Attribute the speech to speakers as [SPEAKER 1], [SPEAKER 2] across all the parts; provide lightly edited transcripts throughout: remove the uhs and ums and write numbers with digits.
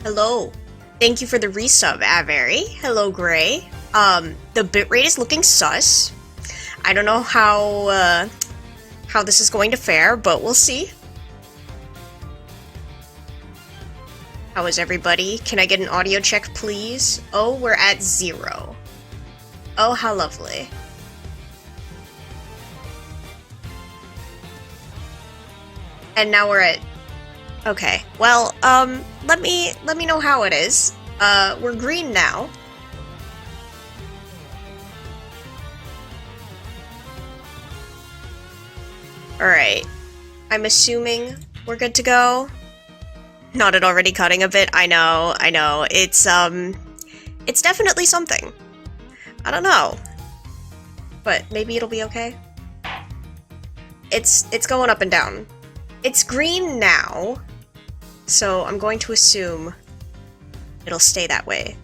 [SPEAKER 1] Hello. Thank you for the resub, Avery. Hello, Gray. The bitrate is looking sus. I don't know how this is going to fare, but we'll see. How is everybody? Can I get an audio check, please? Oh, we're at 0. Oh, how lovely. And now we're at... Okay, well, let me know how it is. We're green now. Alright. I'm assuming we're good to go. Not it already cutting a bit. I know. It's definitely something. I don't know. But maybe it'll be okay. It's going up and down. It's green now, so I'm going to assume it'll stay that way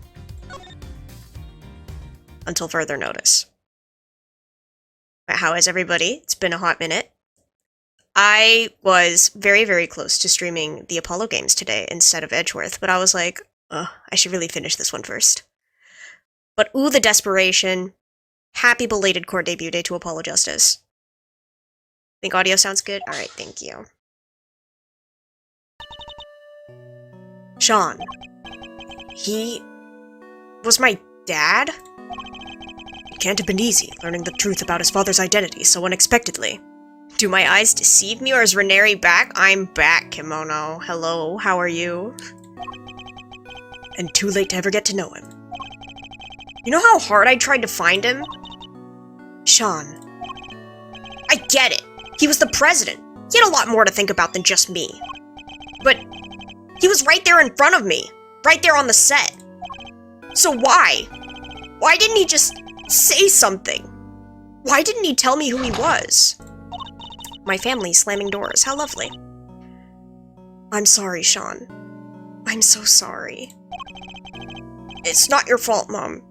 [SPEAKER 1] until further notice. How is everybody? It's been a hot minute. I was very, very close to streaming the Apollo games today instead of Edgeworth, but I was like, I should really finish this one first. But ooh, the desperation. Happy belated court debut day to Apollo Justice. Think audio sounds good? Alright, thank you. Sean. He was my dad? It can't have been easy, learning the truth about his father's identity so unexpectedly. Do my eyes deceive me, or is Reneri back? I'm back, Kimono. Hello, how are you? And too late to ever get to know him. You know how hard I tried to find him? Sean. I get it. He was the president. He had a lot more to think about than just me. But he was right there in front of me. Right there on the set. So why? Why didn't he just say something? Why didn't he tell me who he was? My family slamming doors. How lovely. I'm sorry, Sean. I'm so sorry. It's not your fault, Mom.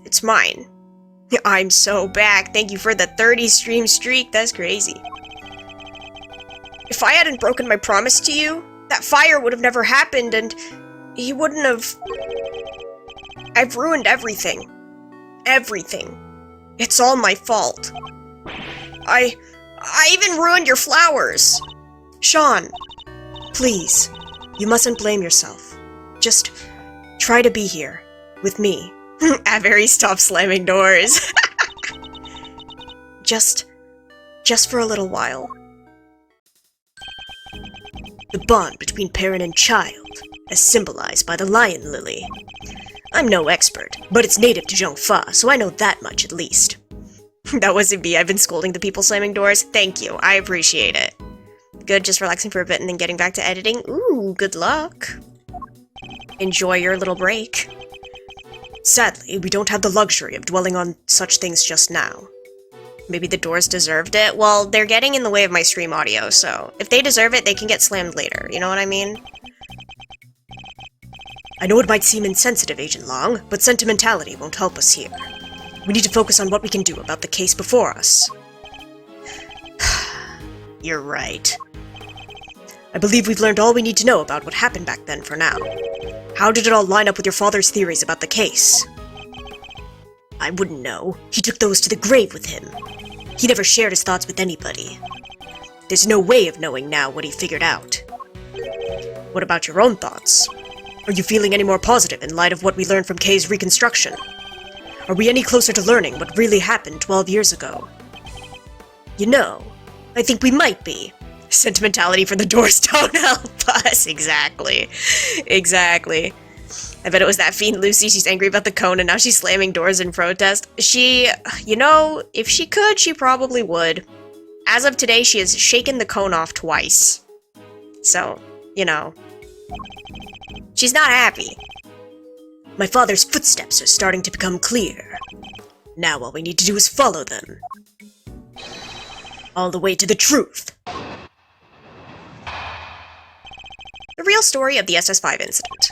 [SPEAKER 1] It's mine. I'm so back. Thank you for the 30 stream streak. That's crazy. If I hadn't broken my promise to you, that fire would have never happened, and he wouldn't have... I've ruined everything. Everything. It's all my fault. I even ruined your flowers. Sean, please, you mustn't blame yourself. Just try to be here, with me. Avery, stop slamming doors. Just for a little while. The bond between parent and child, as symbolized by the lion lily. I'm no expert, but it's native to Zhongfa, so I know that much at least. That wasn't me. I've been scolding the people slamming doors. Thank you. I appreciate it. Good, just relaxing for a bit and then getting back to editing. Ooh, good luck. Enjoy your little break. Sadly, we don't have the luxury of dwelling on such things just now. Maybe the doors deserved it? Well, they're getting in the way of my stream audio, so if they deserve it, they can get slammed later. You know what I mean? I know it might seem insensitive, Agent Long, but sentimentality won't help us here. We need to focus on what we can do about the case before us. You're right. I believe we've learned all we need to know about what happened back then for now. How did it all line up with your father's theories about the case? I wouldn't know. He took those to the grave with him. He never shared his thoughts with anybody. There's no way of knowing now what he figured out. What about your own thoughts? Are you feeling any more positive in light of what we learned from Kay's reconstruction? Are we any closer to learning what really happened 12 years ago? You know, I think we might be. Sentimentality for the doors don't help us. Exactly. Exactly. I bet it was that fiend Lucy. She's angry about the cone and now she's slamming doors in protest. She, you know, if she could, she probably would. As of today, she has shaken the cone off twice. So, you know. She's not happy. My father's footsteps are starting to become clear. Now all we need to do is follow them. All the way to the truth. The real story of the SS5 incident.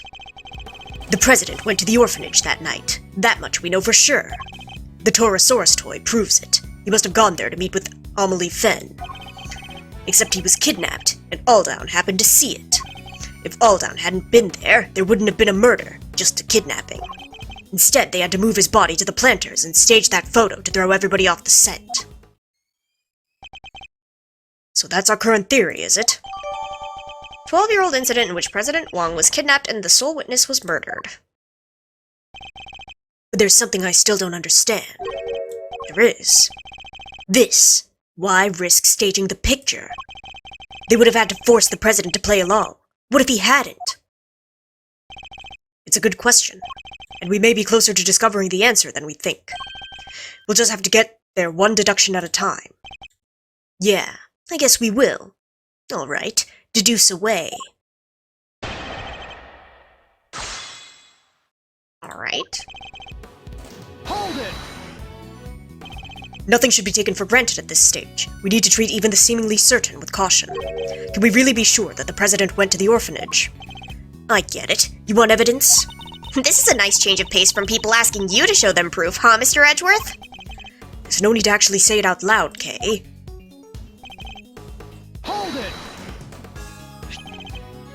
[SPEAKER 1] The president went to the orphanage that night. That much we know for sure. The Taurosaurus toy proves it. He must have gone there to meet with Amelie Fenn. Except he was kidnapped, and Aldown happened to see it. If Aldown hadn't been there, there wouldn't have been a murder, just a kidnapping. Instead, they had to move his body to the planters and stage that photo to throw everybody off the scent. So that's our current theory, is it? 12-year-old incident in which President Wang was kidnapped and the sole witness was murdered. But there's something I still don't understand. There is. This. Why risk staging the picture? They would have had to force the president to play along. What if he hadn't? It's a good question, and we may be closer to discovering the answer than we think. We'll just have to get there one deduction at a time. Yeah, I guess we will. All right, deduce away. All right.
[SPEAKER 2] Hold it!
[SPEAKER 1] Nothing should be taken for granted at this stage. We need to treat even the seemingly certain with caution. Can we really be sure that the president went to the orphanage? I get it. You want evidence?
[SPEAKER 3] This is a nice change of pace from people asking you to show them proof, huh, Mr. Edgeworth?
[SPEAKER 1] There's no need to actually say it out loud, Kay.
[SPEAKER 2] Hold it!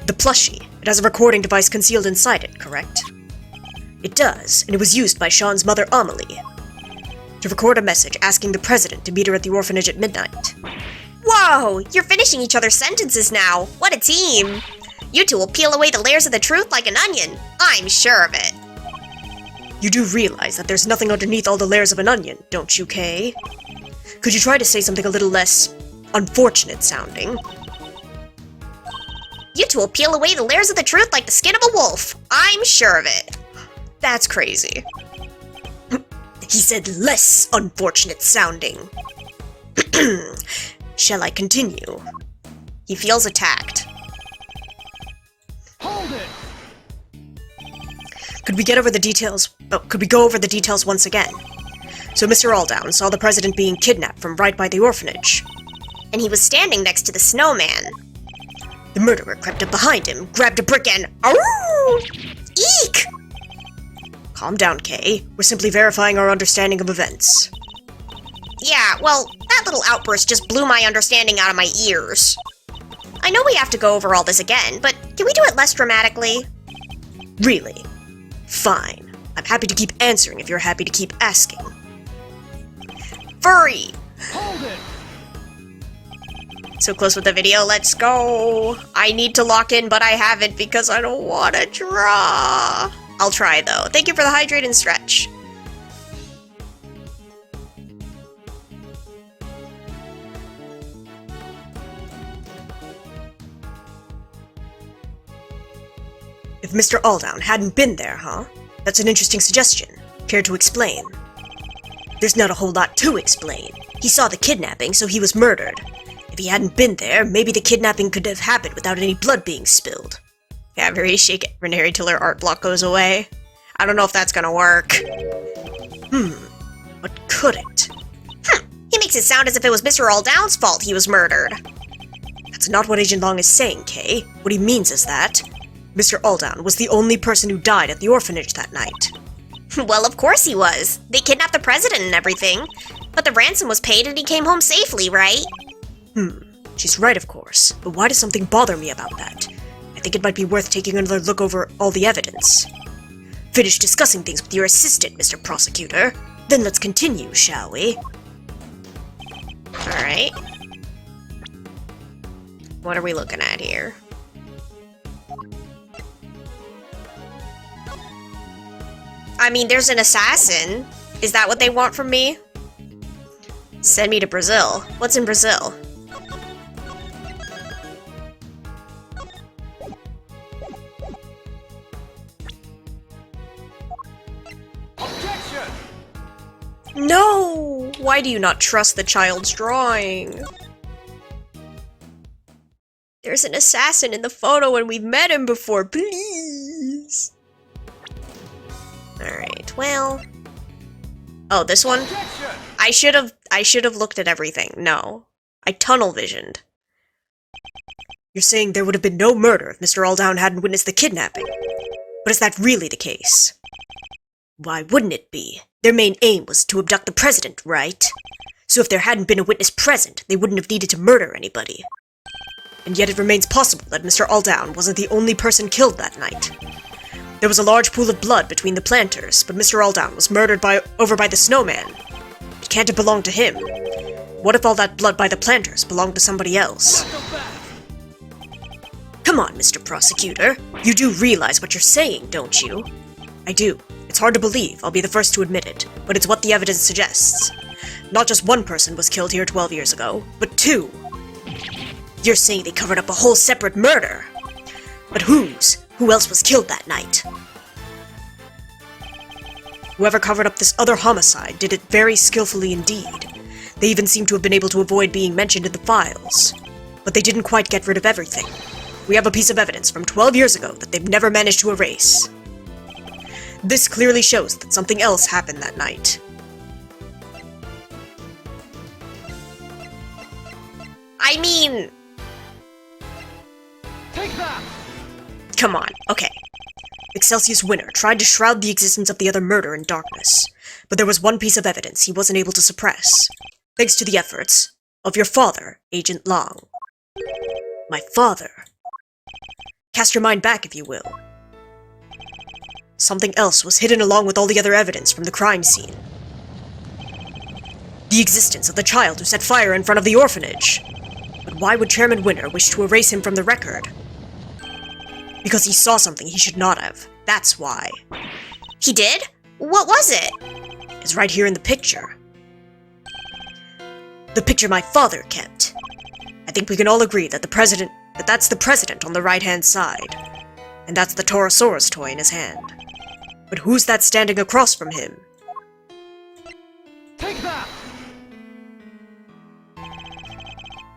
[SPEAKER 1] The plushie. It has a recording device concealed inside it, correct? It does, and it was used by Sean's mother, Amelie, to record a message asking the president to meet her at the orphanage at midnight.
[SPEAKER 3] Whoa! You're finishing each other's sentences now. What a team! You two will peel away the layers of the truth like an onion. I'm sure of it.
[SPEAKER 1] You do realize that there's nothing underneath all the layers of an onion, don't you, Kay? Could you try to say something a little less unfortunate sounding?
[SPEAKER 3] You two will peel away the layers of the truth like the skin of a wolf. I'm sure of it.
[SPEAKER 1] That's crazy. He said less unfortunate sounding. Shall I continue?
[SPEAKER 3] He feels attacked.
[SPEAKER 2] Hold it!
[SPEAKER 1] Could we go over the details once again? So Mr. Aldown saw the president being kidnapped from right by the orphanage.
[SPEAKER 3] And he was standing next to the snowman.
[SPEAKER 1] The murderer crept up behind him, grabbed a brick and... Oh!
[SPEAKER 3] Eek!
[SPEAKER 1] Calm down, Kay. We're simply verifying our understanding of events.
[SPEAKER 3] Yeah, well, that little outburst just blew my understanding out of my ears. I know we have to go over all this again, but can we do it less dramatically?
[SPEAKER 1] Really? Fine. I'm happy to keep answering if you're happy to keep asking.
[SPEAKER 3] Furry!
[SPEAKER 2] Hold it!
[SPEAKER 3] So close with the video, let's go! I need to lock in, but I haven't because I don't want to draw. I'll try, though. Thank you for the hydrate and stretch.
[SPEAKER 1] If Mr. Aldown hadn't been there, huh? That's an interesting suggestion. Care to explain? There's not a whole lot to explain. He saw the kidnapping, so he was murdered. If he hadn't been there, maybe the kidnapping could have happened without any blood being spilled.
[SPEAKER 3] Yeah, very chic Renary till her art block goes away. I don't know if that's gonna work.
[SPEAKER 1] But could it?
[SPEAKER 3] He makes it sound as if it was Mr. Aldown's fault he was murdered.
[SPEAKER 1] That's not what Agent Long is saying, Kay. What he means is that Mr. Aldown was the only person who died at the orphanage that night.
[SPEAKER 3] Well, of course he was. They kidnapped the president and everything. But the ransom was paid and he came home safely, right?
[SPEAKER 1] She's right, of course. But why does something bother me about that? I think it might be worth taking another look over all the evidence. Finish discussing things with your assistant, Mr. Prosecutor. Then let's continue, shall we?
[SPEAKER 3] Alright. What are we looking at here? I mean, there's an assassin. Is that what they want from me? Send me to Brazil. What's in Brazil?
[SPEAKER 2] Objection!
[SPEAKER 1] No! Why do you not trust the child's drawing? There's an assassin in the photo and we've met him before, please!
[SPEAKER 3] Alright, well... Oh, this one?
[SPEAKER 2] Objection!
[SPEAKER 3] I should have looked at everything. No. I tunnel visioned.
[SPEAKER 1] You're saying there would have been no murder if Mr. Aldown hadn't witnessed the kidnapping. But is that really the case? Why wouldn't it be? Their main aim was to abduct the president, right? So if there hadn't been a witness present, they wouldn't have needed to murder anybody. And yet it remains possible that Mr. Aldown wasn't the only person killed that night. There was a large pool of blood between the planters, but Mr. Aldown was murdered over by the snowman. It can't have belonged to him. What if all that blood by the planters belonged to somebody else? Come on, Mr. Prosecutor. You do realize what you're saying, don't you? I do. It's hard to believe, I'll be the first to admit it, but it's what the evidence suggests. Not just one person was killed here 12 years ago, but two. You're saying they covered up a whole separate murder. But whose? Who else was killed that night? Whoever covered up this other homicide did it very skillfully indeed. They even seem to have been able to avoid being mentioned in the files. But they didn't quite get rid of everything. We have a piece of evidence from 12 years ago that they've never managed to erase. This clearly shows that something else happened that night.
[SPEAKER 3] I mean...
[SPEAKER 2] Take that!
[SPEAKER 1] Come on, okay. Excelsius Winter tried to shroud the existence of the other murder in darkness, but there was one piece of evidence he wasn't able to suppress, thanks to the efforts of your father, Agent Long. My father. Cast your mind back, if you will. Something else was hidden along with all the other evidence from the crime scene. The existence of the child who set fire in front of the orphanage. But why would Chairman Winter wish to erase him from the record? Because he saw something he should not have. That's why.
[SPEAKER 3] He did? What was it?
[SPEAKER 1] It's right here in the picture. The picture my father kept. I think we can all agree that that's the president on the right-hand side. And that's the Taurosaurus toy in his hand. But who's that standing across from him?
[SPEAKER 2] Take that!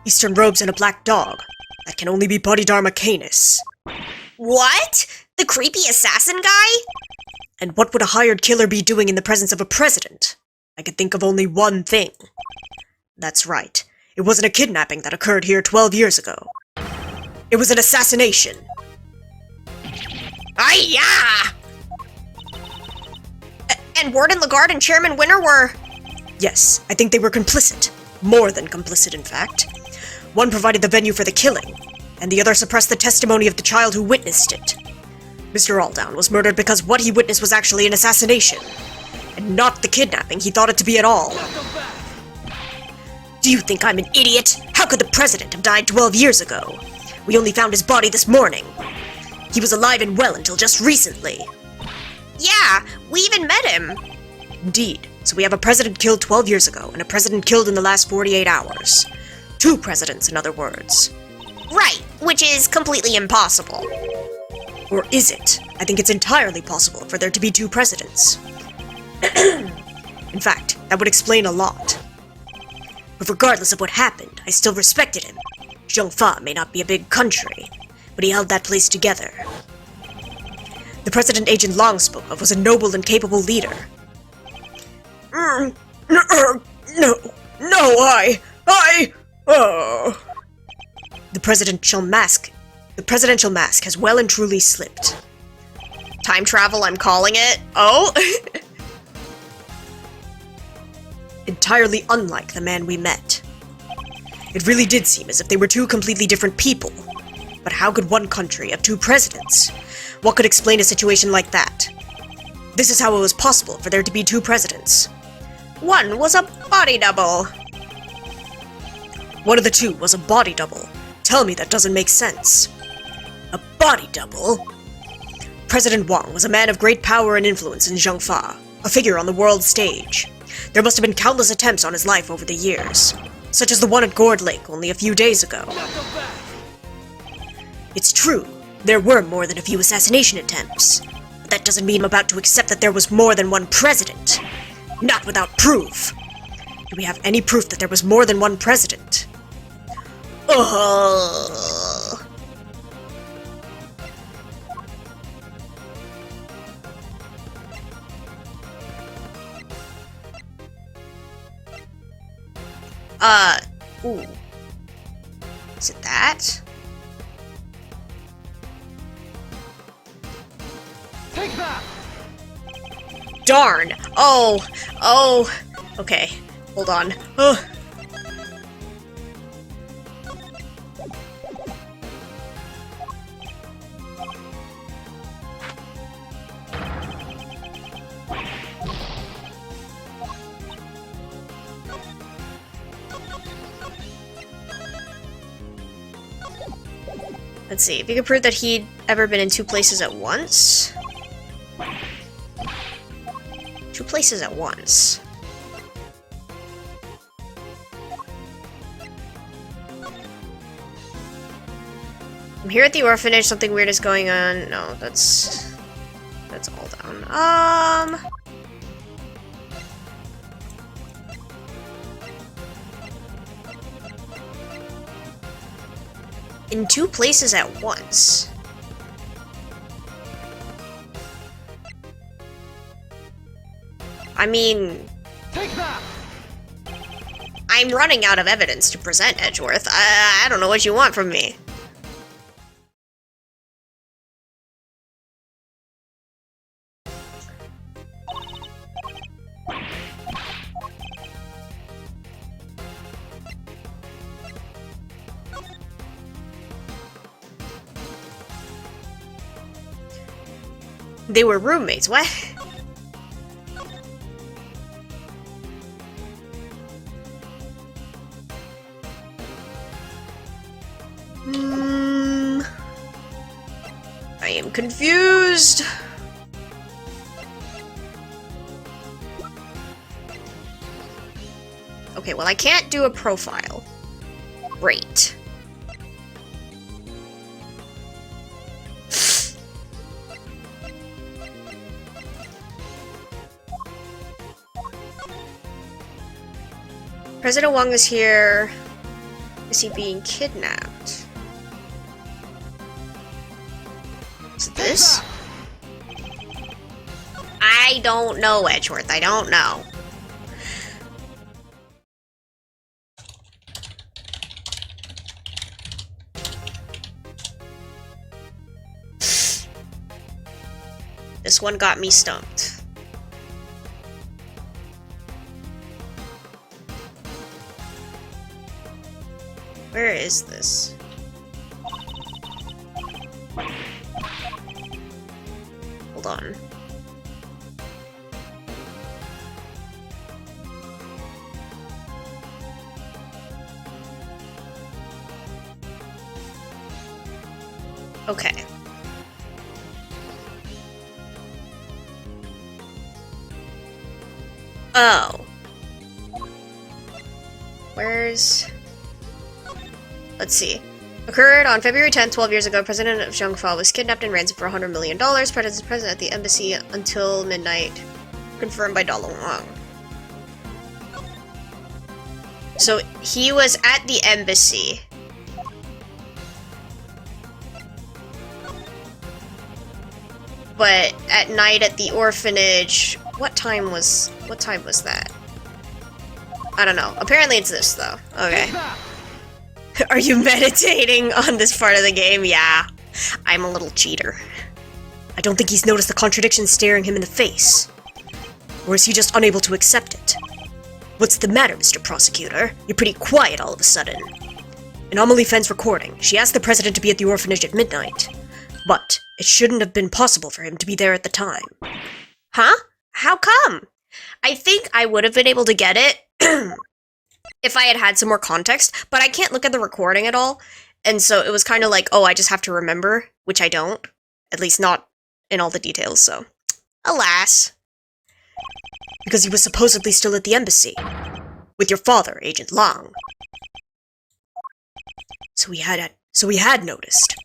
[SPEAKER 1] Eastern robes and a black dog. That can only be Bodhidharma Canis.
[SPEAKER 3] What? The creepy assassin guy?
[SPEAKER 1] And what would a hired killer be doing in the presence of a president? I could think of only one thing. That's right. It wasn't a kidnapping that occurred here 12 years ago. It was an assassination.
[SPEAKER 3] Ay-ya! And Warden Lagarde and Chairman Winter were...
[SPEAKER 1] Yes, I think they were complicit. More than complicit, in fact. One provided the venue for the killing, and the other suppressed the testimony of the child who witnessed it. Mr. Aldown was murdered because what he witnessed was actually an assassination, and not the kidnapping he thought it to be at all. Do you think I'm an idiot? How could the president have died 12 years ago? We only found his body this morning. He was alive and well until just recently.
[SPEAKER 3] Yeah, we even met him.
[SPEAKER 1] Indeed. So we have a president killed 12 years ago, and a president killed in the last 48 hours. Two presidents, in other words.
[SPEAKER 3] Right, which is completely impossible.
[SPEAKER 1] Or is it? I think it's entirely possible for there to be two presidents. In fact, that would explain a lot. But regardless of what happened, I still respected him. Zhongfa may not be a big country, but he held that place together. The president Agent Long spoke of was a noble and capable leader. The presidential mask has well and truly slipped.
[SPEAKER 3] Time travel, I'm calling it. Oh?
[SPEAKER 1] Entirely unlike the man we met. It really did seem as if they were two completely different people. But how could one country have two presidents? What could explain a situation like that? This is how it was possible for there to be two presidents.
[SPEAKER 3] One was a body double.
[SPEAKER 1] One of the two was a body double. Tell me that doesn't make sense. A body double? President Wang was a man of great power and influence in Zhongfa, a figure on the world stage. There must have been countless attempts on his life over the years, such as the one at Gourd Lake only a few days ago. It's true, there were more than a few assassination attempts, but that doesn't mean I'm about to accept that there was more than one president. Not without proof. Do we have any proof that there was more than one president?
[SPEAKER 3] Ugh. Ooh. Is it that?
[SPEAKER 2] Take that!
[SPEAKER 1] Darn! Oh! Okay, hold on. Let's see, if you could prove that he'd ever been in 2 places at once. 2 places at once. I'm here at the orphanage, something weird is going on. No, that's all down. In 2 places at once. I mean,
[SPEAKER 2] Take that!
[SPEAKER 1] I'm running out of evidence to present, Edgeworth. I don't know what you want from me. They were roommates, what? I am confused. Okay, well, I can't do a profile. Great. President Wang is here. Is he being kidnapped? Is it this? I don't know, Edgeworth. I don't know. This one got me stumped. Where is this? Hold on. Okay. Oh. Where's... Let's see. Occurred on February 10th, 12 years ago. President of Zhongfa was kidnapped and ransomed for $100 million. President at the embassy until midnight. Confirmed by Dalong Wang. So he was at the embassy. But at night at the orphanage, what time was that? I don't know. Apparently it's this though. Okay. Are you meditating on this part of the game? Yeah. I'm a little cheater. I don't think he's noticed the contradiction staring him in the face. Or is he just unable to accept it? What's the matter, Mr. Prosecutor? You're pretty quiet all of a sudden. In Amelie Fen's recording, she asked the president to be at the orphanage at midnight. But it shouldn't have been possible for him to be there at the time. Huh? How come? I think I would have been able to get it if I had had some more context, but I can't look at the recording at all, and so it was kind of like, oh, I just have to remember, which I don't. At least not in all the details, so... Alas. Because he was supposedly still at the embassy. With your father, Agent Lang. So he had noticed.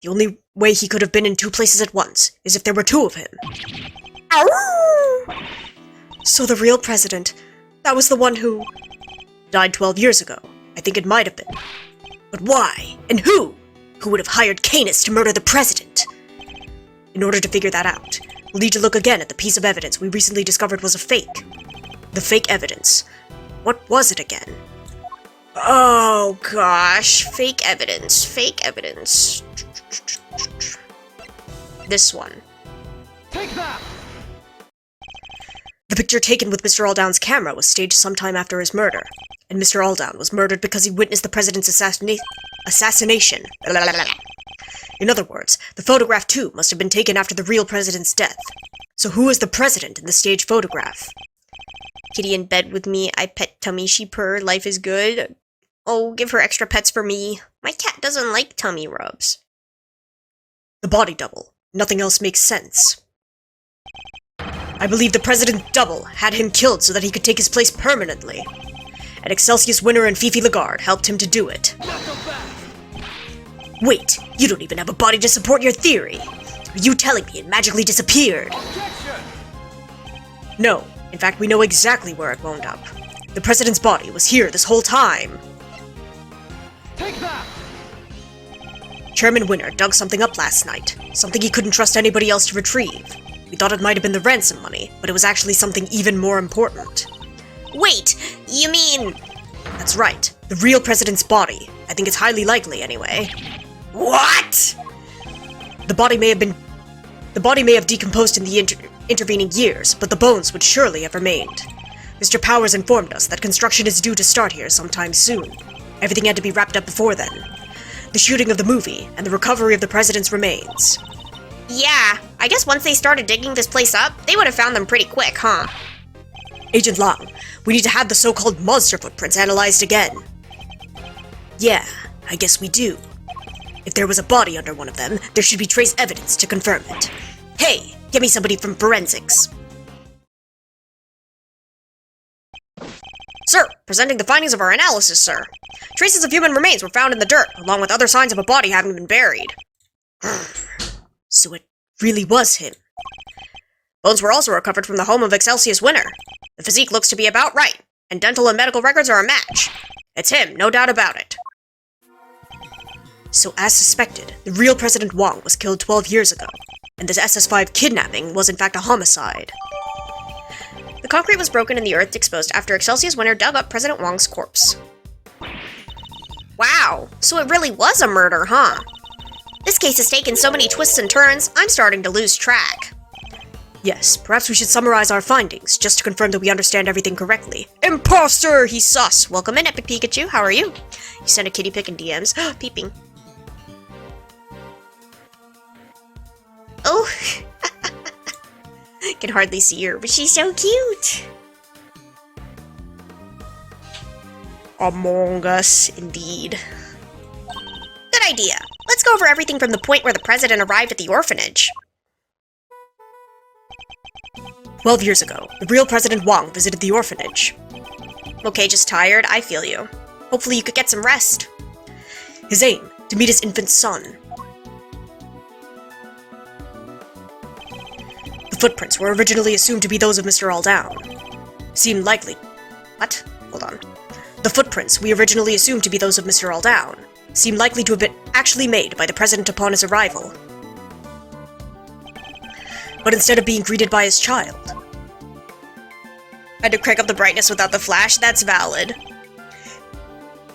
[SPEAKER 1] The only way he could have been in 2 places at once is if there were 2 of him. Ow! So the real president, that was the one who... died 12 years ago. I think it might have been. But why? And who? Who would have hired Canis to murder the president? In order to figure that out, we'll need to look again at the piece of evidence we recently discovered was a fake. The fake evidence. What was it again? Oh gosh, fake evidence, fake evidence. This one.
[SPEAKER 2] Take that!
[SPEAKER 1] The picture taken with Mr. Aldown's camera was staged sometime after his murder, and Mr. Aldown was murdered because he witnessed the president's assassination. In other words, the photograph too must have been taken after the real president's death. So who is the president in the staged photograph? Kitty in bed with me, I pet tummy, she purr, life is good. Oh, give her extra pets for me. My cat doesn't like tummy rubs. The body double. Nothing else makes sense. I believe the President's double had him killed so that he could take his place permanently. An Excelsius winner and Fifi Lagarde helped him to do it. Wait, you don't even have a body to support your theory. Are you telling me it magically disappeared? No, in fact we know exactly where it wound up. The President's body was here this whole time.
[SPEAKER 2] Take that!
[SPEAKER 1] Chairman Winner dug something up last night, something he couldn't trust anybody else to retrieve. We thought it might have been the ransom money, but it was actually something even more important.
[SPEAKER 3] Wait, you mean...
[SPEAKER 1] That's right, the real President's body. I think it's highly likely, anyway.
[SPEAKER 3] What?
[SPEAKER 1] The body may have decomposed in the intervening years, but the bones would surely have remained. Mr. Powers informed us that construction is due to start here sometime soon. Everything had to be wrapped up before then. The shooting of the movie, and the recovery of the President's remains.
[SPEAKER 3] Yeah, I guess once they started digging this place up, they would have found them pretty quick, huh?
[SPEAKER 1] Agent Lang, we need to have the so-called monster footprints analyzed again. Yeah, I guess we do. If there was a body under one of them, there should be trace evidence to confirm it. Hey, get me somebody from forensics. Sir, presenting the findings of our analysis, sir. Traces of human remains were found in the dirt, along with other signs of a body having been buried. So it really was him. Bones were also recovered from the home of Excelsius Winner. The physique looks to be about right, and dental and medical records are a match. It's him, no doubt about it. So as suspected, the real President Wang was killed 12 years ago, and this SS5 kidnapping was in fact a homicide.
[SPEAKER 3] The concrete was broken and the earth exposed after Excelsius Winner dug up President Wang's corpse. Wow, so it really was a murder, huh? This case has taken so many twists and turns, I'm starting to lose track.
[SPEAKER 1] Yes, perhaps we should summarize our findings, just to confirm that we understand everything correctly. Imposter! He's sus!
[SPEAKER 3] Welcome in, Epic Pikachu, how are you? You sent a kitty pic in DMs. Peeping. Oh! Can hardly see her, but she's so cute!
[SPEAKER 1] Among Us, indeed.
[SPEAKER 3] Good idea. Let's go over everything from the point where the President arrived at the orphanage.
[SPEAKER 1] 12 years ago, the real President Wang visited the orphanage.
[SPEAKER 3] Okay, just tired? I feel you. Hopefully you could get some rest.
[SPEAKER 1] His aim, to meet his infant son. The footprints were originally assumed to be those of Mr. Aldown. Seemed likely... What? Hold on. The footprints we originally assumed to be those of Mr. Aldown seemed likely to have been actually made by the President upon his arrival. But instead of being greeted by his child...
[SPEAKER 3] I had to crank up the brightness without the flash, that's valid.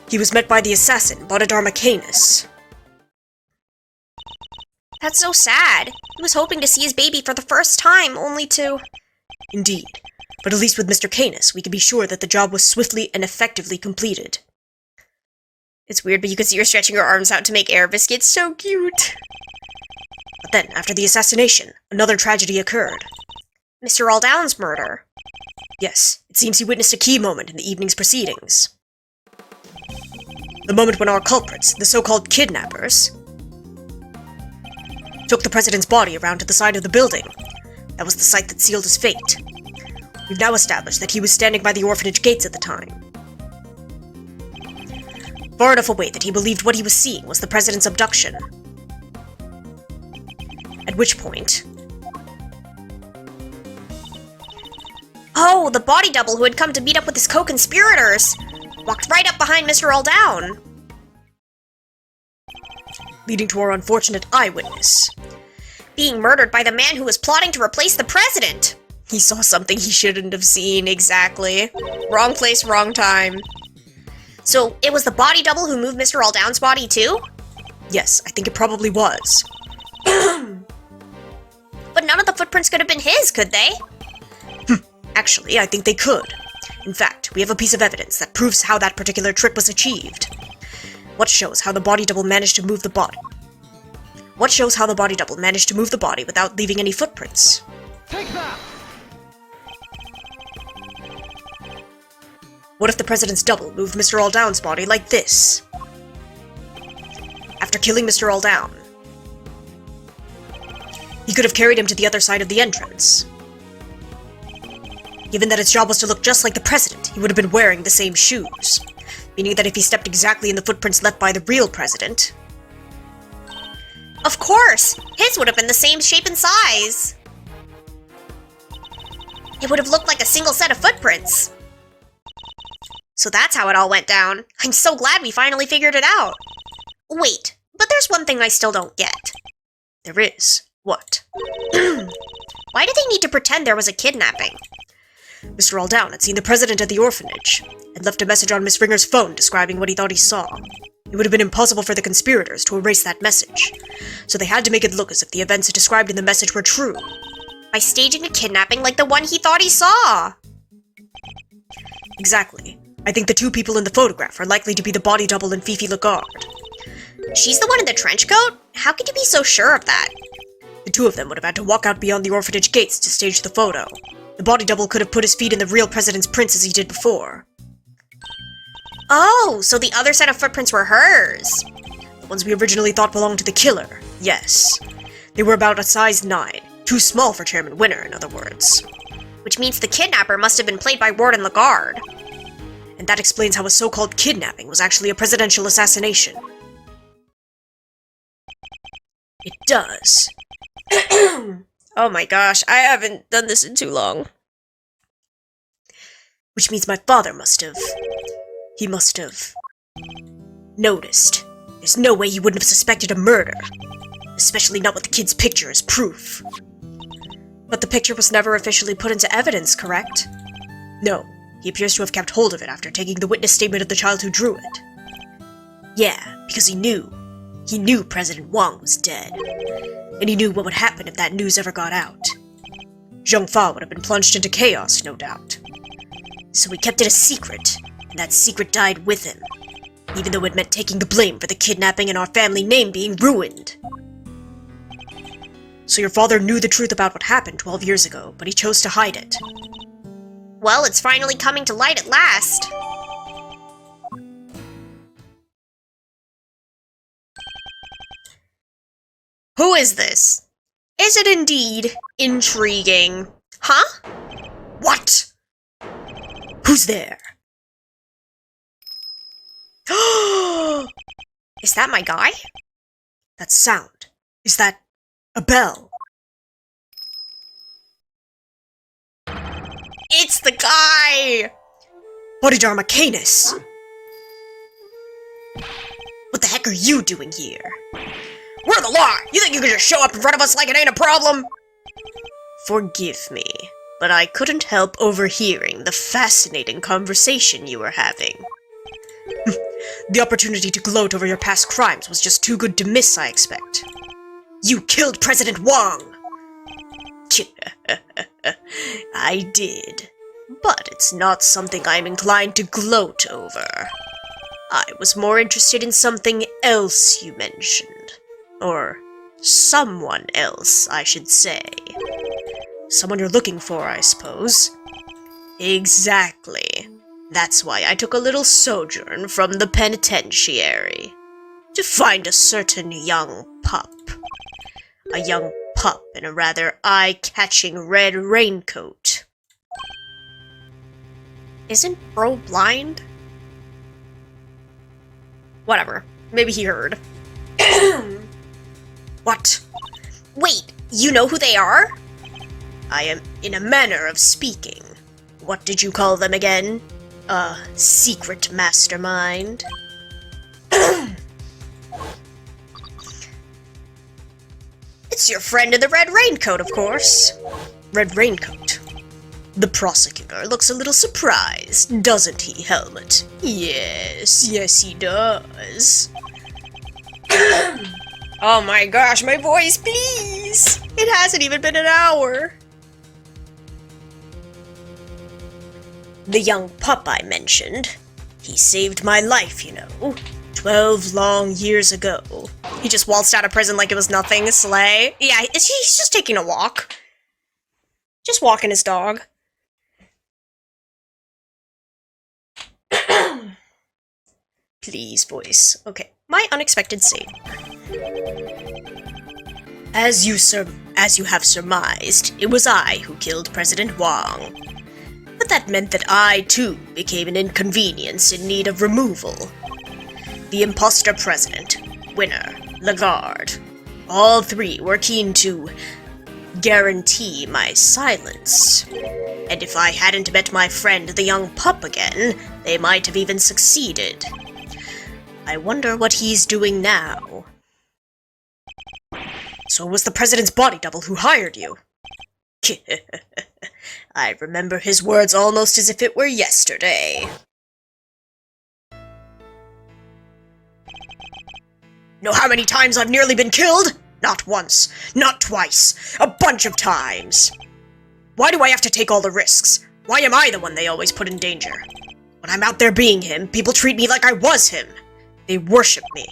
[SPEAKER 1] He was met by the assassin, Bodhidharma Canis.
[SPEAKER 3] That's so sad. He was hoping to see his baby for the first time, only to...
[SPEAKER 1] Indeed. But at least with Mr. Canis, we could be sure that the job was swiftly and effectively completed.
[SPEAKER 3] It's weird, but you can see her stretching her arms out to make air biscuits. So cute!
[SPEAKER 1] But then, after the assassination, another tragedy occurred.
[SPEAKER 3] Mr. Aldown's murder.
[SPEAKER 1] Yes, it seems he witnessed a key moment in the evening's proceedings. The moment when our culprits, the so-called kidnappers, took the President's body around to the side of the building. That was the site that sealed his fate. We've now established that he was standing by the orphanage gates at the time. Far enough away that he believed what he was seeing was the President's abduction. At which point...
[SPEAKER 3] Oh, the body double who had come to meet up with his co-conspirators! Walked right up behind Mr. Aldown!
[SPEAKER 1] Leading to our unfortunate eyewitness.
[SPEAKER 3] Being murdered by the man who was plotting to replace the President!
[SPEAKER 1] He saw something he shouldn't have seen,
[SPEAKER 3] Exactly. Wrong place, wrong time. So, it was the body double who moved Mr. Aldown's body too?
[SPEAKER 1] Yes, I think it probably was.
[SPEAKER 3] But none of the footprints could have been his, could they?
[SPEAKER 1] Actually, I think they could. In fact, we have a piece of evidence that proves how that particular trick was achieved. What shows how the body double managed to move the body? What shows how the body double managed to move the body without leaving any footprints?
[SPEAKER 2] Take that!
[SPEAKER 1] What if the President's double moved Mr. Aldown's body like this? After killing Mr. Aldown, He could have carried him to the other side of the entrance. Given that his job was to look just like the president, he would have been wearing the same shoes, meaning that if he stepped exactly in the footprints left by the real president...
[SPEAKER 3] Of course! His would have been the same shape and size! It would have looked like a single set of footprints. So that's how it all went down. I'm so glad we finally figured it out. Wait, but there's one thing I still don't get.
[SPEAKER 1] There is. What?
[SPEAKER 3] Why did they need to pretend there was a kidnapping?
[SPEAKER 1] Mr. Aldown had seen the president at the orphanage, and left a message on Miss Ringer's phone describing what he thought he saw. It would have been impossible for the conspirators to erase that message, so they had to make it look as if the events described in the message were true.
[SPEAKER 3] By staging a kidnapping like the one he thought he saw!
[SPEAKER 1] Exactly. I think the two people in the photograph are likely to be the body double and Fifi Lagarde.
[SPEAKER 3] She's the one in the trench coat? How could you be so sure of that?
[SPEAKER 1] The two of them would have had to walk out beyond the orphanage gates to stage the photo. The body double could have put his feet in the real president's prints as he did before.
[SPEAKER 3] Oh, so the other set of footprints were hers.
[SPEAKER 1] The ones we originally thought belonged to the killer, yes. They were about a size 9. Too small for Chairman Winner, in other words.
[SPEAKER 3] Which means the kidnapper must have been played by Warden Lagarde.
[SPEAKER 1] And that explains how a so-called kidnapping was actually a presidential assassination. It does.
[SPEAKER 3] Oh my gosh, I haven't done this in too long.
[SPEAKER 1] Which means my father must have... He must have... noticed. There's no way he wouldn't have suspected a murder. Especially not with the kid's picture as proof. But the picture was never officially put into evidence, correct? No, he appears to have kept hold of it after taking the witness statement of the child who drew it. Yeah, because he knew. He knew President Wang was dead. And he knew what would happen if that news ever got out. Zheng Fa would have been plunged into chaos, no doubt. So he kept it a secret, and that secret died with him, even though it meant taking the blame for the kidnapping and our family name being ruined. So your father knew the truth about what happened 12 years ago, but he chose to hide it.
[SPEAKER 3] Well, it's finally coming to light at last. Who is this? Is it indeed intriguing? Huh?
[SPEAKER 1] What? Who's there?
[SPEAKER 3] Is that my guy?
[SPEAKER 1] That sound. Is that a bell?
[SPEAKER 3] It's the guy!
[SPEAKER 1] Bodhidharma Canis! What the heck are you doing here?
[SPEAKER 3] We're the law! You think you can just show up in front of us like it ain't a problem?
[SPEAKER 1] Forgive me, but I couldn't help overhearing the fascinating conversation you were having. The opportunity to gloat over your past crimes was just too good to miss, I expect. You killed President Wang! I did. But it's not something I'm inclined to gloat over. I was more interested in something else you mentioned. Or someone else, I should say. Someone you're looking for, I suppose. Exactly. That's why I took a little sojourn from the penitentiary. To find a certain young pup. A young pup in a rather eye-catching red raincoat.
[SPEAKER 3] Isn't Bro blind? Whatever. Maybe he heard.
[SPEAKER 1] What?
[SPEAKER 3] Wait, you know who they are?
[SPEAKER 1] I am in a manner of speaking. What did you call them again? A secret mastermind?
[SPEAKER 3] It's your friend in the red raincoat, of course.
[SPEAKER 1] Red raincoat. The prosecutor looks a little surprised, doesn't he, Helmut? Yes, he does.
[SPEAKER 3] Oh my gosh, my voice, please! It hasn't even been an hour.
[SPEAKER 1] The young pup I mentioned. He saved my life, you know. 12 long years ago.
[SPEAKER 3] He just waltzed out of prison like it was nothing, Slay. Yeah, he's just taking a walk. Just walking his dog.
[SPEAKER 1] Please, voice. Okay, my unexpected save. As you have surmised, it was I who killed President Wang. But that meant that I, too, became an inconvenience in need of removal. The imposter president, Winner, Lagarde, all three were keen to guarantee my silence. And if I hadn't met my friend the young pup again, they might have even succeeded. I wonder what he's doing now. So it was the president's body double who hired you? I remember his words almost as if it were yesterday. Know how many times I've nearly been killed? Not once, not twice, a bunch of times. Why do I have to take all the risks? Why am I the one they always put in danger? When I'm out there being him, people treat me like I was him. They worship me.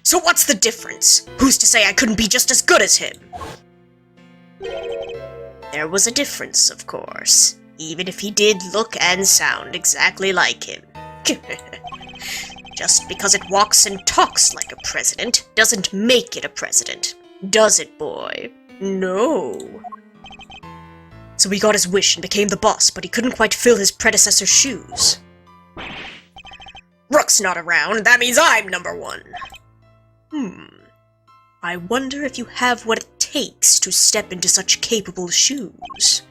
[SPEAKER 1] So what's the difference? Who's to say I couldn't be just as good as him? There was a difference, of course, even if he did look and sound exactly like him. Just because it walks and talks like a president doesn't make it a president, does it, boy? No. So he got his wish and became the boss, but he couldn't quite fill his predecessor's shoes. Rook's not around, that means I'm number one. I wonder if you have what it takes to step into such capable shoes.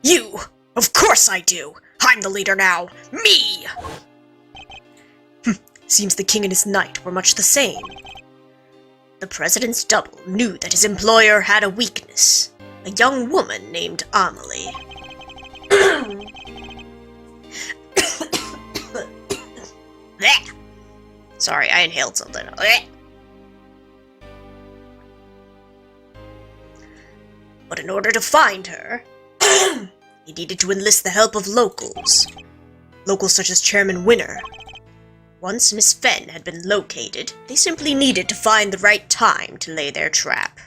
[SPEAKER 1] You! Of course I do! I'm the leader now! Me! Seems the king and his knight were much the same. The president's double knew that his employer had a weakness. A young woman named Amelie. Sorry, I inhaled something. But in order to find her, he needed to enlist the help of locals. Locals such as Chairman Winner. Once Miss Fenn had been located, they simply needed to find the right time to lay their trap.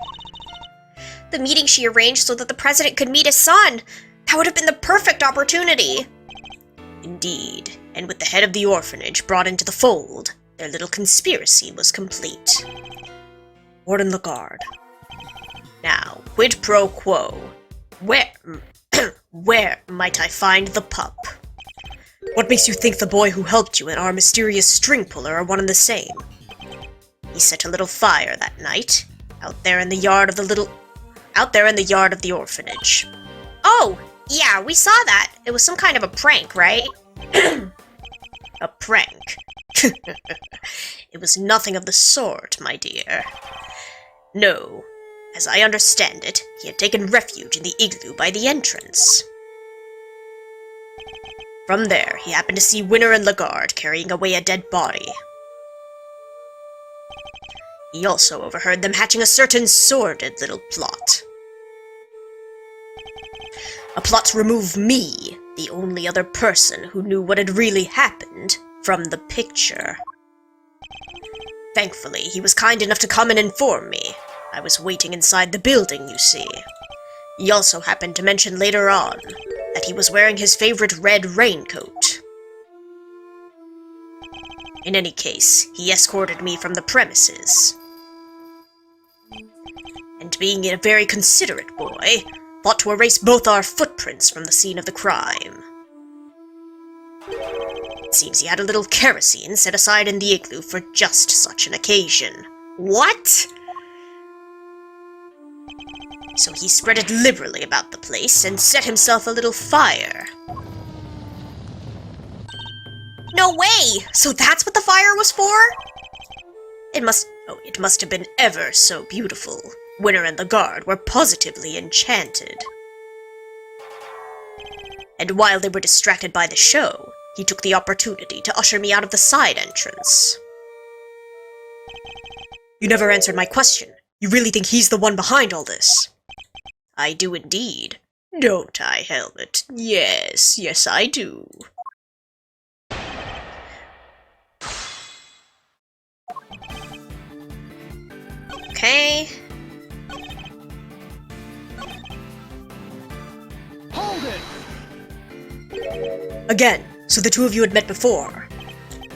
[SPEAKER 3] The meeting she arranged so that the president could meet his son. That would have been the perfect opportunity.
[SPEAKER 1] Indeed, and with the head of the orphanage brought into the fold, their little conspiracy was complete. Warden Lagarde. Now, quid pro quo. Where might I find the pup? What makes you think the boy who helped you and our mysterious string puller are one and the same? He set a little fire that night, out there in the yard of the orphanage.
[SPEAKER 3] Oh, yeah, we saw that. It was some kind of a prank, right?
[SPEAKER 1] A prank? It was nothing of the sort, my dear. No, as I understand it, he had taken refuge in the igloo by the entrance. From there, he happened to see Winner and Lagarde carrying away a dead body. He also overheard them hatching a certain sordid little plot. A plot to remove me, the only other person who knew what had really happened, from the picture. Thankfully, he was kind enough to come and inform me. I was waiting inside the building, you see. He also happened to mention later on that he was wearing his favorite red raincoat. In any case, he escorted me from the premises. And being a very considerate boy, thought to erase both our footprints from the scene of the crime. It seems he had a little kerosene set aside in the igloo for just such an occasion.
[SPEAKER 3] What?
[SPEAKER 1] So he spread it liberally about the place and set himself a little fire.
[SPEAKER 3] No way! So that's what the fire was for?
[SPEAKER 1] It must have been ever so beautiful. Winner and Lagarde were positively enchanted. And while they were distracted by the show, he took the opportunity to usher me out of the side entrance. You never answered my question. You really think he's the one behind all this? I do indeed. Don't I, Helmet? Yes, yes I do.
[SPEAKER 3] Okay.
[SPEAKER 2] Hold it!
[SPEAKER 1] Again, so the two of you had met before?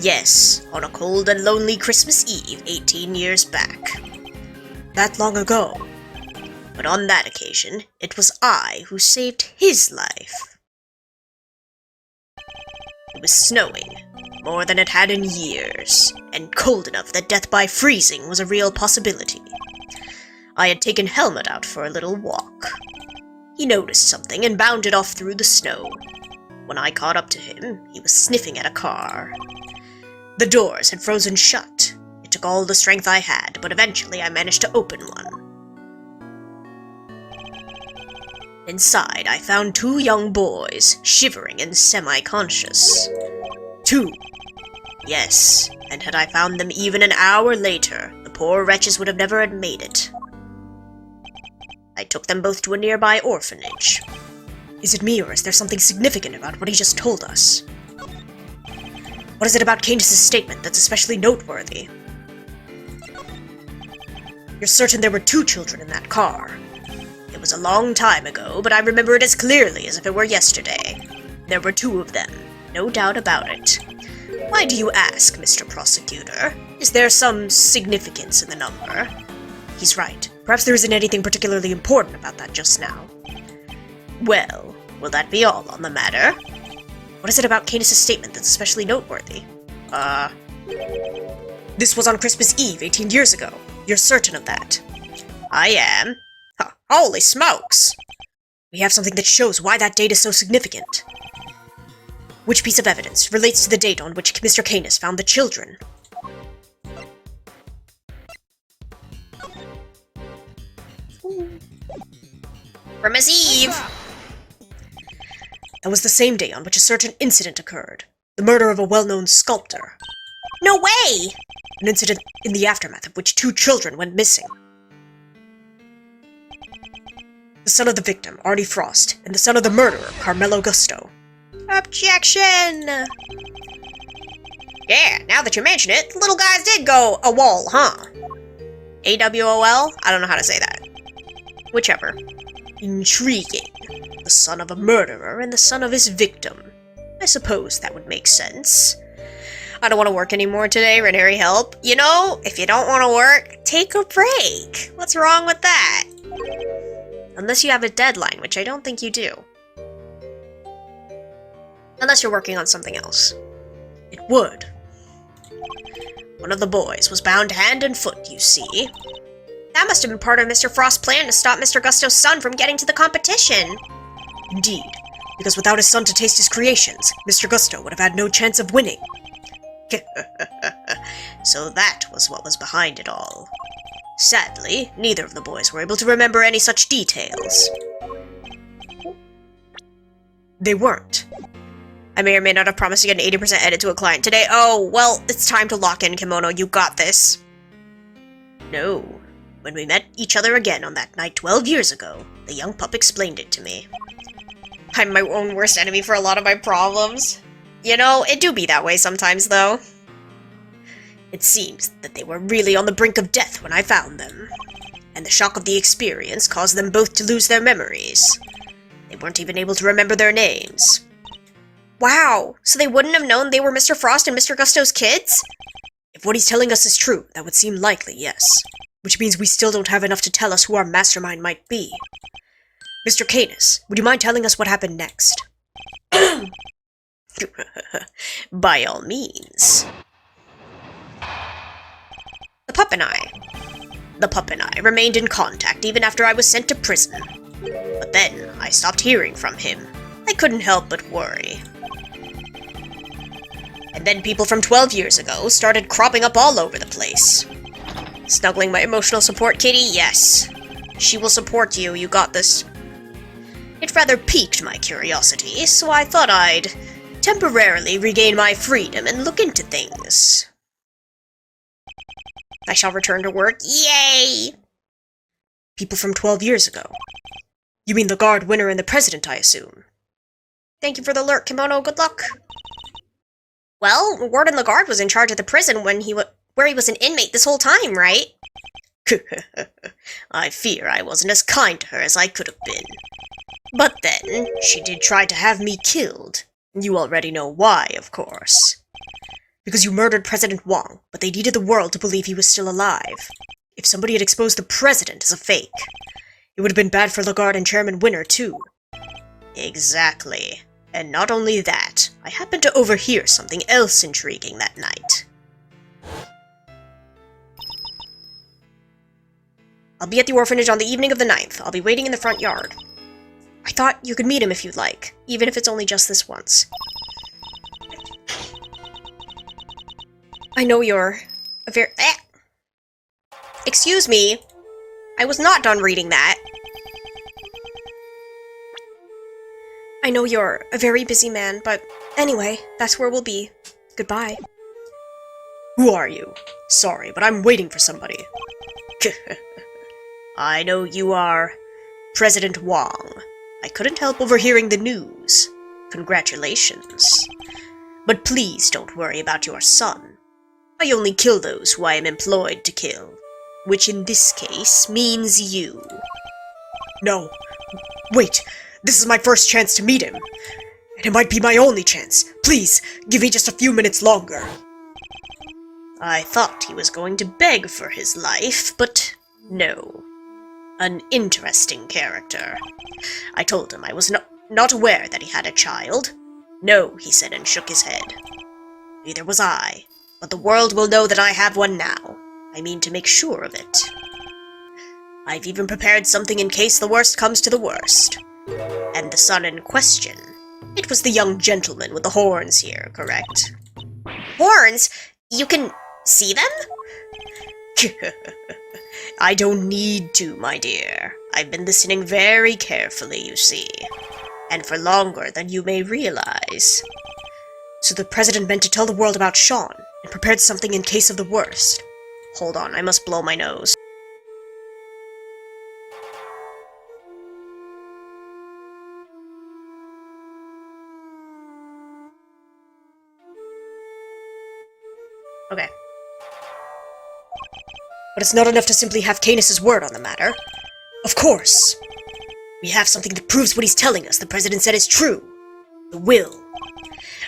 [SPEAKER 1] Yes, on a cold and lonely Christmas Eve 18 years back. That long ago? But on that occasion, it was I who saved his life. It was snowing, more than it had in years, and cold enough that death by freezing was a real possibility. I had taken Helmut out for a little walk. He noticed something and bounded off through the snow. When I caught up to him, he was sniffing at a car. The doors had frozen shut. It took all the strength I had, but eventually I managed to open one. Inside, I found 2 young boys, shivering and semi-conscious. 2. Yes, and had I found them even an hour later, the poor wretches would have never had made it. I took them both to a nearby orphanage. Is it me, or is there something significant about what he just told us? What is it about Canis' statement that's especially noteworthy? You're certain there were 2 children in that car? It was a long time ago, but I remember it as clearly as if it were yesterday. There were 2 of them, no doubt about it. Why do you ask, Mr. Prosecutor? Is there some significance in the number? He's right. Perhaps there isn't anything particularly important about that just now. Well, will that be all on the matter? What is it about Canis' statement that's especially noteworthy? This was on Christmas Eve 18 years ago. You're certain of that? I am. Huh, holy smokes! We have something that shows why that date is so significant. Which piece of evidence relates to the date on which Mr. Canis found the children?
[SPEAKER 3] Christmas Eve!
[SPEAKER 1] That was the same day on which a certain incident occurred. The murder of a well-known sculptor.
[SPEAKER 3] No way!
[SPEAKER 1] An incident in the aftermath of which 2 children went missing. The son of the victim, Arnie Frost, and the son of the murderer, Carmelo Gusto.
[SPEAKER 3] Objection! Yeah, now that you mention it, the little guys did go AWOL, huh? AWOL? I don't know how to say that. Whichever.
[SPEAKER 1] Intriguing. The son of a murderer and the son of his victim. I suppose that would make sense.
[SPEAKER 3] I don't want to work anymore today, Renary, help. You know, if you don't want to work, take a break. What's wrong with that? Unless you have a deadline, which I don't think you do. Unless you're working on something else.
[SPEAKER 1] It would. One of the boys was bound hand and foot, you see.
[SPEAKER 3] That must have been part of Mr. Frost's plan to stop Mr. Gusto's son from getting to the competition.
[SPEAKER 1] Indeed, because without his son to taste his creations, Mr. Gusto would have had no chance of winning. So that was what was behind it all. Sadly, neither of the boys were able to remember any such details. They weren't.
[SPEAKER 3] I may or may not have promised to get an 80% edit to a client today. Oh, well, it's time to lock in, Kimono. You got this.
[SPEAKER 1] No. When we met each other again on that night 12 years ago, the young pup explained it to me.
[SPEAKER 3] I'm my own worst enemy for a lot of my problems. You know, it do be that way sometimes, though.
[SPEAKER 1] It seems that they were really on the brink of death when I found them, and the shock of the experience caused them both to lose their memories. They weren't even able to remember their names.
[SPEAKER 3] Wow, so they wouldn't have known they were Mr. Frost and Mr. Gusto's kids?
[SPEAKER 1] If what he's telling us is true, that would seem likely, yes. Which means we still don't have enough to tell us who our mastermind might be. Mr. Canis, would you mind telling us what happened next? By all means.
[SPEAKER 3] The pup and I
[SPEAKER 1] remained in contact even after I was sent to prison. But then I stopped hearing from him. I couldn't help but worry. And then people from 12 years ago started cropping up all over the place.
[SPEAKER 3] Snuggling my emotional support kitty? Yes. She will support you, you got this.
[SPEAKER 1] It rather piqued my curiosity, so I thought I'd temporarily regain my freedom and look into things.
[SPEAKER 3] I shall return to work. Yay!
[SPEAKER 1] People from 12 years ago. You mean the guard winner and the president, I assume?
[SPEAKER 3] Thank you for the alert, Kimono. Good luck. Well, Warden Lagarde was in charge of the prison when where he was an inmate this whole time, right?
[SPEAKER 1] I fear I wasn't as kind to her as I could have been. But then, she did try to have me killed. You already know why, of course. Because you murdered President Wong, but they needed the world to believe he was still alive. If somebody had exposed the president as a fake, It would have been bad for Lagarde and Chairman Winner, too. Exactly. And not only that, I happened to overhear something else intriguing that night. I'll be at the orphanage on the evening of the 9th. I'll be waiting in the front yard. I thought you could meet him if you'd like, even if it's only just this once. I know you're a very... Excuse me. I was not done reading that. I know you're a very busy man, but anyway, that's where we'll be. Goodbye. Who are you? Sorry, but I'm waiting for somebody. I know you are President Wong. I couldn't help overhearing the news. Congratulations. But please don't worry about your son. I only kill those who I am employed to kill, which in this case means you. No. Wait. This is my first chance to meet him. And it might be my only chance. Please, give me just a few minutes longer. I thought he was going to beg for his life, but no. An interesting character. I told him I was not aware that he had a child. No, he said and shook his head. Neither was I, but the world will know that I have one now. I mean to make sure of it. I've even prepared something in case the worst comes to the worst. And the son in question, it was the young gentleman with the horns here, correct?
[SPEAKER 3] Horns? You can see them?
[SPEAKER 1] I don't need to, my dear. I've been listening very carefully, you see. And for longer than you may realize. So the president meant to tell the world about Sean, and prepared something in case of the worst. Hold on, I must blow my nose. Okay. But it's not enough to simply have Canis' word on the matter. Of course! We have something that proves what he's telling us the president said is true. The will.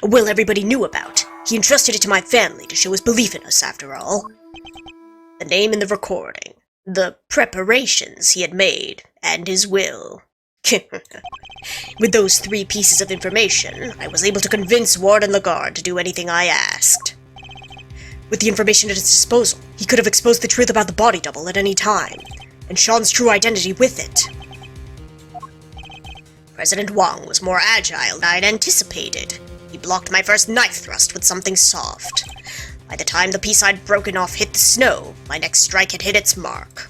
[SPEAKER 1] A will everybody knew about. He entrusted it to my family to show his belief in us, after all. The name in the recording. The preparations he had made. And his will. With those 3 pieces of information, I was able to convince Warden Lagarde to do anything I asked. With the information at his disposal, he could have exposed the truth about the body double at any time, and Sean's true identity with it. President Wong was more agile than I'd anticipated. He blocked my first knife thrust with something soft. By the time the piece I'd broken off hit the snow, my next strike had hit its mark.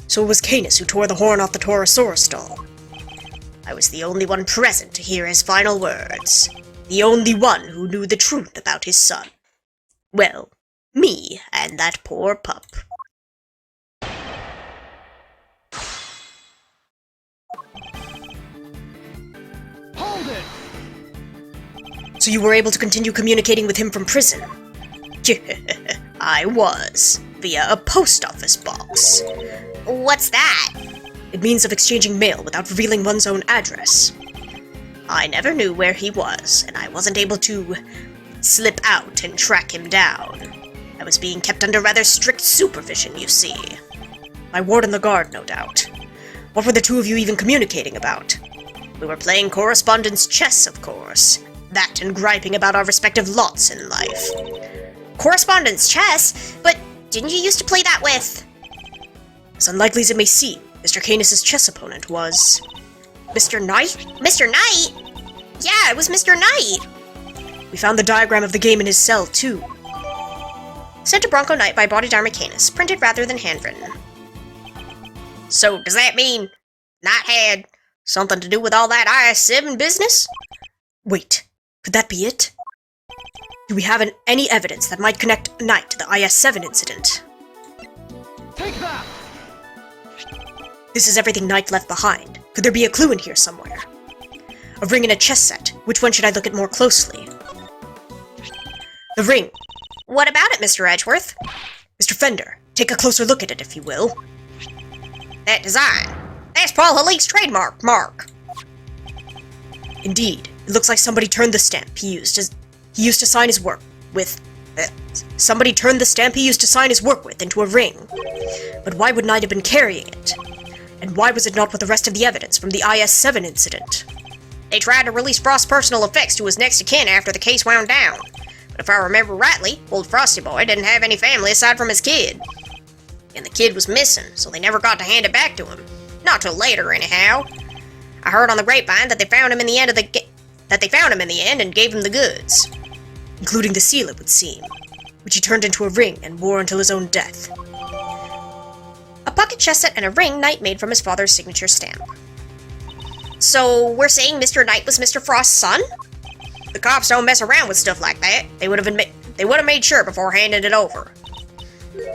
[SPEAKER 1] So it was Canis who tore the horn off the Torosaurus doll. I was the only one present to hear his final words. The only one who knew the truth about his son. Well, me and that poor pup.
[SPEAKER 2] Hold it!
[SPEAKER 1] So you were able to continue communicating with him from prison? I was, via a post office box.
[SPEAKER 3] What's that?
[SPEAKER 1] It means of exchanging mail without revealing one's own address. I never knew where he was, and I wasn't able to slip out and track him down. I was being kept under rather strict supervision, you see. By Warden Lagarde, no doubt. What were the 2 of you even communicating about? We were playing correspondence chess, of course. That and griping about our respective lots in life.
[SPEAKER 3] Correspondence chess? But didn't you used to play that with...
[SPEAKER 1] As unlikely as it may seem, Mr. Canis' chess opponent was... Mr. Knight?
[SPEAKER 3] Mr. Knight? Yeah, it was Mr. Knight.
[SPEAKER 1] We found the diagram of the game in his cell, too.
[SPEAKER 3] Sent to Bronco Knight by Body Dharma Canis, printed rather than handwritten. So, does that mean Knight had something to do with all that IS-7 business?
[SPEAKER 1] Wait, could that be it? Do we have any evidence that might connect Knight to the IS-7 incident?
[SPEAKER 2] Take that!
[SPEAKER 1] This is everything Knight left behind. Could there be a clue in here somewhere? A ring and a chess set. Which one should I look at more closely? The ring.
[SPEAKER 3] What about it, Mr. Edgeworth?
[SPEAKER 1] Mr. Fender, take a closer look at it, if you will.
[SPEAKER 3] That design. That's Paul Halik's trademark, Mark.
[SPEAKER 1] Indeed. It looks like somebody turned the stamp he used to sign his work with... somebody turned the stamp he used to sign his work with into a ring. But why would Knight have been carrying it? And why was it not with the rest of the evidence from the IS-7 incident?
[SPEAKER 3] They tried to release Frost's personal effects to his next of kin after the case wound down. But if I remember rightly, old Frosty Boy didn't have any family aside from his kid. And the kid was missing, so they never got to hand it back to him. Not till later, anyhow. I heard on the grapevine that they found him in the end and gave him the goods.
[SPEAKER 1] Including the seal, it would seem, which he turned into a ring and wore until his own death.
[SPEAKER 3] A pocket chess set and a ring Knight made from his father's signature stamp. So, we're saying Mr. Knight was Mr. Frost's son? The cops don't mess around with stuff like that. They would have made sure before handing it over.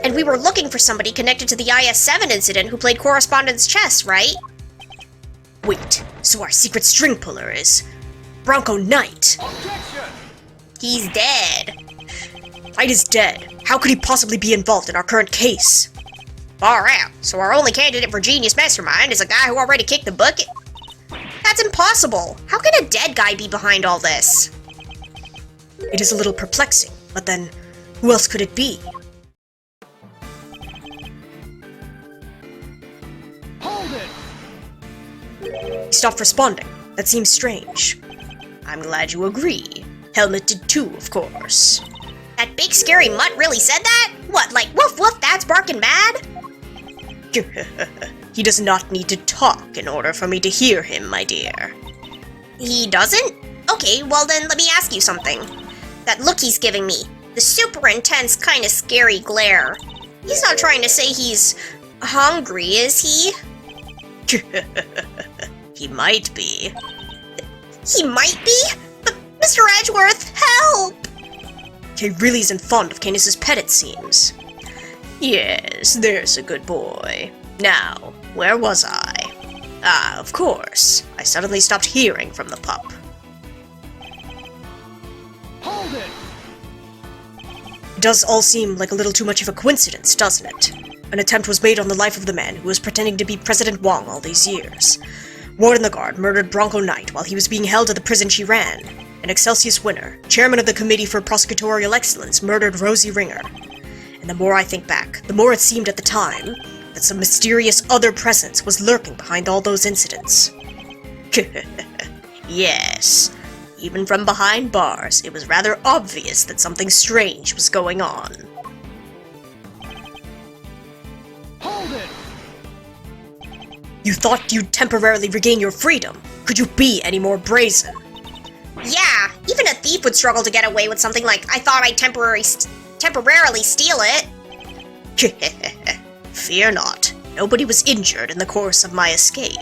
[SPEAKER 3] And we were looking for somebody connected to the IS-7 incident who played correspondence chess, right?
[SPEAKER 1] Wait, so our secret string puller is Bronco Knight?
[SPEAKER 2] Objection!
[SPEAKER 3] He's dead.
[SPEAKER 1] Knight is dead. How could he possibly be involved in our current case?
[SPEAKER 3] Far out. So our only candidate for Genius Mastermind is a guy who already kicked the bucket? That's impossible. How can a dead guy be behind all this?
[SPEAKER 1] It is a little perplexing, but then, who else could it be?
[SPEAKER 2] Hold it!
[SPEAKER 1] He stopped responding. That seems strange. I'm glad you agree. Helmet did too, of course.
[SPEAKER 3] That big scary mutt really said that? What, like woof woof, that's barking mad?
[SPEAKER 1] He does not need to talk in order for me to hear him, my dear.
[SPEAKER 3] He doesn't? Okay, well then let me ask you something. That look he's giving me, the super intense, kinda scary glare. He's not trying to say he's hungry, is he?
[SPEAKER 1] He might be.
[SPEAKER 3] He might be? But Mr. Edgeworth, help!
[SPEAKER 1] He really isn't fond of Canis's pet, it seems. Yes, there's a good boy. Now, where was I? Ah, of course. I suddenly stopped hearing from the pup.
[SPEAKER 2] Hold it!
[SPEAKER 1] It does all seem like a little too much of a coincidence, doesn't it? An attempt was made on the life of the man who was pretending to be President Wong all these years. Warden the Guard murdered Bronco Knight while he was being held at the prison she ran. An Excelsius winner, chairman of the Committee for Prosecutorial Excellence, murdered Rosie Ringer. And the more I think back, the more it seemed at the time that some mysterious other presence was lurking behind all those incidents. Yes, even from behind bars, it was rather obvious that something strange was going on.
[SPEAKER 2] Hold it!
[SPEAKER 1] You thought you'd temporarily regain your freedom? Could you be any more brazen?
[SPEAKER 3] Yeah, even a thief would struggle to get away with something like, I thought I'd temporarily steal it.
[SPEAKER 1] Fear not. Nobody was injured in the course of my escape.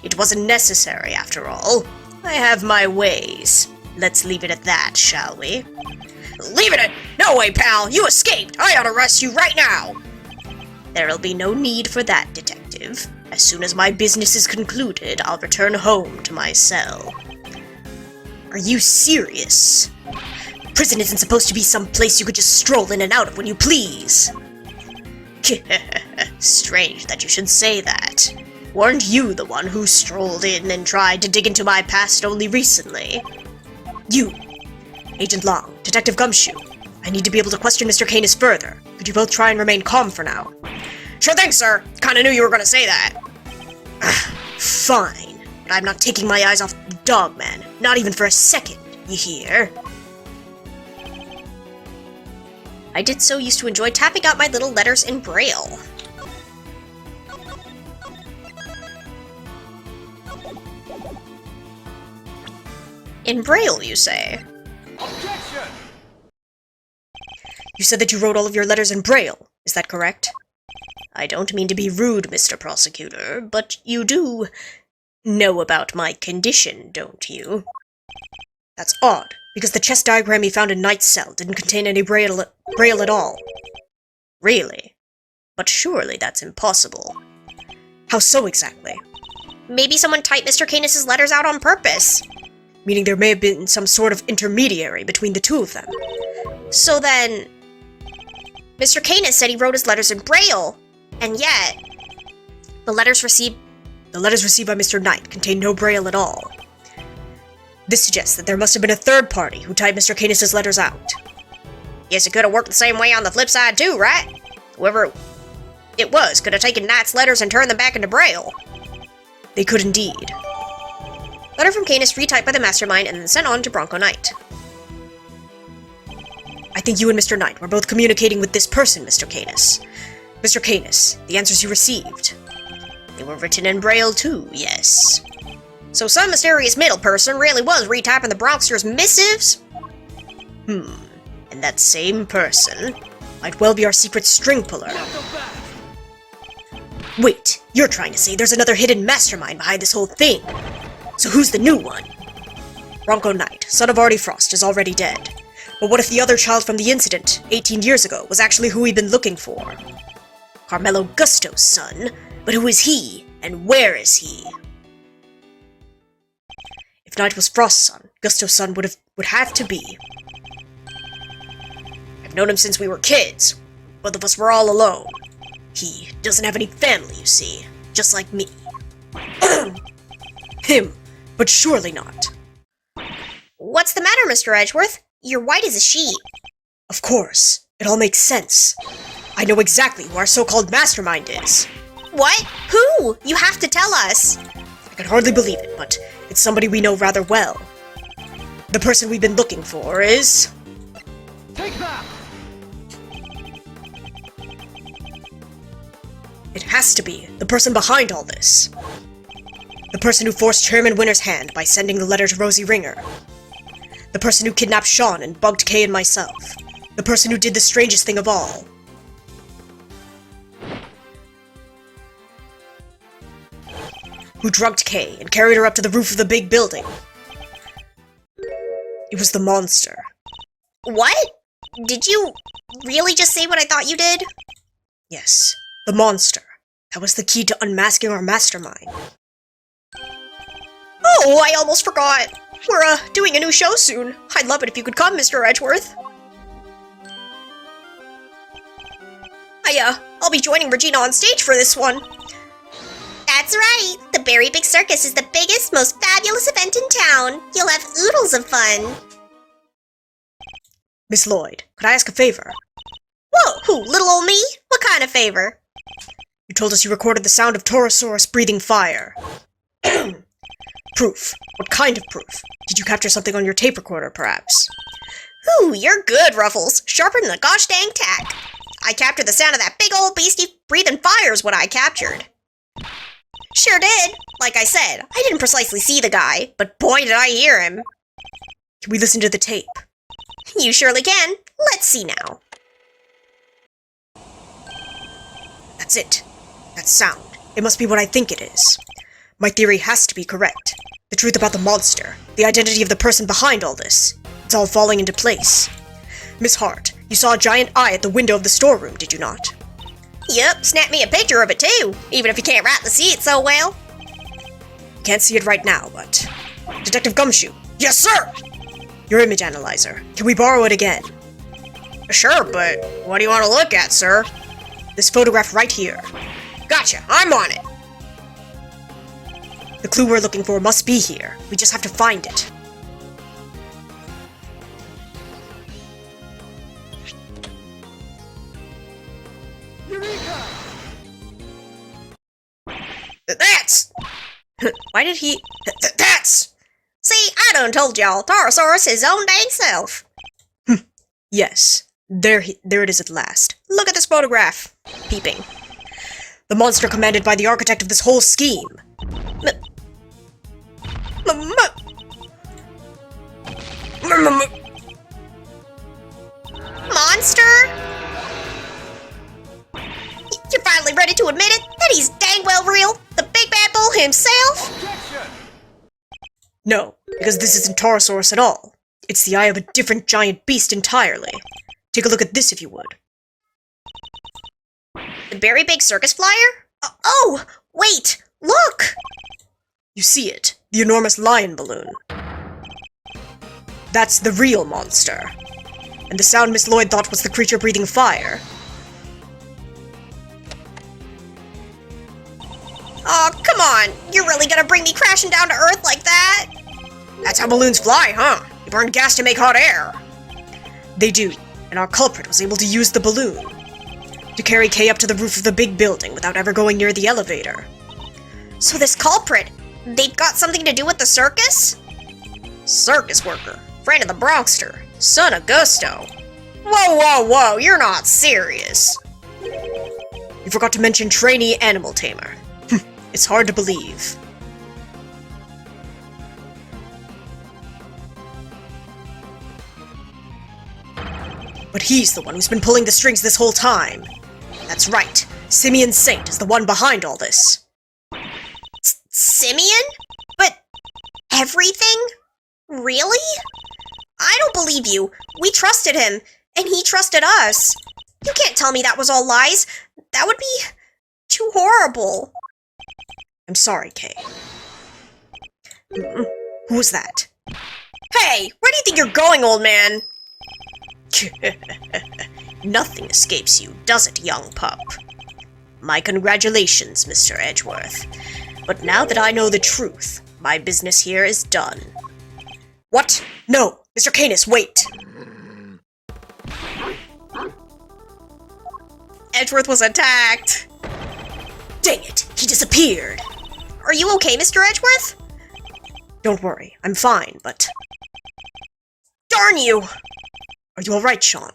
[SPEAKER 1] It wasn't necessary, after all. I have my ways. Let's leave it at that, shall we?
[SPEAKER 3] Leave it at... No way, pal! You escaped! I ought to arrest you right now!
[SPEAKER 1] There'll be no need for that, detective. As soon as my business is concluded, I'll return home to my cell. Are you serious? Prison isn't supposed to be some place you could just stroll in and out of when you please. Strange that you should say that. Weren't you the one who strolled in and tried to dig into my past only recently? You, Agent Long, Detective Gumshoe. I need to be able to question Mr. Canis further. Could you both try and remain calm for now?
[SPEAKER 3] Sure thing, sir. Kinda knew you were gonna say that.
[SPEAKER 1] Fine, but I'm not taking my eyes off the dog man. Not even for a second, you hear?
[SPEAKER 3] I did so used to enjoy tapping out my little letters in Braille. In Braille, you say?
[SPEAKER 2] Objection!
[SPEAKER 1] You said that you wrote all of your letters in Braille, is that correct? I don't mean to be rude, Mr. Prosecutor, but you do know about my condition, don't you? That's odd, because the chess diagram he found in Knight's cell didn't contain any Braille at all. Really? But surely that's impossible. How so exactly?
[SPEAKER 3] Maybe someone typed Mr. Canis's letters out on purpose.
[SPEAKER 1] Meaning there may have been some sort of intermediary between the two of them.
[SPEAKER 3] So then... Mr. Canis said he wrote his letters in Braille, and yet... The letters received
[SPEAKER 1] by Mr. Knight contained no Braille at all. This suggests that there must have been a third party who typed Mr. Canis's letters out.
[SPEAKER 3] Guess it could have worked the same way on the flip side too, right? Whoever It was. Could have taken Knight's letters and turned them back into Braille.
[SPEAKER 1] They could indeed.
[SPEAKER 3] Letter from Canis retyped by the mastermind and then sent on to Bronco Knight.
[SPEAKER 1] I think you and Mr. Knight were both communicating with this person, Mr. Canis. Mr. Canis, the answers you received.
[SPEAKER 3] They were written in Braille too, yes. So some mysterious middle person really was retyping the Bronxer's missives?
[SPEAKER 1] And that same person might well be our secret string puller. Wait, you're trying to say there's another hidden mastermind behind this whole thing. So who's the new one? Bronco Knight, son of Artie Frost, is already dead. But what if the other child from the incident, 18 years ago, was actually who we've been looking for? Carmelo Gusto's son, but who is he, and where is he? If Knight was Frost's son, Gusto's son would have to be. I've known him since we were kids. Both of us were all alone. He doesn't have any family, you see, just like me. Him, but surely not.
[SPEAKER 3] What's the matter, Mr. Edgeworth? You're white as a sheet.
[SPEAKER 1] Of course, it all makes sense. I know exactly who our so-called mastermind is.
[SPEAKER 3] What? Who? You have to tell us.
[SPEAKER 1] I can hardly believe it, but it's somebody we know rather well. The person we've been looking for is...
[SPEAKER 2] Take that!
[SPEAKER 1] It has to be the person behind all this. The person who forced Chairman Winter's hand by sending the letter to Rosie Ringer. The person who kidnapped Sean and bugged Kay and myself. The person who did the strangest thing of all. Who drugged Kay and carried her up to the roof of the big building. It was the monster.
[SPEAKER 3] What? Did you really just say what I thought you did?
[SPEAKER 1] Yes, the monster. That was the key to unmasking our mastermind.
[SPEAKER 3] Oh, I almost forgot. We're, doing a new show soon. I'd love it if you could come, Mr. Edgeworth. I'll be joining Regina on stage for this one. That's right. The Berry Big Circus is the biggest, most fabulous event in town. You'll have oodles of fun.
[SPEAKER 1] Miss Lloyd, could I ask a favor?
[SPEAKER 3] Whoa, who, little old me? What kind of favor?
[SPEAKER 1] You told us you recorded the sound of Torosaurus breathing fire. Proof. What kind of proof? Did you capture something on your tape recorder, perhaps?
[SPEAKER 3] Ooh, you're good, Ruffles. Sharper than a gosh dang tack. I captured the sound of that big old beastie breathing fire is what I captured. Sure did. Like I said, I didn't precisely see the guy, but boy did I hear him.
[SPEAKER 1] Can we listen to the tape?
[SPEAKER 3] You surely can. Let's see now.
[SPEAKER 1] That's it. That sound. It must be what I think it is. My theory has to be correct. The truth about the monster, the identity of the person behind all this. It's all falling into place. Miss Hart, you saw a giant eye at the window of the storeroom, did you not?
[SPEAKER 3] Yep, snap me a picture of it too, even if you can't rightly see it so well.
[SPEAKER 1] Can't see it right now, but... Detective Gumshoe! Yes, sir! Your image analyzer. Can we borrow it again?
[SPEAKER 3] Sure, but what do you want to look at, sir?
[SPEAKER 1] This photograph right here.
[SPEAKER 3] Gotcha, I'm on it.
[SPEAKER 1] The clue we're looking for must be here. We just have to find it.
[SPEAKER 2] Eureka!
[SPEAKER 3] That's...
[SPEAKER 1] Why did he...
[SPEAKER 3] That's... See, I done told y'all, Torosaurus his own dang self.
[SPEAKER 1] Yes. There it is at last.
[SPEAKER 3] Look at this photograph.
[SPEAKER 1] Peeping. The monster commanded by the architect of this whole scheme.
[SPEAKER 3] Monster? You're finally ready to admit it? That he's dang well real? The big bad bull himself?
[SPEAKER 2] Objection!
[SPEAKER 1] No, because this isn't Torosaurus at all. It's the eye of a different giant beast entirely. Take a look at this if you would.
[SPEAKER 3] The Berry Big Circus flyer? Oh, wait, look!
[SPEAKER 1] You see it, the enormous lion balloon. That's the real monster. And the sound Miss Lloyd thought was the creature breathing fire.
[SPEAKER 3] Oh, come on! You're really gonna bring me crashing down to Earth like that?
[SPEAKER 1] That's how balloons fly, huh? You burn gas to make hot air. They do, and our culprit was able to use the balloon. To carry Kay up to the roof of the big building without ever going near the elevator.
[SPEAKER 3] So this culprit, they've got something to do with the circus? Circus worker, friend of the Bronxster, son of Gusto. Whoa, whoa, whoa, you're not serious.
[SPEAKER 1] You forgot to mention trainee animal tamer. It's hard to believe. But he's the one who's been pulling the strings this whole time. That's right, Simeon Saint is the one behind all this.
[SPEAKER 3] Simeon? But everything? Really? I don't believe you. We trusted him, and he trusted us. You can't tell me that was all lies. That would be too horrible.
[SPEAKER 1] I'm sorry, Kay. Who was that?
[SPEAKER 3] Hey, where do you think you're going, old man?
[SPEAKER 1] Nothing escapes you, does it, young pup? My congratulations, Mr. Edgeworth. But now that I know the truth, my business here is done. What? No! Mr. Canis, wait!
[SPEAKER 3] Edgeworth was attacked.
[SPEAKER 1] Dang it! He disappeared!
[SPEAKER 3] Are you okay, Mr. Edgeworth?
[SPEAKER 1] Don't worry, I'm fine, but...
[SPEAKER 3] Darn you!
[SPEAKER 1] Are you alright, Sean?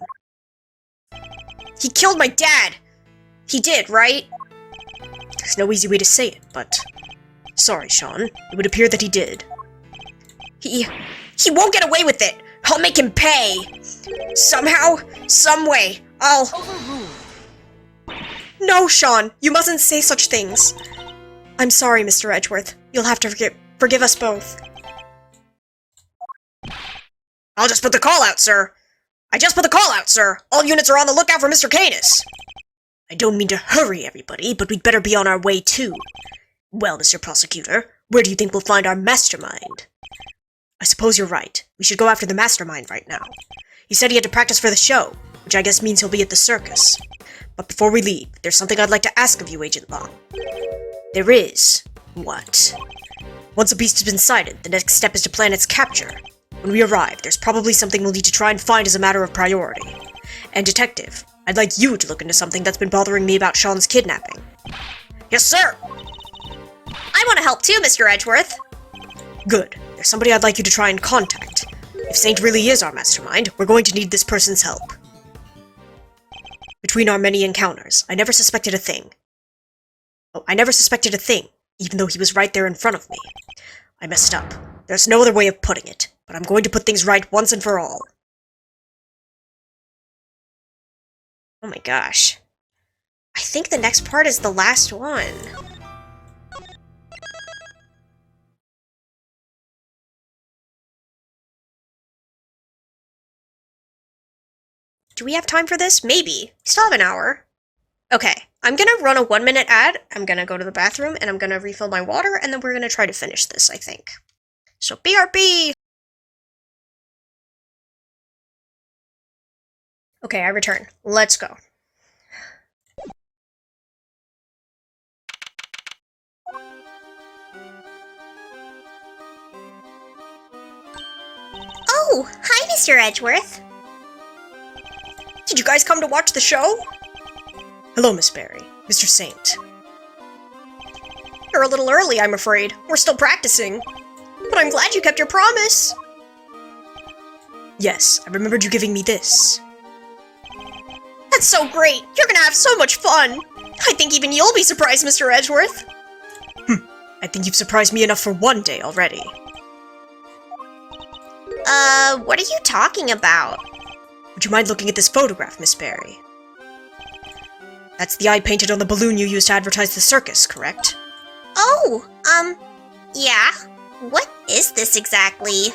[SPEAKER 3] He killed my dad! He did, right?
[SPEAKER 1] There's no easy way to say it, but... Sorry, Sean. It would appear that he did.
[SPEAKER 3] He won't get away with it! I'll make him pay! Somehow, some way, I'll...
[SPEAKER 1] No, Sean! You mustn't say such things! I'm sorry, Mr. Edgeworth. You'll have to forgive us both.
[SPEAKER 3] I'll just put the call out, sir! I just put the call out, sir! All units are on the lookout for Mr. Canis!
[SPEAKER 1] I don't mean to hurry everybody, but we'd better be on our way too. Well, Mr. Prosecutor, where do you think we'll find our mastermind? I suppose you're right. We should go after the mastermind right now. He said he had to practice for the show, which I guess means he'll be at the circus. But before we leave, there's something I'd like to ask of you, Agent Long. There is. What? Once a beast has been sighted, the next step is to plan its capture. When we arrive, there's probably something we'll need to try and find as a matter of priority. And Detective, I'd like you to look into something that's been bothering me about Sean's kidnapping.
[SPEAKER 3] Yes, sir! I want to help too, Mr. Edgeworth.
[SPEAKER 1] Good. There's somebody I'd like you to try and contact. If Saint really is our mastermind, we're going to need this person's help. Between our many encounters, I never suspected a thing. Oh, I never suspected a thing, even though he was right there in front of me. I messed up. There's no other way of putting it, but I'm going to put things right once and for all.
[SPEAKER 3] Oh my gosh. I think the next part is the last one. Do we have time for this? Maybe. We still have an hour. Okay, I'm gonna run a 1-minute ad. I'm gonna go to the bathroom and I'm gonna refill my water and then we're gonna try to finish this, I think. So BRB! Okay, I return. Let's go. Oh, hi, Mr. Edgeworth. Did you guys come to watch the show?
[SPEAKER 1] Hello, Miss Barry. Mr. Saint.
[SPEAKER 3] You're a little early, I'm afraid. We're still practicing. But I'm glad you kept your promise.
[SPEAKER 1] Yes, I remembered you giving me this.
[SPEAKER 3] That's so great! You're gonna have so much fun! I think even you'll be surprised, Mr. Edgeworth.
[SPEAKER 1] I think you've surprised me enough for one day already.
[SPEAKER 3] What are you talking about?
[SPEAKER 1] Would you mind looking at this photograph, Miss Barry? That's the eye painted on the balloon you used to advertise the circus, correct?
[SPEAKER 3] Oh, yeah? What is this exactly?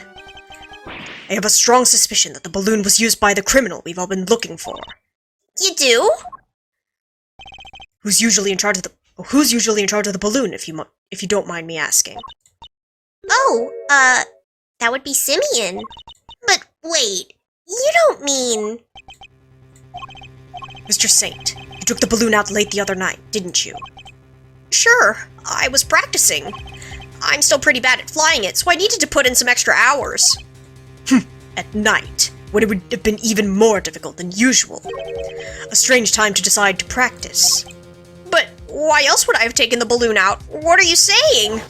[SPEAKER 1] I have a strong suspicion that the balloon was used by the criminal we've all been looking for.
[SPEAKER 3] You do?
[SPEAKER 1] Who's usually in charge of the balloon, if you don't mind me asking?
[SPEAKER 3] Oh, that would be Simeon. But wait, you don't mean...
[SPEAKER 1] Mr. Saint, you took the balloon out late the other night, didn't you?
[SPEAKER 3] Sure, I was practicing. I'm still pretty bad at flying it, so I needed to put in some extra hours.
[SPEAKER 1] At night? when it would have been even more difficult than usual. A strange time to decide to practice.
[SPEAKER 3] But why else would I have taken the balloon out? What are you saying?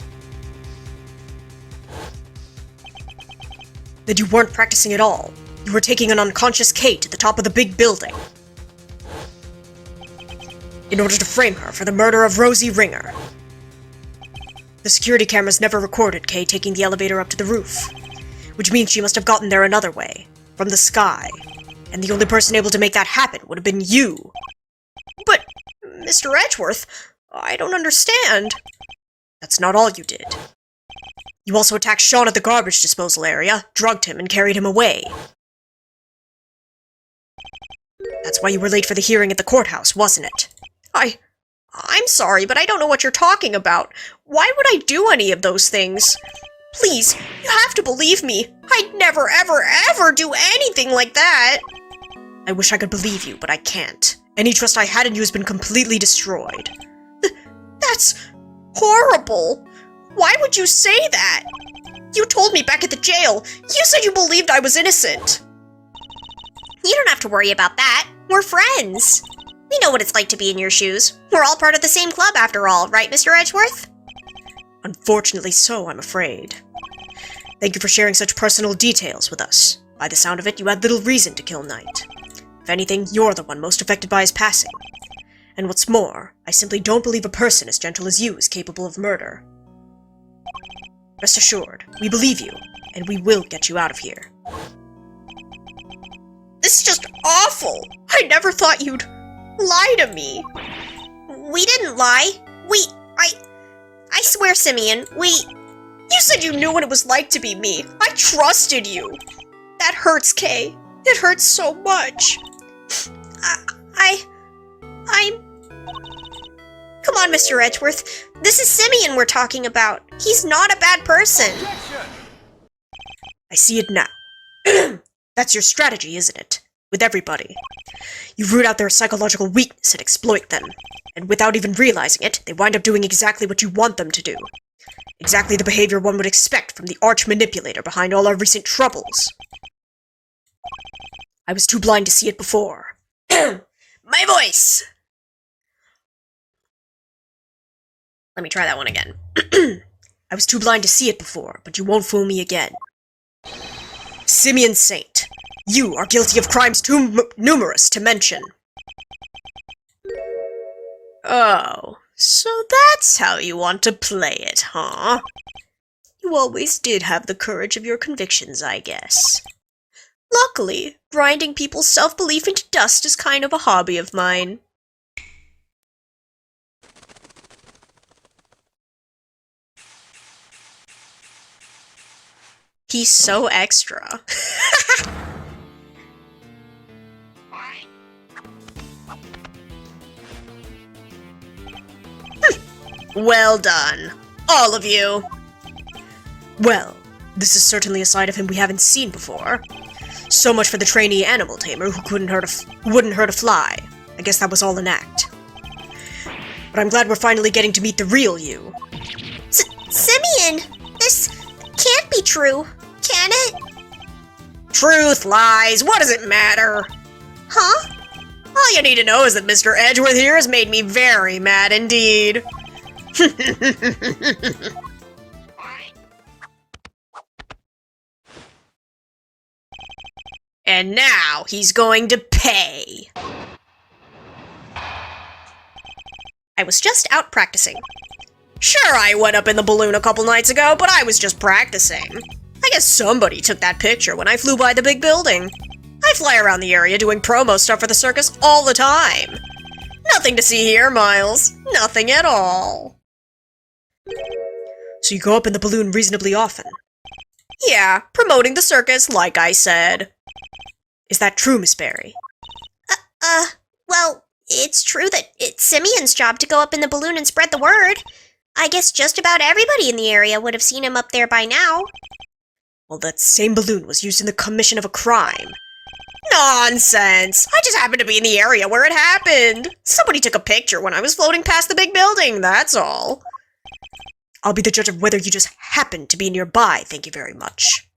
[SPEAKER 1] That you weren't practicing at all. You were taking an unconscious Kay to the top of the big building in order to frame her for the murder of Rosie Ringer. The security cameras never recorded Kay taking the elevator up to the roof, which means she must have gotten there another way, from the sky, and the only person able to make that happen would have been you.
[SPEAKER 3] But, Mr. Edgeworth, I don't understand.
[SPEAKER 1] That's not all you did. You also attacked Sean at the garbage disposal area, drugged him, and carried him away. That's why you were late for the hearing at the courthouse, wasn't it?
[SPEAKER 3] I'm sorry, but I don't know what you're talking about. Why would I do any of those things? Please, you have to believe me. I'd never, ever, ever do anything like that.
[SPEAKER 1] I wish I could believe you, but I can't. Any trust I had in you has been completely destroyed.
[SPEAKER 3] That's horrible. Why would you say that? You told me back at the jail. You said you believed I was innocent. You don't have to worry about that. We're friends. We know what it's like to be in your shoes. We're all part of the same club after all, right, Mr. Edgeworth?
[SPEAKER 1] Unfortunately so, I'm afraid. Thank you for sharing such personal details with us. By the sound of it, you had little reason to kill Knight. If anything, you're the one most affected by his passing. And what's more, I simply don't believe a person as gentle as you is capable of murder. Rest assured, we believe you, and we will get you out of here.
[SPEAKER 3] This is just awful. I never thought you'd lie to me. We didn't lie. I swear, Simeon, You said you knew what it was like to be me. I trusted you. That hurts, Kay. It hurts so much. I'm... Come on, Mr. Edgeworth. This is Simeon we're talking about. He's not a bad person.
[SPEAKER 1] I see it now. That's your strategy, isn't it? With everybody. You root out their psychological weakness and exploit them. And without even realizing it, they wind up doing exactly what you want them to do. Exactly the behavior one would expect from the arch-manipulator behind all our recent troubles. I was too blind to see it before.
[SPEAKER 3] My voice! Let me try that one again.
[SPEAKER 1] I was too blind to see it before, but you won't fool me again. Simeon Saint, you are guilty of crimes too numerous to mention.
[SPEAKER 3] Oh, so that's how you want to play it, huh?
[SPEAKER 1] You always did have the courage of your convictions, I guess.
[SPEAKER 3] Luckily, grinding people's self-belief into dust is kind of a hobby of mine. He's so extra. Well done, all of you.
[SPEAKER 1] Well, this is certainly a side of him we haven't seen before. So much for the trainee animal tamer who wouldn't hurt a fly. I guess that was all an act. But I'm glad we're finally getting to meet the real you.
[SPEAKER 3] Simeon, this can't be true, can it?
[SPEAKER 1] Truth, lies, what does it matter?
[SPEAKER 3] Huh?
[SPEAKER 1] All you need to know is that Mr. Edgeworth here has made me very mad indeed. And now he's going to pay.
[SPEAKER 3] I was just out practicing.
[SPEAKER 1] Sure, I went up in the balloon a couple nights ago, but I was just practicing. I guess somebody took that picture when I flew by the big building. I fly around the area doing promo stuff for the circus all the time. Nothing to see here, Miles. Nothing at all. So you go up in the balloon reasonably often?
[SPEAKER 3] Yeah, promoting the circus, like I said.
[SPEAKER 1] Is that true, Miss Barry?
[SPEAKER 3] Well, it's true that it's Simeon's job to go up in the balloon and spread the word. I guess just about everybody in the area would have seen him up there by now.
[SPEAKER 1] Well, that same balloon was used in the commission of a crime.
[SPEAKER 3] Nonsense! I just happened to be in the area where it happened. Somebody took a picture when I was floating past the big building, that's all.
[SPEAKER 1] I'll be the judge of whether you just happened to be nearby, thank you very much.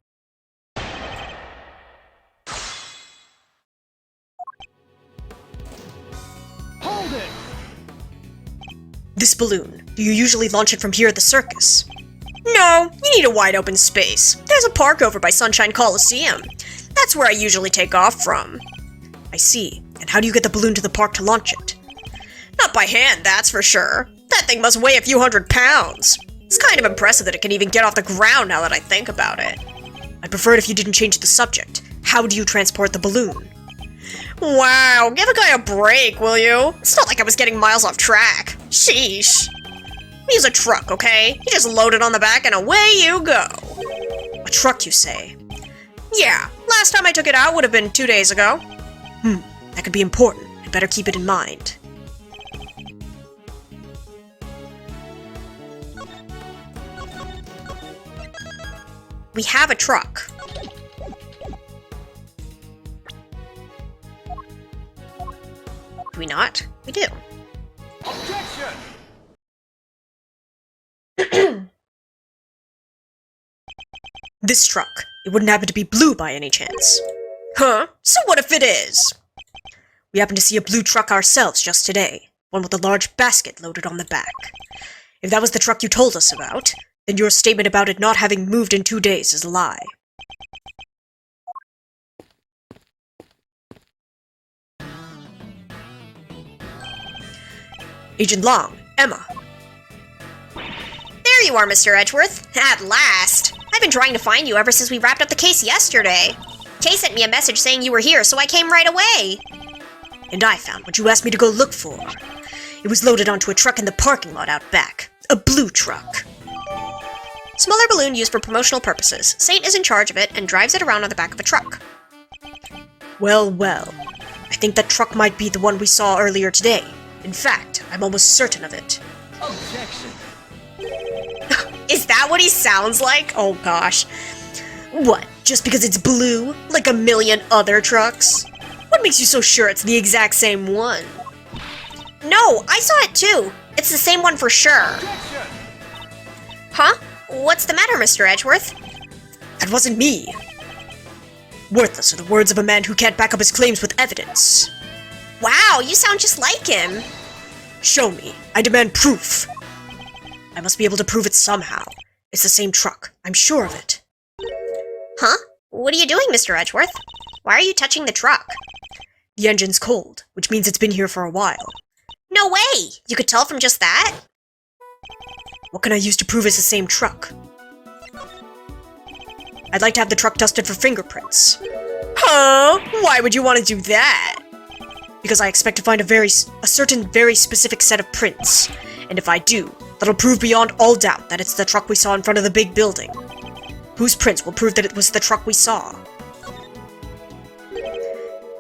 [SPEAKER 1] This balloon, do you usually launch it from here at the circus? No, you need a wide open space. There's a park over by Sunshine Coliseum. That's where I usually take off from. I see. And how do you get the balloon to the park to launch it? Not by hand, that's for sure. That thing must weigh a few hundred pounds. It's kind of impressive that it can even get off the ground now that I think about it. I'd prefer it if you didn't change the subject. How do you transport the balloon? Wow, give a guy a break, will you? It's not like I was getting miles off track. Sheesh. Use a truck, okay? You just load it on the back and away you go. A truck, you say? Yeah, last time I took it out would have been 2 days ago. That could be important. I'd better keep it in mind. We have a truck. Do we not? We do.
[SPEAKER 2] Objection!
[SPEAKER 1] This truck. It wouldn't happen to be blue by any chance. Huh? So what if it is? We happened to see a blue truck ourselves just today. One with a large basket loaded on the back. If that was the truck you told us about, then your statement about it not having moved in 2 days is a lie. Agent Long, Emma.
[SPEAKER 3] There you are, Mr. Edgeworth. At last. I've been trying to find you ever since we wrapped up the case yesterday. Kay sent me a message saying you were here, so I came right away.
[SPEAKER 1] And I found what you asked me to go look for. It was loaded onto a truck in the parking lot out back. A blue truck.
[SPEAKER 3] Smaller balloon used for promotional purposes. Saint is in charge of it and drives it around on the back of a truck.
[SPEAKER 1] Well, well. I think that truck might be the one we saw earlier today. In fact, I'm almost certain of it.
[SPEAKER 2] Objection!
[SPEAKER 3] Is that what he sounds like? Oh gosh.
[SPEAKER 1] What? Just because it's blue? Like a million other trucks? What makes you so sure it's the exact same one?
[SPEAKER 3] No, I saw it too. It's the same one for sure.
[SPEAKER 2] Objection!
[SPEAKER 3] Huh? What's the matter, Mr. Edgeworth?
[SPEAKER 1] That wasn't me. Worthless are the words of a man who can't back up his claims with evidence.
[SPEAKER 3] Wow, you sound just like him.
[SPEAKER 1] Show me. I demand proof. I must be able to prove it somehow. It's the same truck. I'm sure of it.
[SPEAKER 3] Huh? What are you doing, Mr. Edgeworth? Why are you touching the truck?
[SPEAKER 1] The engine's cold, which means it's been here for a while.
[SPEAKER 3] No way! You could tell from just that?
[SPEAKER 1] What can I use to prove it's the same truck? I'd like to have the truck dusted for fingerprints. Huh? Why would you want to do that? Because I expect to find a certain very specific set of prints. And if I do, that'll prove beyond all doubt that it's the truck we saw in front of the big building. Whose prints will prove that it was the truck we saw?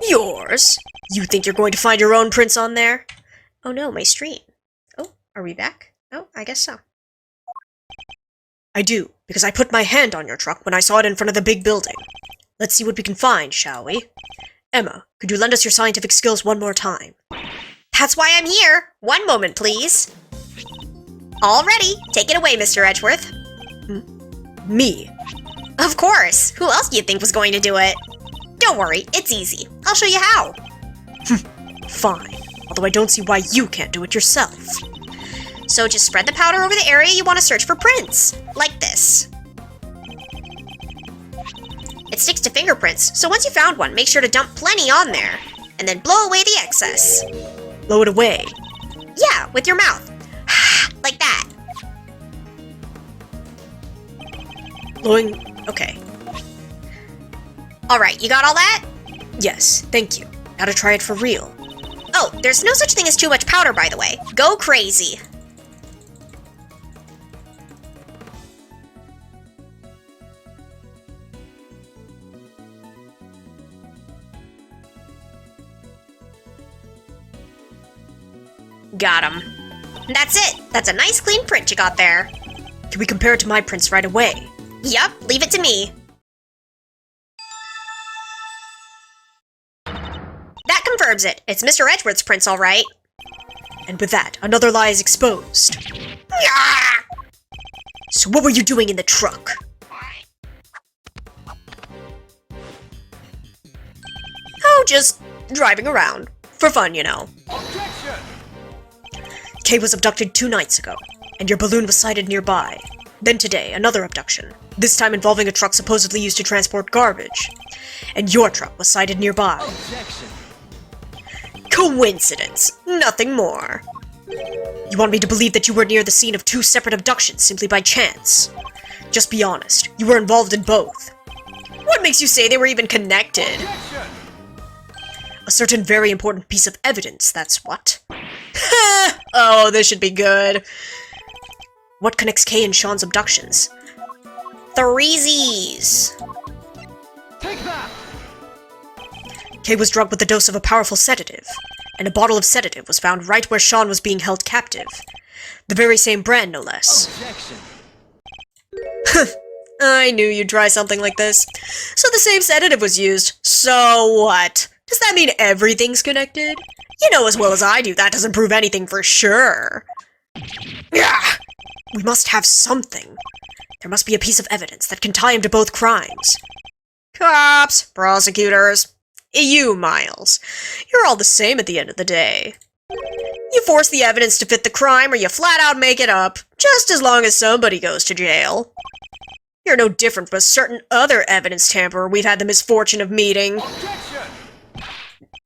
[SPEAKER 1] Yours? You think you're going to find your own prints on there?
[SPEAKER 3] Oh no, my stream. Oh, are we back? Oh, I guess so.
[SPEAKER 1] I do, because I put my hand on your truck when I saw it in front of the big building. Let's see what we can find, shall we? Emma, could you lend us your scientific skills one more time?
[SPEAKER 3] That's why I'm here. One moment, please. All ready. Take it away, Mr. Edgeworth.
[SPEAKER 1] Me?
[SPEAKER 3] Of course. Who else do you think was going to do it? Don't worry, it's easy. I'll show you how.
[SPEAKER 1] Fine. Although I don't see why you can't do it yourself.
[SPEAKER 3] So just spread the powder over the area you want to search for prints. Like this. It sticks to fingerprints, so once you found one, make sure to dump plenty on there. And then blow away the excess.
[SPEAKER 1] Blow it away.
[SPEAKER 3] Yeah, with your mouth. Like that.
[SPEAKER 1] Blowing... okay.
[SPEAKER 3] Alright, you got all that?
[SPEAKER 1] Yes, thank you. Now to try it for real.
[SPEAKER 3] Oh, there's no such thing as too much powder, by the way. Go crazy. Got him. That's it. That's a nice clean print you got there.
[SPEAKER 1] Can we compare it to my prints right away?
[SPEAKER 3] Yup, leave it to me. That confirms it. It's Mr. Edgeworth's prints, all right.
[SPEAKER 1] And with that, another lie is exposed.
[SPEAKER 3] Yeah!
[SPEAKER 1] So what were you doing in the truck?
[SPEAKER 3] Oh, just driving around. For fun, you know.
[SPEAKER 2] Objection!
[SPEAKER 1] Kay was abducted 2 nights ago, and your balloon was sighted nearby. Then today, another abduction, this time involving a truck supposedly used to transport garbage. And your truck was sighted nearby.
[SPEAKER 2] Objection.
[SPEAKER 1] Coincidence, nothing more. You want me to believe that you were near the scene of 2 separate abductions simply by chance? Just be honest, you were involved in both. What makes you say they were even connected?
[SPEAKER 2] Objection.
[SPEAKER 1] A certain very important piece of evidence, that's what. Oh, this should be good. What connects Kay and Sean's abductions?
[SPEAKER 3] Threesies.
[SPEAKER 2] Take that.
[SPEAKER 1] Kay was drugged with a dose of a powerful sedative, and a bottle of sedative was found right where Sean was being held captive. The very same brand, no less.
[SPEAKER 2] Objection.
[SPEAKER 1] I knew you'd try something like this. So the same sedative was used. So what? Does that mean everything's connected? You know as well as I do that doesn't prove anything for sure. Yeah. We must have something. There must be a piece of evidence that can tie him to both crimes. Cops, prosecutors, you, Miles. You're all the same at the end of the day. You force the evidence to fit the crime or you flat out make it up, just as long as somebody goes to jail. You're no different from a certain other evidence tamperer we've had the misfortune of meeting.
[SPEAKER 2] Objection.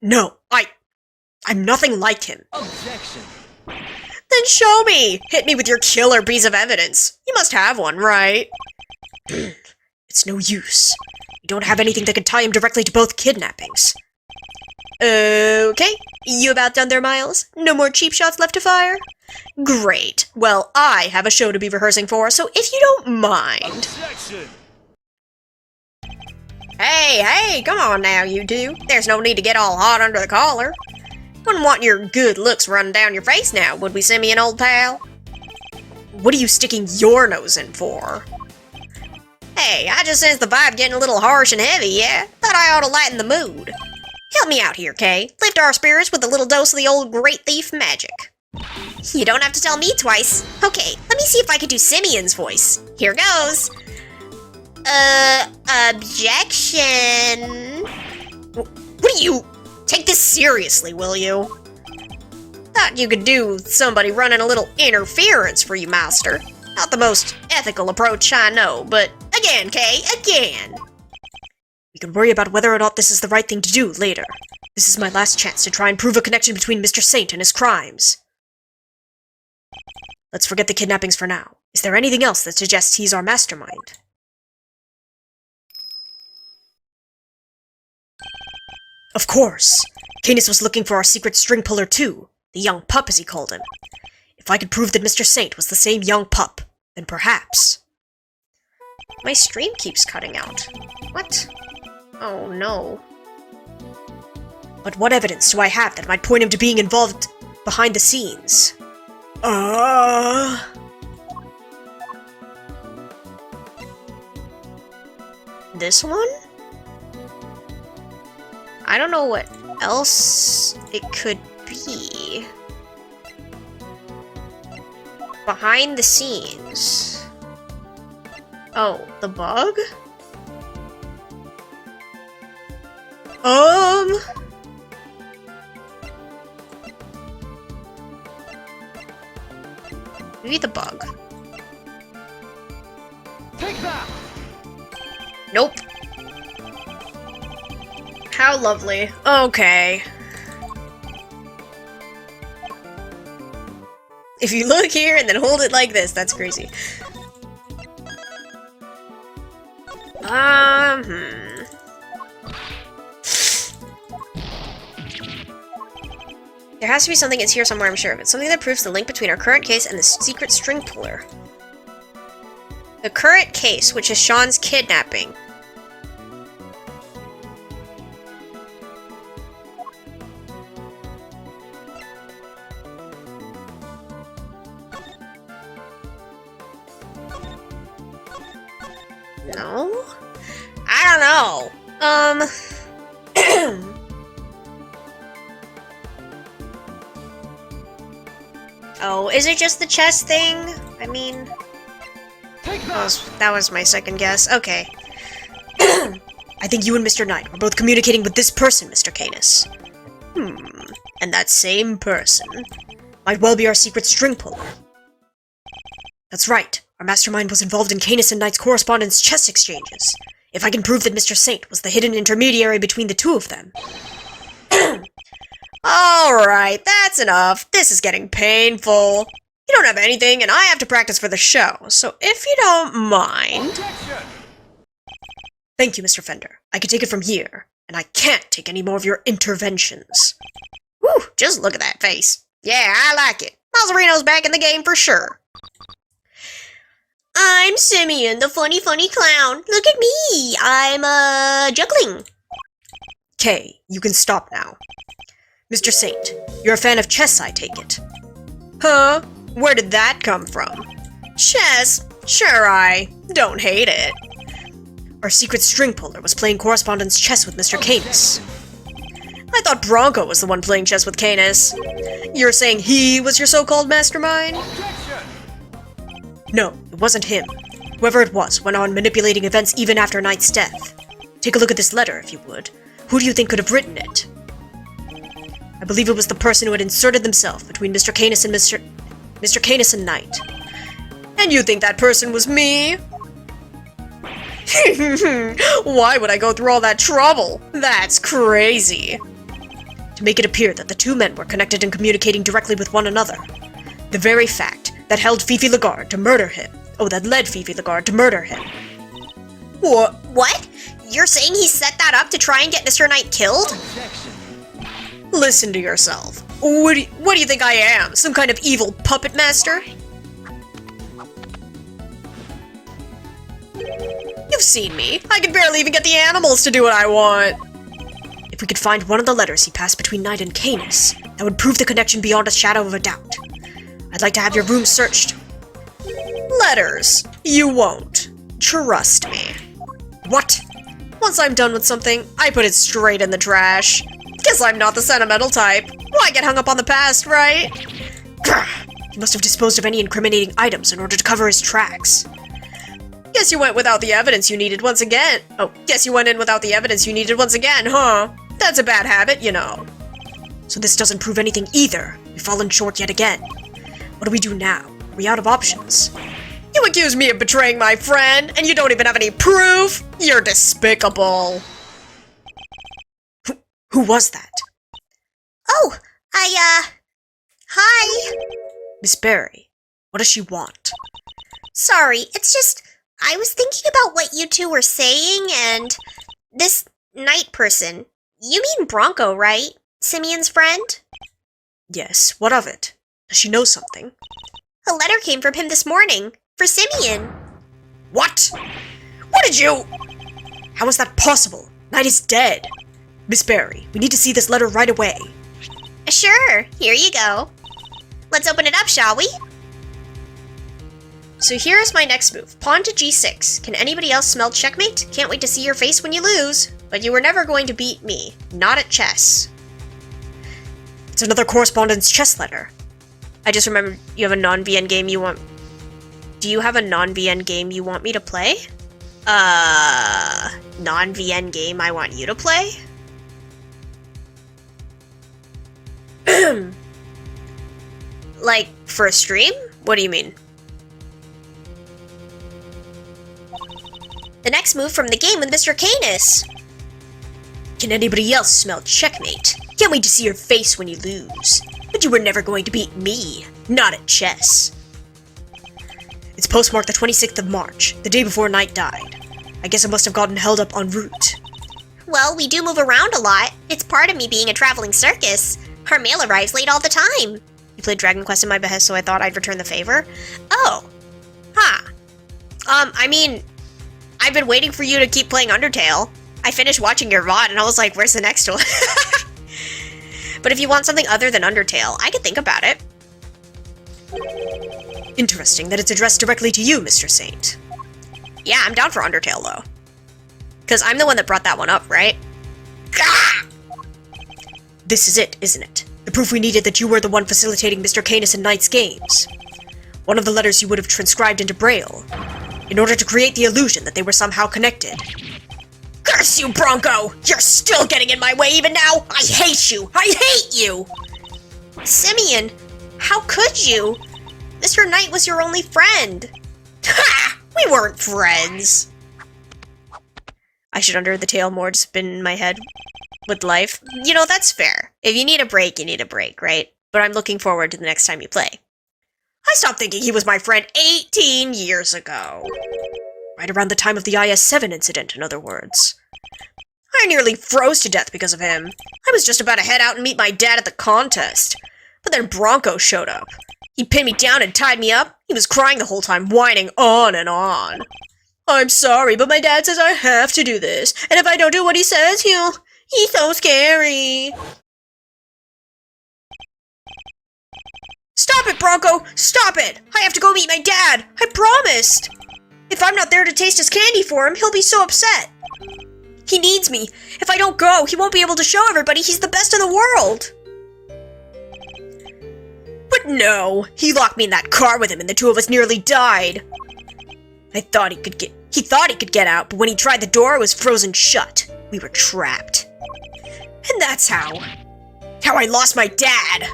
[SPEAKER 1] No, I'm nothing like him.
[SPEAKER 2] Objection.
[SPEAKER 1] Then show me! Hit me with your killer piece of evidence. You must have one, right? It's no use. We don't have anything that can tie him directly to both kidnappings. Okay, you about done there, Miles? No more cheap shots left to fire? Great. Well, I have a show to be rehearsing for, so if you don't mind...
[SPEAKER 2] Objection.
[SPEAKER 3] Hey, come on now, you two. There's no need to get all hot under the collar. Wouldn't want your good looks running down your face now, would we, Simeon, old pal?
[SPEAKER 1] What are you sticking your nose in for?
[SPEAKER 3] Hey, I just sense the vibe getting a little harsh and heavy, yeah? Thought I ought to lighten the mood. Help me out here, Kay. Lift our spirits with a little dose of the old great thief magic. You don't have to tell me twice. Okay, let me see if I can do Simeon's voice. Here goes. Objection.
[SPEAKER 1] What do you... Take this seriously, will you?
[SPEAKER 3] Thought you could do somebody running a little interference for you, Master. Not the most ethical approach, I know, but again, Kay, again.
[SPEAKER 1] We can worry about whether or not this is the right thing to do later. This is my last chance to try and prove a connection between Mr. Saint and his crimes. Let's forget the kidnappings for now. Is there anything else that suggests he's our mastermind? Of course! Canis was looking for our secret string puller too, the young pup as he called him. If I could prove that Mr. Saint was the same young pup, then perhaps...
[SPEAKER 3] My stream keeps cutting out. What? Oh no.
[SPEAKER 1] But what evidence do I have that might point him to being involved behind the scenes?
[SPEAKER 3] This one? I don't know what else it could be. Behind the scenes. Oh, the bug? Maybe the bug.
[SPEAKER 2] Take that.
[SPEAKER 3] Nope.
[SPEAKER 1] How lovely. Okay. If you look here and then hold it like this, that's crazy.
[SPEAKER 3] There has to be something that's here somewhere, I'm sure of it. Something that proves the link between our current case and the secret string puller. The current case, which is Sean's kidnapping. No? I don't know. Oh, is it just the chess thing? I mean... That was my second guess. Okay.
[SPEAKER 1] I think you and Mr. Knight were both communicating with this person, Mr. Canis. And that same person might well be our secret string puller. That's right. Our mastermind was involved in Canis and Knight's correspondence chess exchanges. If I can prove that Mr. Saint was the hidden intermediary between the two of them.
[SPEAKER 3] Alright, that's enough. This is getting painful. You don't have anything, and I have to practice for the show, so if you don't mind...
[SPEAKER 2] Objection!
[SPEAKER 1] Thank you, Mr. Fender. I can take it from here, and I can't take any more of your interventions.
[SPEAKER 3] Whew, just look at that face. Yeah, I like it. Mazzarino's back in the game for sure. I'm Simeon, the funny clown. Look at me. I'm, juggling.
[SPEAKER 1] Kay, you can stop now. Mr. Saint, you're a fan of chess, I take it.
[SPEAKER 3] Huh? Where did that come from? Chess? Sure, I don't hate it.
[SPEAKER 1] Our secret string puller was playing correspondence chess with Mr. Canis.
[SPEAKER 3] I thought Bronco was the one playing chess with Canis. You're saying he was your so-called mastermind?
[SPEAKER 1] No, it wasn't him. Whoever it was went on manipulating events even after Knight's death. Take a look at this letter, if you would. Who do you think could have written it? I believe it was the person who had inserted themselves between Mr. Canis and Mr. Canis and Knight.
[SPEAKER 3] And you think that person was me? Why would I go through all that trouble? That's crazy.
[SPEAKER 1] To make it appear that the two men were connected and communicating directly with one another. The very fact that held Fifi Lagarde to murder him. Oh, that led Fifi Lagarde to murder him.
[SPEAKER 3] What? You're saying he set that up to try and get Mr. Knight killed?
[SPEAKER 2] Objection!
[SPEAKER 3] Listen to yourself. What do you think I am? Some kind of evil puppet master? You've seen me. I can barely even get the animals to do what I want.
[SPEAKER 1] If we could find one of the letters he passed between Knight and Canis, that would prove the connection beyond a shadow of a doubt. I'd like to have your room searched.
[SPEAKER 3] Letters. You won't. Trust me.
[SPEAKER 1] What?
[SPEAKER 3] Once I'm done with something, I put it straight in the trash. Guess I'm not the sentimental type. Why get hung up on the past, right?
[SPEAKER 1] He must have disposed of any incriminating items in order to cover his tracks.
[SPEAKER 3] Guess you went without the evidence you needed once again. Oh, guess you went in without the evidence you needed once again, huh? That's a bad habit, you know.
[SPEAKER 1] So this doesn't prove anything either. We've fallen short yet again. What do we do now? Are we out of options?
[SPEAKER 3] You accuse me of betraying my friend, and you don't even have any proof? You're despicable.
[SPEAKER 1] Who was that?
[SPEAKER 3] Oh, hi.
[SPEAKER 1] Miss Barry. What does she want?
[SPEAKER 3] Sorry, it's just, I was thinking about what you two were saying, and this Knight person. You mean Bronco, right? Simeon's friend?
[SPEAKER 1] Yes, what of it? Does she know something?
[SPEAKER 3] A letter came from him this morning, for Simeon.
[SPEAKER 1] What? What did you... How is that possible? Knight is dead. Miss Barry, we need to see this letter right away.
[SPEAKER 3] Sure, here you go. Let's open it up, shall we? So here's my next move. Pawn to g6. Can anybody else smell checkmate? Can't wait to see your face when you lose. But you were never going to beat me. Not at chess.
[SPEAKER 1] It's another correspondence chess letter.
[SPEAKER 3] I just remembered you have a non-VN game you want... Do you have a non-VN game you want me to play? Non-VN game I want you to play? Like, for a stream? What do you mean? The next move from the game with Mr. Canis.
[SPEAKER 1] Can anybody else smell checkmate? Can't wait to see your face when you lose. But you were never going to beat me. Not at chess. It's postmarked the 26th of March, the day before Knight died. I guess it must have gotten held up en route.
[SPEAKER 3] Well, we do move around a lot. It's part of me being a traveling circus. Our mail arrives late all the time. You played Dragon Quest in my behest, so I thought I'd return the favor. Oh. Huh. I mean, I've been waiting for you to keep playing Undertale. I finished watching your VOD and I was like, where's the next one? But if you want something other than Undertale, I could think about it.
[SPEAKER 1] Interesting that it's addressed directly to you, Mr. Saint.
[SPEAKER 3] Yeah, I'm down for Undertale, though. Because I'm the one that brought that one up, right? Gah!
[SPEAKER 1] This is it, isn't it? The proof we needed that you were the one facilitating Mr. Canis and Knight's games. One of the letters you would have transcribed into Braille, in order to create the illusion that they were somehow connected.
[SPEAKER 3] Curse you, Bronco! You're still getting in my way even now! I hate you! I hate you! Simeon, How could you? Mr. Knight was your only friend. Ha! We weren't friends. I should under the tail more to spin in my head with life. You know, that's fair. If you need a break, you need a break, right? But I'm looking forward to the next time you play. I stopped thinking he was my friend 18 years ago. Right around the time of the IS-7 incident, in other words. I nearly froze to death because of him. I was just about to head out and meet my dad at the contest. But then Bronco showed up. He pinned me down and tied me up. He was crying the whole time, whining on and on. I'm sorry, but my dad says I have to do this. And if I don't do what he says, he's so scary. Stop it, Bronco! Stop it! I have to go meet my dad! I promised! If I'm not there to taste his candy for him, he'll be so upset. He needs me. If I don't go, he won't be able to show everybody he's the best in the world. But no, he locked me in that car with him and the two of us nearly died. He thought he could get out, but when he tried the door, it was frozen shut. We were trapped. And that's how I lost my dad.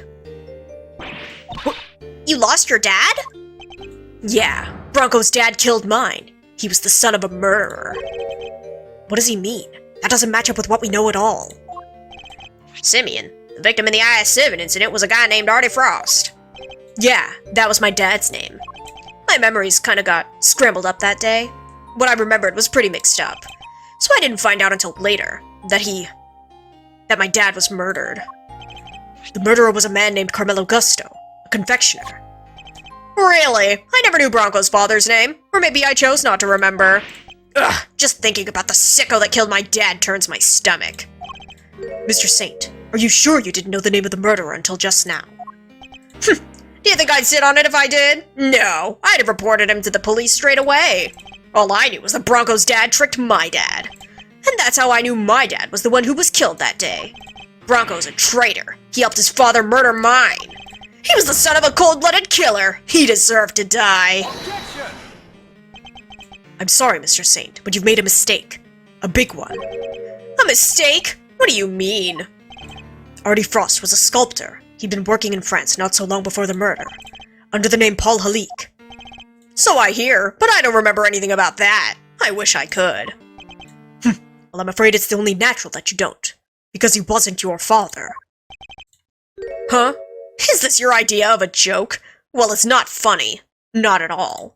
[SPEAKER 3] You lost your dad? Yeah, Bronco's dad killed mine. He was the son of a murderer. What does he mean? That doesn't match up with what we know at all. Simeon, the victim in the IS-7 incident, was a guy named Artie Frost. Yeah, that was my dad's name. My memories kinda got scrambled up that day. What I remembered was pretty mixed up. So I didn't find out until later that my dad was murdered. The murderer was a man named Carmelo Gusto, a confectioner. Really? I never knew Bronco's father's name. Or maybe I chose not to remember. Ugh, just thinking about the sicko that killed my dad turns my stomach. Mr. Saint, are you sure you didn't know the name of the murderer until just now? Do you think I'd sit on it if I did? No, I'd have reported him to the police straight away. All I knew was that Bronco's dad tricked my dad. And that's how I knew my dad was the one who was killed that day. Bronco's a traitor. He helped his father murder mine. He was the son of a cold-blooded killer. He deserved to die.
[SPEAKER 2] Objection!
[SPEAKER 3] I'm sorry, Mr. Saint, but you've made a mistake. A big one. A mistake? What do you mean? Artie Frost was a sculptor. He'd been working in France not so long before the murder, under the name Paul Halik. So I hear, but I don't remember anything about that. I wish I could. Well, I'm afraid it's only natural that you don't, because he wasn't your father. Huh? Is this your idea of a joke? Well, it's not funny. Not at all.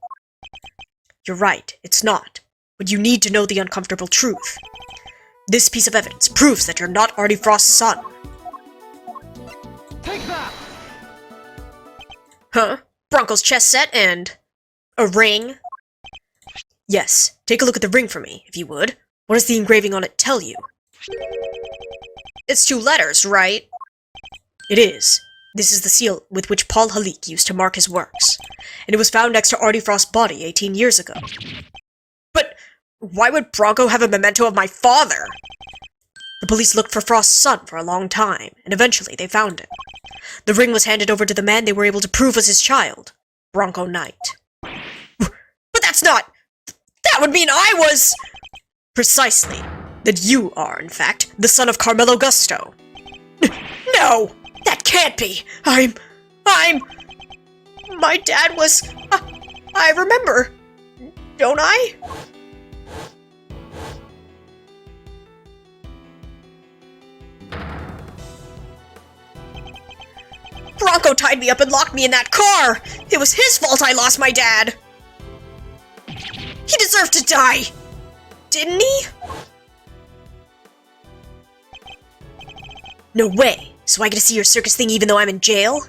[SPEAKER 3] You're right, it's not. But you need to know the uncomfortable truth. This piece of evidence proves that you're not Artie Frost's son.
[SPEAKER 2] Take that!
[SPEAKER 3] Huh? Bronco's chess set and a ring? Yes, take a look at the ring for me, if you would. What does the engraving on it tell you? It's 2 letters, right? It is. This is the seal with which Paul Halik used to mark his works, and it was found next to Artie Frost's body 18 years ago. But why would Bronco have a memento of my father? The police looked for Frost's son for a long time, and eventually they found him. The ring was handed over to the man they were able to prove was his child, Bronco Knight. But that's not... That would mean I was... Precisely. That you are, in fact, the son of Carmelo Gusto. No! That can't be! My dad was... I remember. Don't I? Bronco tied me up and locked me in that car! It was his fault I lost my dad! He deserved to die! Didn't he? No way! So I get to see your circus thing even though I'm in jail?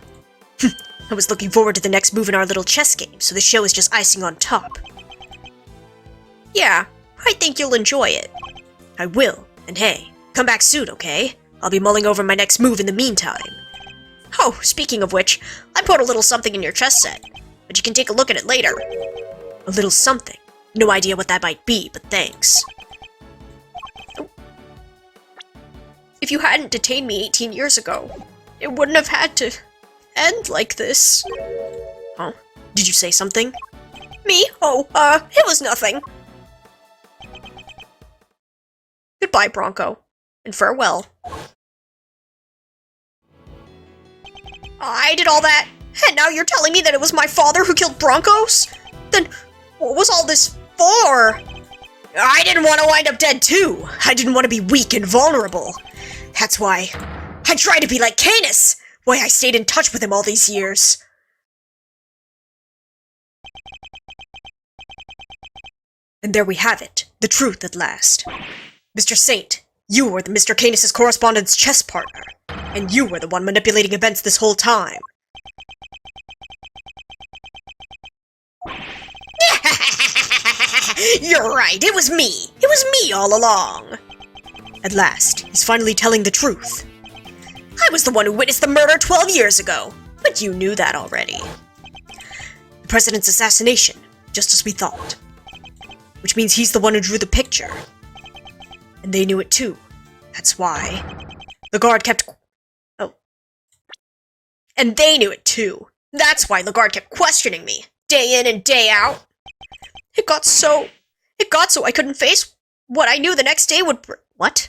[SPEAKER 3] I was looking forward to the next move in our little chess game, so the show is just icing on top. Yeah, I think you'll enjoy it. I will, and hey, come back soon, okay? I'll be mulling over my next move in the meantime. Oh, speaking of which, I put a little something in your chess set, but you can take a look at it later. A little something. No idea what that might be, but thanks. If you hadn't detained me 18 years ago, it wouldn't have had to end like this. Huh? Did you say something? Me? Oh, it was nothing. Goodbye, Bronco, and farewell. I did all that And now you're telling me that it was my father who killed Broncos? Then what was all this for?
[SPEAKER 1] I didn't want to wind up dead too. I didn't want to be weak and vulnerable. That's why I tried to be like Canis. Why I stayed in touch with him all these years. And there we have it, the truth at last. Mr. Saint, you were the Mr. Canis' correspondence chess partner, and you were the one manipulating events this whole time. You're right, it was me! It was me all along! At last, he's finally telling the truth. I was the one who witnessed the murder 12 years ago, but you knew that already. The president's assassination, just as we thought. Which means he's the one who drew the picture. And they knew it too. That's why. The guard kept... Oh. And they knew it too. That's why the guard kept questioning me, day in and day out. It got so I couldn't face what I knew the next day would What?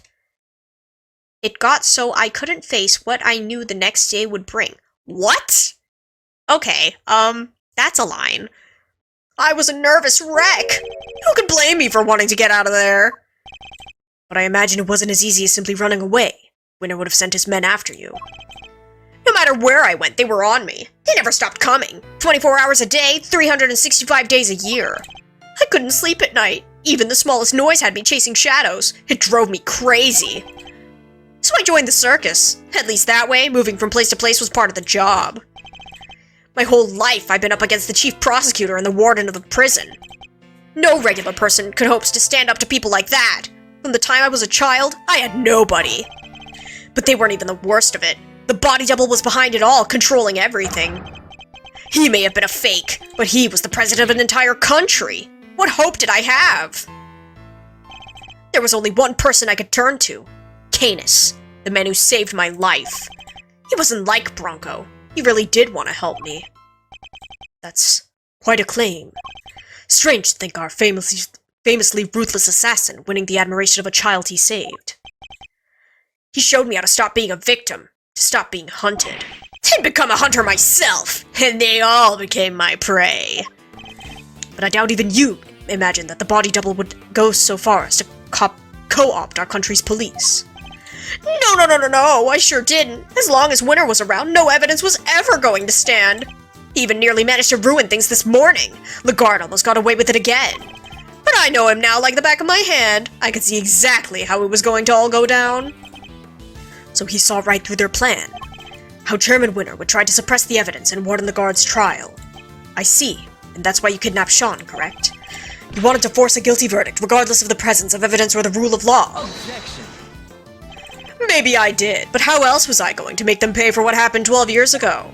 [SPEAKER 1] It got so I couldn't face what I knew the next day would bring. What? Okay, that's a line. I was a nervous wreck. Who could blame me for wanting to get out of there? But I imagine it wasn't as easy as simply running away. Winter would have sent his men after you. No matter where I went, they were on me. They never stopped coming. 24 hours a day, 365 days a year. I couldn't sleep at night. Even the smallest noise had me chasing shadows. It drove me crazy. So I joined the circus. At least that way, moving from place to place was part of the job. My whole life, I've been up against the chief prosecutor and the warden of the prison. No regular person could hope to stand up to people like that. From the time I was a child, I had nobody. But they weren't even the worst of it. The body double was behind it all, controlling everything. He may have been a fake, but he was the president of an entire country. What hope did I have? There was only one person I could turn to. Canis, the man who saved my life. He wasn't like Bronco. He really did want to help me. That's quite a claim. Strange to think our famously ruthless assassin winning the admiration of a child he saved. He showed me how to stop being a victim, to stop being hunted. I'd become a hunter myself, and they all became my prey. But I doubt even you imagined that the body double would go so far as to co-opt our country's police. No, I sure didn't. As long as Winter was around, no evidence was ever going to stand. He even nearly managed to ruin things this morning. Lagarde almost got away with it again. But I know him now like the back of my hand. I could see exactly how it was going to all go down. So he saw right through their plan. How Chairman Winter would try to suppress the evidence and warden the guard's trial. I see, and that's why you kidnapped Sean, correct? You wanted to force a guilty verdict, regardless of the presence of evidence or the rule of law.
[SPEAKER 2] Objection.
[SPEAKER 1] Maybe I did, but how else was I going to make them pay for what happened 12 years ago?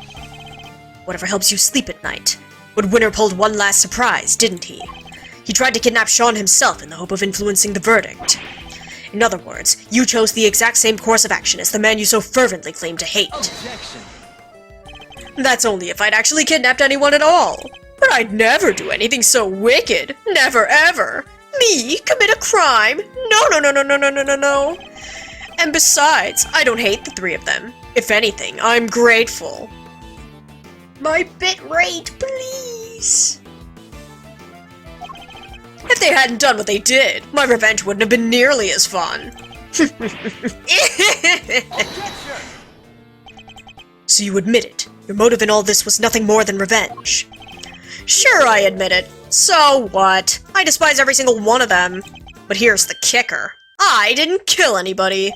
[SPEAKER 1] Whatever helps you sleep at night. But Winter pulled one last surprise, didn't he? He tried to kidnap Sean himself in the hope of influencing the verdict. In other words, you chose the exact same course of action as the man you so fervently claim to hate.
[SPEAKER 2] Objection.
[SPEAKER 1] That's only if I'd actually kidnapped anyone at all. But I'd never do anything so wicked. Never, ever. Me commit a crime? No. And besides, I don't hate the three of them. If anything, I'm grateful. My bit rate, please. If they hadn't done what they did, my revenge wouldn't have been nearly as fun.
[SPEAKER 2] Objection.
[SPEAKER 1] So you admit it. Your motive in all this was nothing more than revenge. Sure, I admit it. So what? I despise every single one of them. But here's the kicker. I didn't kill anybody.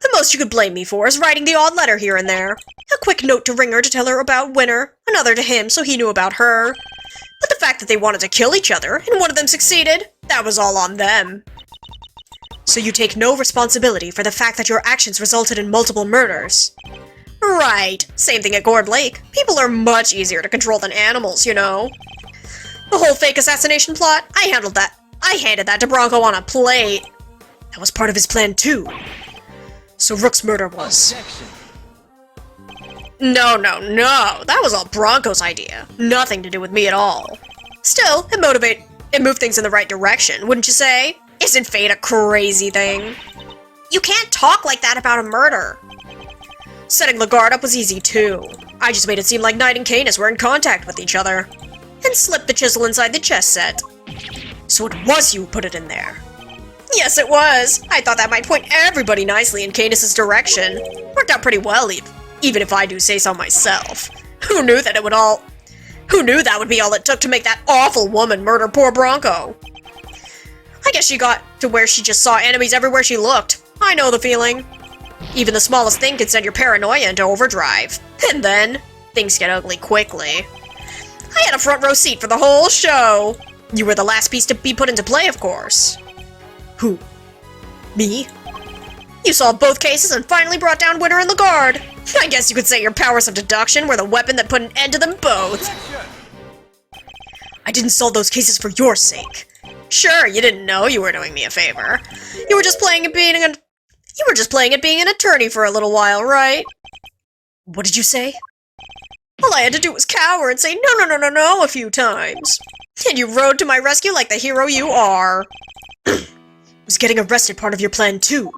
[SPEAKER 1] The most you could blame me for is writing the odd letter here and there. A quick note to Ringer to tell her about Winter, another to him so he knew about her. But the fact that they wanted to kill each other, and one of them succeeded, that was all on them. So you take no responsibility for the fact that your actions resulted in multiple murders. Right, same thing at Gourd Lake. People are much easier to control than animals, you know. The whole fake assassination plot, I handled that. I handed that to Bronco on a plate. That was part of his plan too. So Rook's murder was...
[SPEAKER 2] Objection.
[SPEAKER 1] No. That was all Bronco's idea. Nothing to do with me at all. Still, it moved things in the right direction, wouldn't you say? Isn't fate a crazy thing? You can't talk like that about a murder. Setting Lagarde up was easy too. I just made it seem like Knight and Canis were in contact with each other. And slipped the chisel inside the chess set. So it was you who put it in there? Yes, it was. I thought that might point everybody nicely in Canis' direction. Worked out pretty well, even if I do say so myself. Who knew that would be all it took to make that awful woman murder poor Bronco? I guess she got to where she just saw enemies everywhere she looked. I know the feeling. Even the smallest thing can send your paranoia into overdrive. And then, things get ugly quickly. I had a front row seat for the whole show. You were the last piece to be put into play, of course. Who? Me? You solved both cases and finally brought down Winter and Lagarde. I guess you could say your powers of deduction were the weapon that put an end to them both. I didn't solve those cases for your sake. Sure, you didn't know you were doing me a favor. You were just playing at being an attorney for a little while, right? What did you say? All I had to do was cower and say no a few times. And you rode to my rescue like the hero you are. Was getting arrested part of your plan too?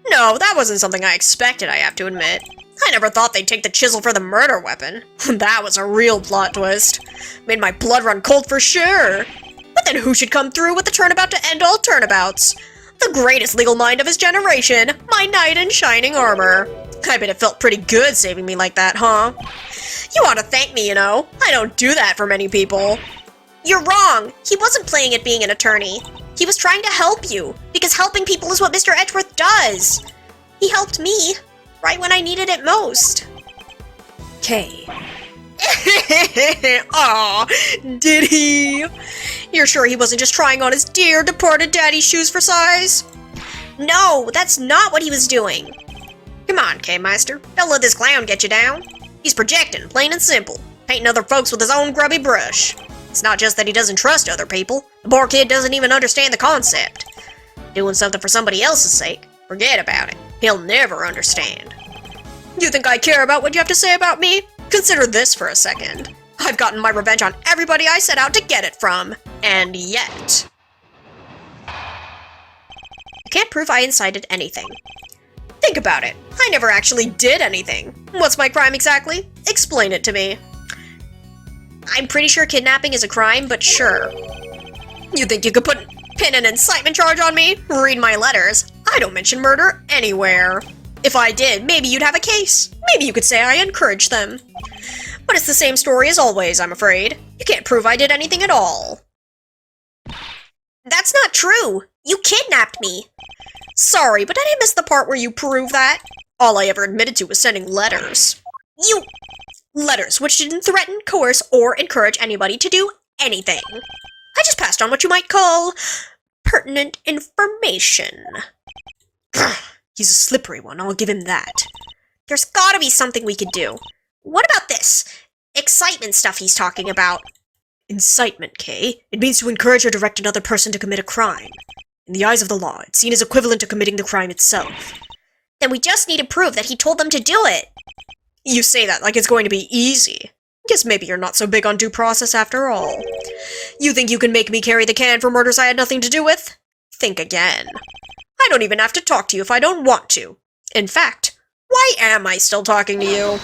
[SPEAKER 1] No, that wasn't something I expected, I have to admit. I never thought they'd take the chisel for the murder weapon. That was a real plot twist. Made my blood run cold for sure. But then who should come through with the turnabout to end all turnabouts? The greatest legal mind of his generation, my knight in shining armor. I bet it felt pretty good saving me like that, huh? You ought to thank me, you know. I don't do that for many people. You're wrong. He wasn't playing at being an attorney. He was trying to help you, because helping people is what Mr. Edgeworth does. He helped me, right when I needed it most. Kay. Aw, did he? You're sure he wasn't just trying on his dear departed daddy's shoes for size? No, that's not what he was doing. Come on, K-Meister. Don't let this clown get you down. He's projecting, plain and simple. Painting other folks with his own grubby brush. It's not just that he doesn't trust other people. The poor kid doesn't even understand the concept. Doing something for somebody else's sake, forget about it. He'll never understand. You think I care about what you have to say about me? Consider this for a second. I've gotten my revenge on everybody I set out to get it from. And yet... You can't prove I incited anything. Think about it. I never actually did anything. What's my crime exactly? Explain it to me. I'm pretty sure kidnapping is a crime, but sure. You think you could pin an incitement charge on me? Read my letters. I don't mention murder anywhere. If I did, maybe you'd have a case. Maybe you could say I encouraged them. But it's the same story as always, I'm afraid. You can't prove I did anything at all. That's not true. You kidnapped me. Sorry, but I didn't miss the part where you prove that. All I ever admitted to was sending letters. Letters which didn't threaten, coerce, or encourage anybody to do anything. I just passed on what you might call pertinent information. He's a slippery one, I'll give him that. There's gotta be something we could do. What about this? Excitement stuff he's talking about. Incitement, Kay. It means to encourage or direct another person to commit a crime. In the eyes of the law, it's seen as equivalent to committing the crime itself. Then we just need to prove that he told them to do it. You say that like it's going to be easy. Guess maybe you're not so big on due process after all. You think you can make me carry the can for murders I had nothing to do with? Think again. I don't even have to talk to you if I don't want to. In fact, why am I still talking to you?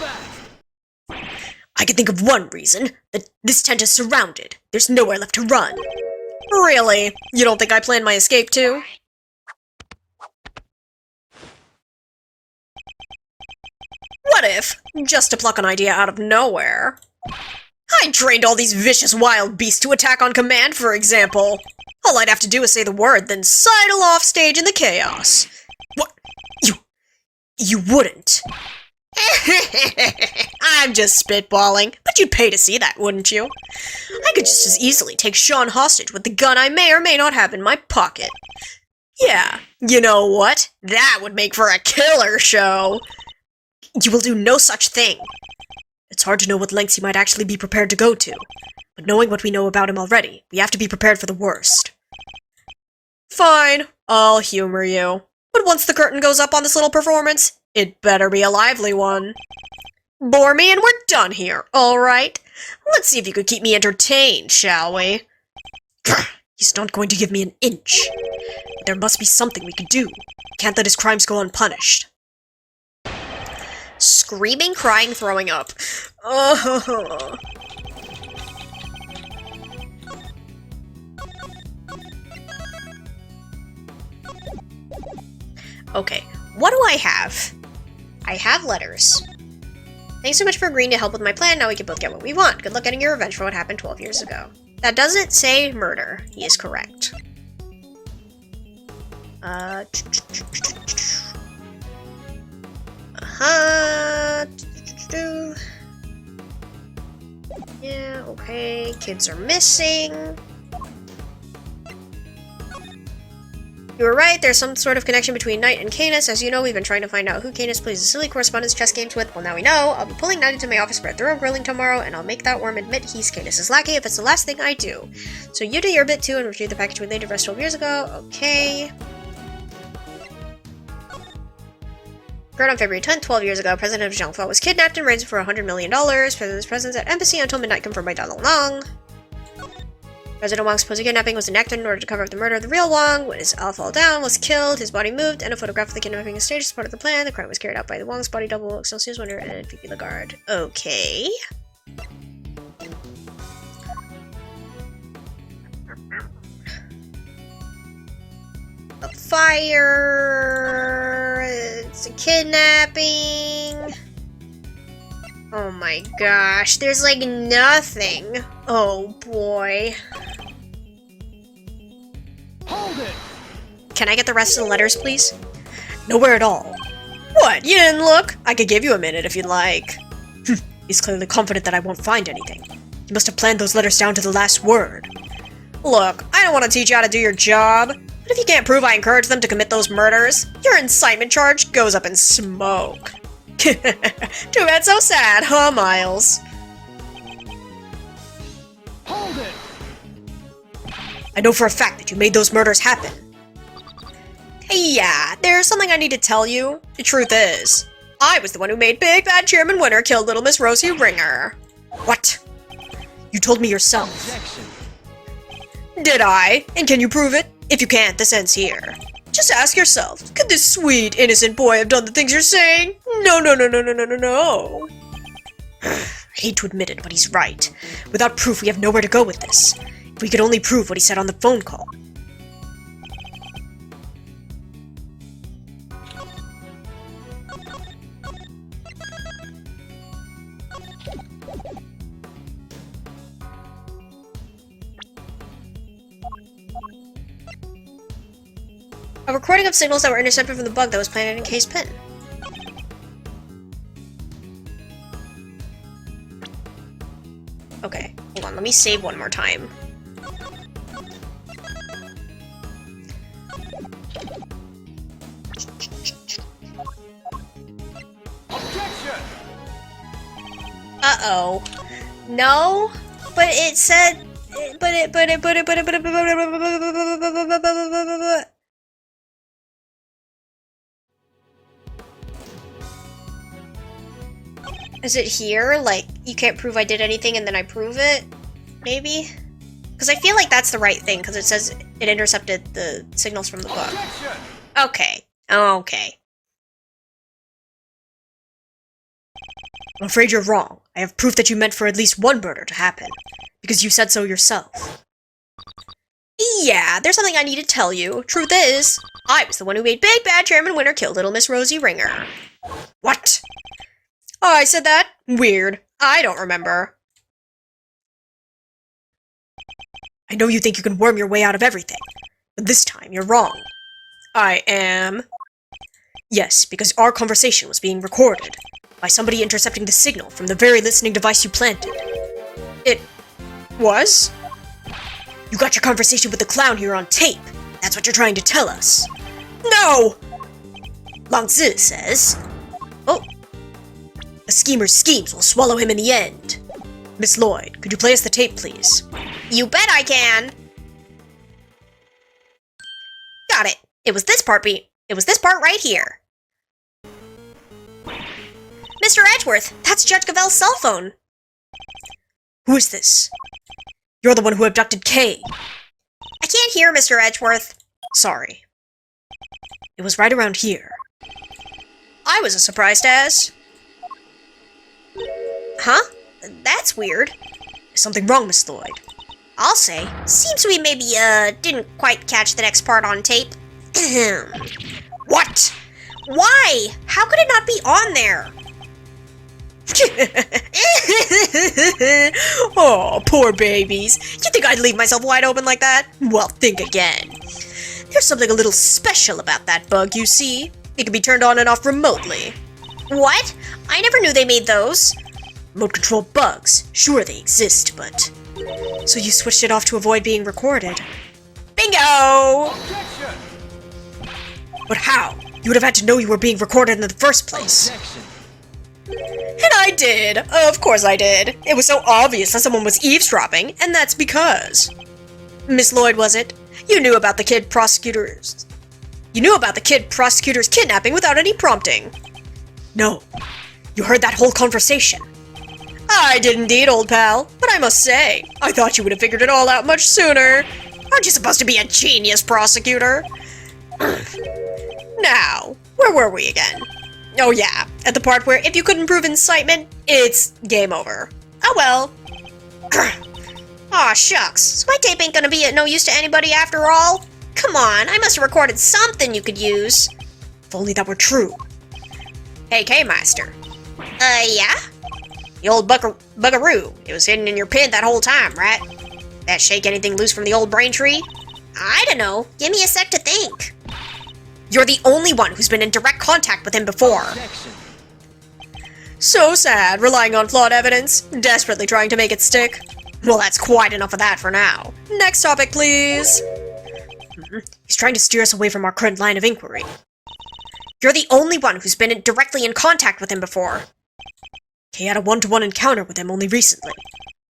[SPEAKER 1] I can think of one reason. That this tent is surrounded. There's nowhere left to run. Really? You don't think I planned my escape too? What if, just to pluck an idea out of nowhere, I trained all these vicious wild beasts to attack on command, for example? All I'd have to do is say the word, then sidle off stage in the chaos. What? You wouldn't. I'm just spitballing, but you'd pay to see that, wouldn't you? I could just as easily take Sean hostage with the gun I may or may not have in my pocket. Yeah, you know what? That would make for a killer show. You will do no such thing. It's hard to know what lengths he might actually be prepared to go to, but knowing what we know about him already, we have to be prepared for the worst. Fine, I'll humor you. But once the curtain goes up on this little performance, it better be a lively one. Bore me and we're done here, alright? Let's see if you could keep me entertained, shall we? He's not going to give me an inch. But there must be something we could do. Can't let his crimes go unpunished.
[SPEAKER 3] Screaming, crying, throwing up. Oh. Okay, what do I have? I have letters. Thanks so much for agreeing to help with my plan. Now we can both get what we want. Good luck getting your revenge for what happened 12 years ago. That doesn't say murder. He is correct. Yeah, okay. Kids are missing. You were right, there's some sort of connection between Knight and Canis. As you know, we've been trying to find out who Canis plays the silly correspondence chess games with. Well, now we know. I'll be pulling Knight into my office for a thorough grilling tomorrow, and I'll make that worm admit he's Canis' lackey if it's the last thing I do. So you do your bit too, and retrieve the package we laid to rest 12 years ago. Okay. Occurred on February 10th, 12 years ago. President of Jiangfa was kidnapped and raised for $100 million. President's presence at embassy until midnight confirmed by Dalai Long. President Wang's supposed kidnapping was enacted in order to cover up the murder of the real Wang. When his all fell down, was killed, his body moved, and a photograph of the kidnapping is staged as part of the plan. The crime was carried out by the Wang's body double, Excelsior's winner, and Fifi Lagarde. Okay. A fire. It's a kidnapping. Oh my gosh, there's like nothing. Oh boy.
[SPEAKER 2] Hold it!
[SPEAKER 1] Can I get the rest of the letters, please? Nowhere at all. What? You didn't look? I could give you a minute if you'd like. He's clearly confident that I won't find anything. He must have planned those letters down to the last word. Look, I don't want to teach you how to do your job, but if you can't prove I encouraged them to commit those murders, your incitement charge goes up in smoke. Too bad, so sad, huh, Miles?
[SPEAKER 2] Hold it!
[SPEAKER 1] I know for a fact that you made those murders happen. Hey, yeah, there's something I need to tell you. The truth is, I was the one who made Big Bad Chairman Winner kill Little Miss Rosie Ringer. What? You told me yourself.
[SPEAKER 2] Objection.
[SPEAKER 1] Did I? And can you prove it? If you can't, this ends here. Just ask yourself, could this sweet, innocent boy have done the things you're saying? No. I hate to admit it, but he's right. Without proof, we have nowhere to go with this. If we could only prove what he said on the phone call. A recording of signals that were intercepted from the bug that was planted in Kay's pen. Okay, hold on, let me save one more time.
[SPEAKER 2] Objection!
[SPEAKER 1] Uh-oh. No? But it said... Is it here? Like, you can't prove I did anything and then I prove it? Maybe? Because I feel like that's the right thing, because it says it intercepted the signals from the book.
[SPEAKER 2] Objection!
[SPEAKER 1] Okay. Okay. I'm afraid you're wrong. I have proof that you meant for at least one murder to happen, because you said so yourself. Yeah, there's something I need to tell you. Truth is, I was the one who made Big Bad Chairman Winner kill Little Miss Rosie Ringer. What? Oh, I said that? Weird. I don't remember. I know you think you can worm your way out of everything, but this time you're wrong. I am... Yes, because our conversation was being recorded by somebody intercepting the signal from the very listening device you planted. It... was? You got your conversation with the clown here on tape. That's what you're trying to tell us. No! Lang Zi says... Oh. A schemer's schemes will swallow him in the end. Miss Lloyd, could you play us the tape, please? You bet I can! Got it. It was this part right here. Mr. Edgeworth, that's Judge Gavel's cell phone. Who is this? You're the one who abducted Kay. I can't hear, Mr. Edgeworth. Sorry. It was right around here. I was as surprised as...
[SPEAKER 3] Huh? That's weird.
[SPEAKER 1] Is something wrong, Miss Lloyd?
[SPEAKER 3] I'll say. Seems we maybe, didn't quite catch the next part on tape.
[SPEAKER 1] What?
[SPEAKER 3] Why? How could it not be on there?
[SPEAKER 1] Oh, poor babies. You think I'd leave myself wide open like that? Well, think again. There's something a little special about that bug, you see. It can be turned on and off remotely.
[SPEAKER 3] What? I never knew they made those.
[SPEAKER 1] Remote control bugs. Sure, they exist, but... So you switched it off to avoid being recorded. Bingo!
[SPEAKER 2] Objection!
[SPEAKER 1] But how? You would have had to know you were being recorded in the first place.
[SPEAKER 2] Objection!
[SPEAKER 1] And I did. Of course I did. It was so obvious that someone was eavesdropping, and that's because... Miss Lloyd, was it? You knew about the kid prosecutor's kidnapping without any prompting. No. You heard that whole conversation. I did indeed, old pal. But I must say, I thought you would have figured it all out much sooner. Aren't you supposed to be a genius, prosecutor? Now, where were we again? Oh yeah, at the part where if you couldn't prove incitement, it's game over. Oh well.
[SPEAKER 3] Aw, shucks. So my tape ain't gonna be of no use to anybody after all? Come on, I must have recorded something you could use.
[SPEAKER 1] If only that were true. Hey, K-Master.
[SPEAKER 3] Yeah?
[SPEAKER 1] The old buckaroo. It was hidden in your pin that whole time, right? That shake anything loose from the old brain tree?
[SPEAKER 3] I don't know. Give me a sec to think.
[SPEAKER 1] You're the only one who's been in direct contact with him before.
[SPEAKER 2] Objection!
[SPEAKER 1] So sad, relying on flawed evidence, desperately trying to make it stick. Well, that's quite enough of that for now. Next topic, please. He's trying to steer us away from our current line of inquiry. You're the only one who's been directly in contact with him before. He had a one-to-one encounter with him only recently.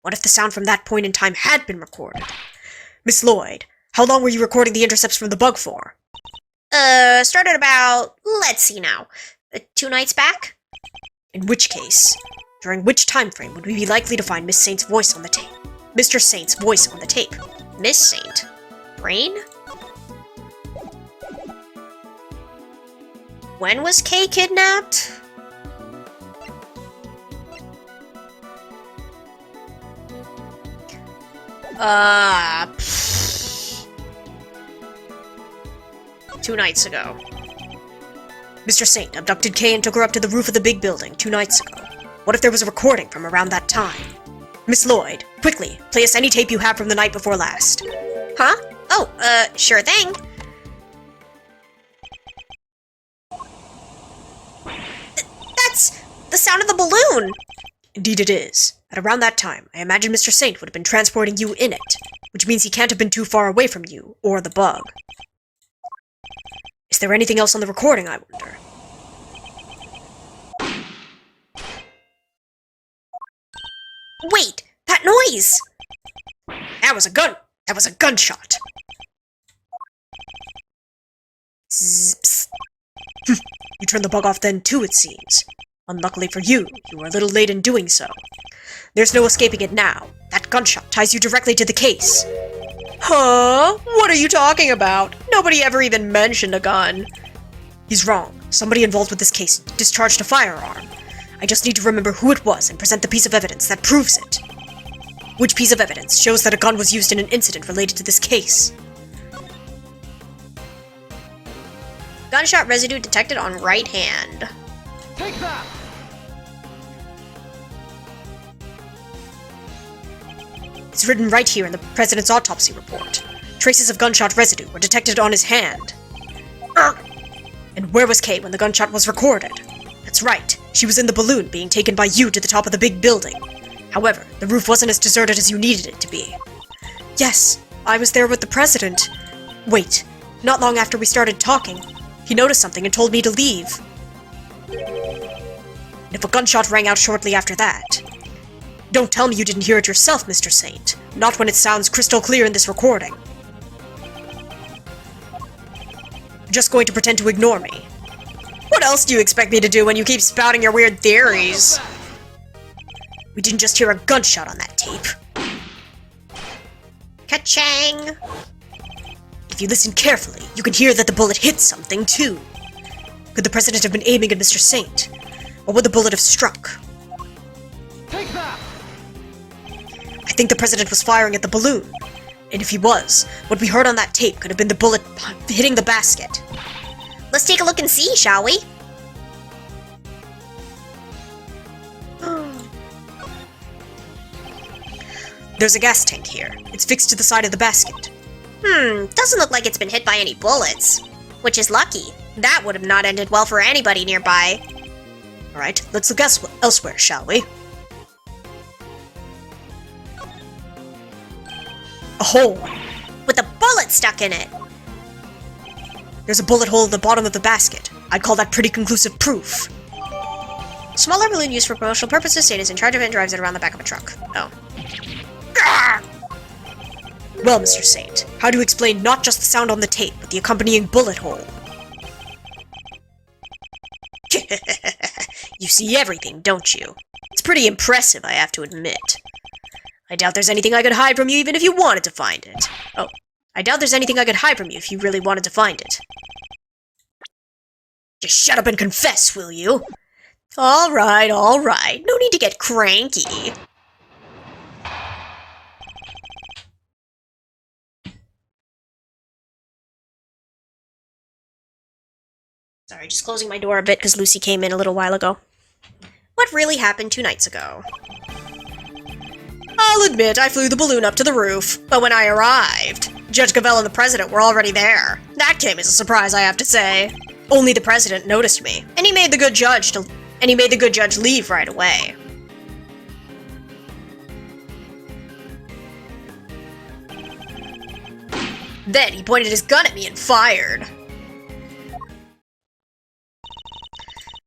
[SPEAKER 1] What if the sound from that point in time had been recorded? Miss Lloyd, how long were you recording the intercepts from the bug for?
[SPEAKER 3] Started about, let's see now, 2 nights back?
[SPEAKER 1] In which case, during which time frame would we be likely to find Miss Saint's voice on the tape? Mr. Saint's voice on the tape.
[SPEAKER 3] Miss Saint? Brain? When was Kay kidnapped?
[SPEAKER 1] Pfft. 2 nights ago. Mr. Saint abducted Kay and took her up to the roof of the big building 2 nights ago. What if there was a recording from around that time? Miss Lloyd, quickly, play us any tape you have from the night before last.
[SPEAKER 3] Huh? Oh, sure thing. That's the sound of the balloon!
[SPEAKER 1] Indeed it is. At around that time, I imagine Mr. Saint would have been transporting you in it, which means he can't have been too far away from you, or the bug. Is there anything else on the recording, I wonder?
[SPEAKER 3] Wait! That noise!
[SPEAKER 1] That was a gunshot!
[SPEAKER 3] Zzz.
[SPEAKER 1] You turned the bug off then too, it seems. Unluckily for you, you were a little late in doing so. There's no escaping it now. That gunshot ties you directly to the case. Huh? What are you talking about? Nobody ever even mentioned a gun. He's wrong. Somebody involved with this case discharged a firearm. I just need to remember who it was and present the piece of evidence that proves it. Which piece of evidence shows that a gun was used in an incident related to this case?
[SPEAKER 3] Gunshot residue detected on right hand.
[SPEAKER 2] Take that!
[SPEAKER 1] It's written right here in the president's autopsy report. Traces of gunshot residue were detected on his hand. And where was Kay when the gunshot was recorded? That's right, she was in the balloon being taken by you to the top of the big building. However, the roof wasn't as deserted as you needed it to be. Yes, I was there with the president. Wait, not long after we started talking, he noticed something and told me to leave. And if a gunshot rang out shortly after that... Don't tell me you didn't hear it yourself, Mr. Saint. Not when it sounds crystal clear in this recording. You're just going to pretend to ignore me. What else do you expect me to do when you keep spouting your weird theories? We didn't just hear a gunshot on that tape.
[SPEAKER 3] Ka-chang!
[SPEAKER 1] If you listen carefully, you can hear that the bullet hit something, too. Could the president have been aiming at Mr. Saint? Or would the bullet have struck?
[SPEAKER 2] Take
[SPEAKER 1] think the president was firing at the balloon. And if he was, what we heard on that tape could have been the bullet hitting the basket.
[SPEAKER 3] Let's take a look and see, shall we?
[SPEAKER 1] There's a gas tank here. It's fixed to the side of the basket.
[SPEAKER 3] Doesn't look like it's been hit by any bullets. Which is lucky. That would have not ended well for anybody nearby.
[SPEAKER 1] Alright, let's look elsewhere, shall we? A hole.
[SPEAKER 3] With a bullet stuck in it.
[SPEAKER 1] There's a bullet hole at the bottom of the basket. I'd call that pretty conclusive proof.
[SPEAKER 3] Smaller balloon used for promotional purposes. Satan is in charge of it and drives it around the back of a truck. Oh.
[SPEAKER 1] Well, Mr. Saint, how do you explain not just the sound on the tape, but the accompanying bullet hole? You see everything, don't you? It's pretty impressive, I have to admit. I doubt there's anything I could hide from you even if you wanted to find it. Oh, I doubt there's anything I could hide from you if you really wanted to find it. Just shut up and confess, will you?
[SPEAKER 3] Alright. No need to get cranky. Sorry, just closing my door a bit because Lucy came in a little while ago. What really happened 2 nights ago?
[SPEAKER 1] I'll admit I flew the balloon up to the roof, but when I arrived, Judge Cavell and the president were already there. That came as a surprise, I have to say. Only the president noticed me, and he made the good judge leave right away. Then he pointed his gun at me and fired.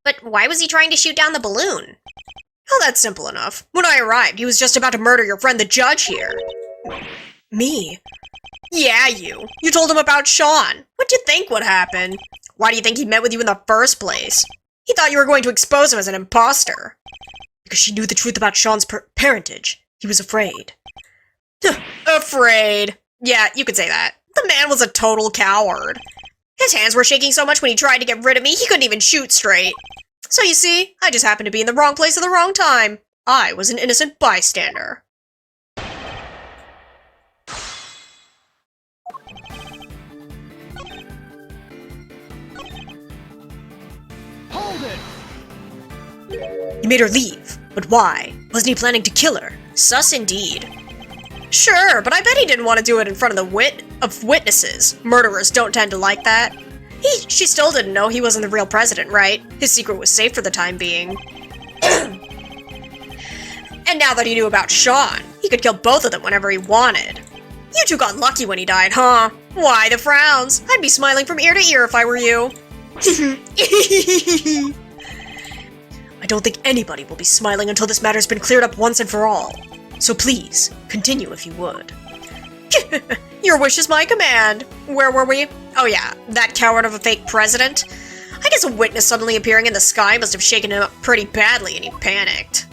[SPEAKER 3] But why was he trying to shoot down the balloon?
[SPEAKER 1] Oh, that's simple enough. When I arrived, he was just about to murder your friend the judge here. Me? Yeah, you. You told him about Sean. What'd you think would happen? Why do you think he met with you in the first place? He thought you were going to expose him as an imposter. Because she knew the truth about Sean's parentage. He was afraid. Afraid? Yeah, you could say that. The man was a total coward. His hands were shaking so much when he tried to get rid of me, he couldn't even shoot straight. So you see, I just happened to be in the wrong place at the wrong time. I was an innocent bystander.
[SPEAKER 2] Hold it!
[SPEAKER 1] He made her leave. But why? Wasn't he planning to kill her? Sus indeed. Sure, but I bet he didn't want to do it in front of witnesses. Murderers don't tend to like that. She still didn't know he wasn't the real president, right? His secret was safe for the time being. And now that he knew about Sean, he could kill both of them whenever he wanted. You two got lucky when he died, huh? Why the frowns? I'd be smiling from ear to ear if I were you. I don't think anybody will be smiling until this matter's been cleared up once and for all. So please, continue if you would. Your wish is my command. Where were we? Oh yeah, that coward of a fake president. I guess a witness suddenly appearing in the sky must have shaken him up pretty badly and he panicked.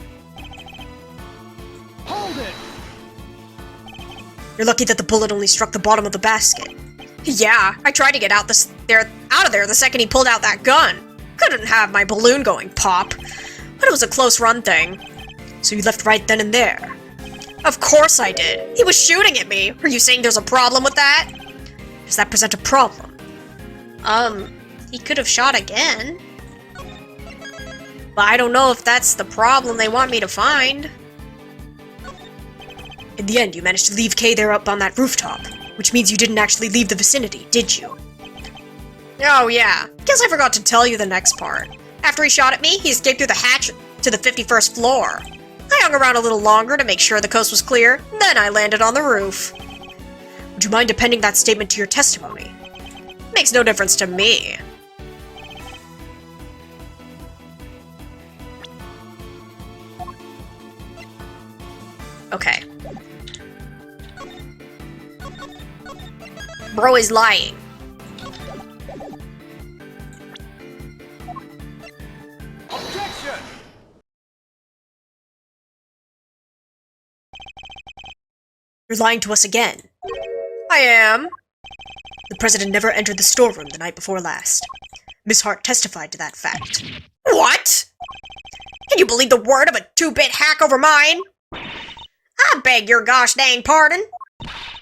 [SPEAKER 2] Hold it!
[SPEAKER 1] You're lucky that the bullet only struck the bottom of the basket. Yeah, I tried to get out of there the second he pulled out that gun. Couldn't have my balloon going pop. But it was a close run thing. So you left right then and there. Of course I did. He was shooting at me. Are you saying there's a problem with that? Does that present a problem?
[SPEAKER 3] He could have shot again.
[SPEAKER 1] But I don't know if that's the problem they want me to find. In the end, you managed to leave Kay there up on that rooftop, which means you didn't actually leave the vicinity, did you? Oh yeah, guess I forgot to tell you the next part. After he shot at me, he escaped through the hatch to the 51st floor. I hung around a little longer to make sure the coast was clear, then I landed on the roof. Would you mind appending that statement to your testimony? Makes no difference to me. Okay. Bro is lying.
[SPEAKER 2] Objection!
[SPEAKER 1] You're lying to us again. I am. The president never entered the storeroom the night before last. Miss Hart testified to that fact. What? Can you believe the word of a 2-bit hack over mine?
[SPEAKER 3] I beg your gosh dang pardon.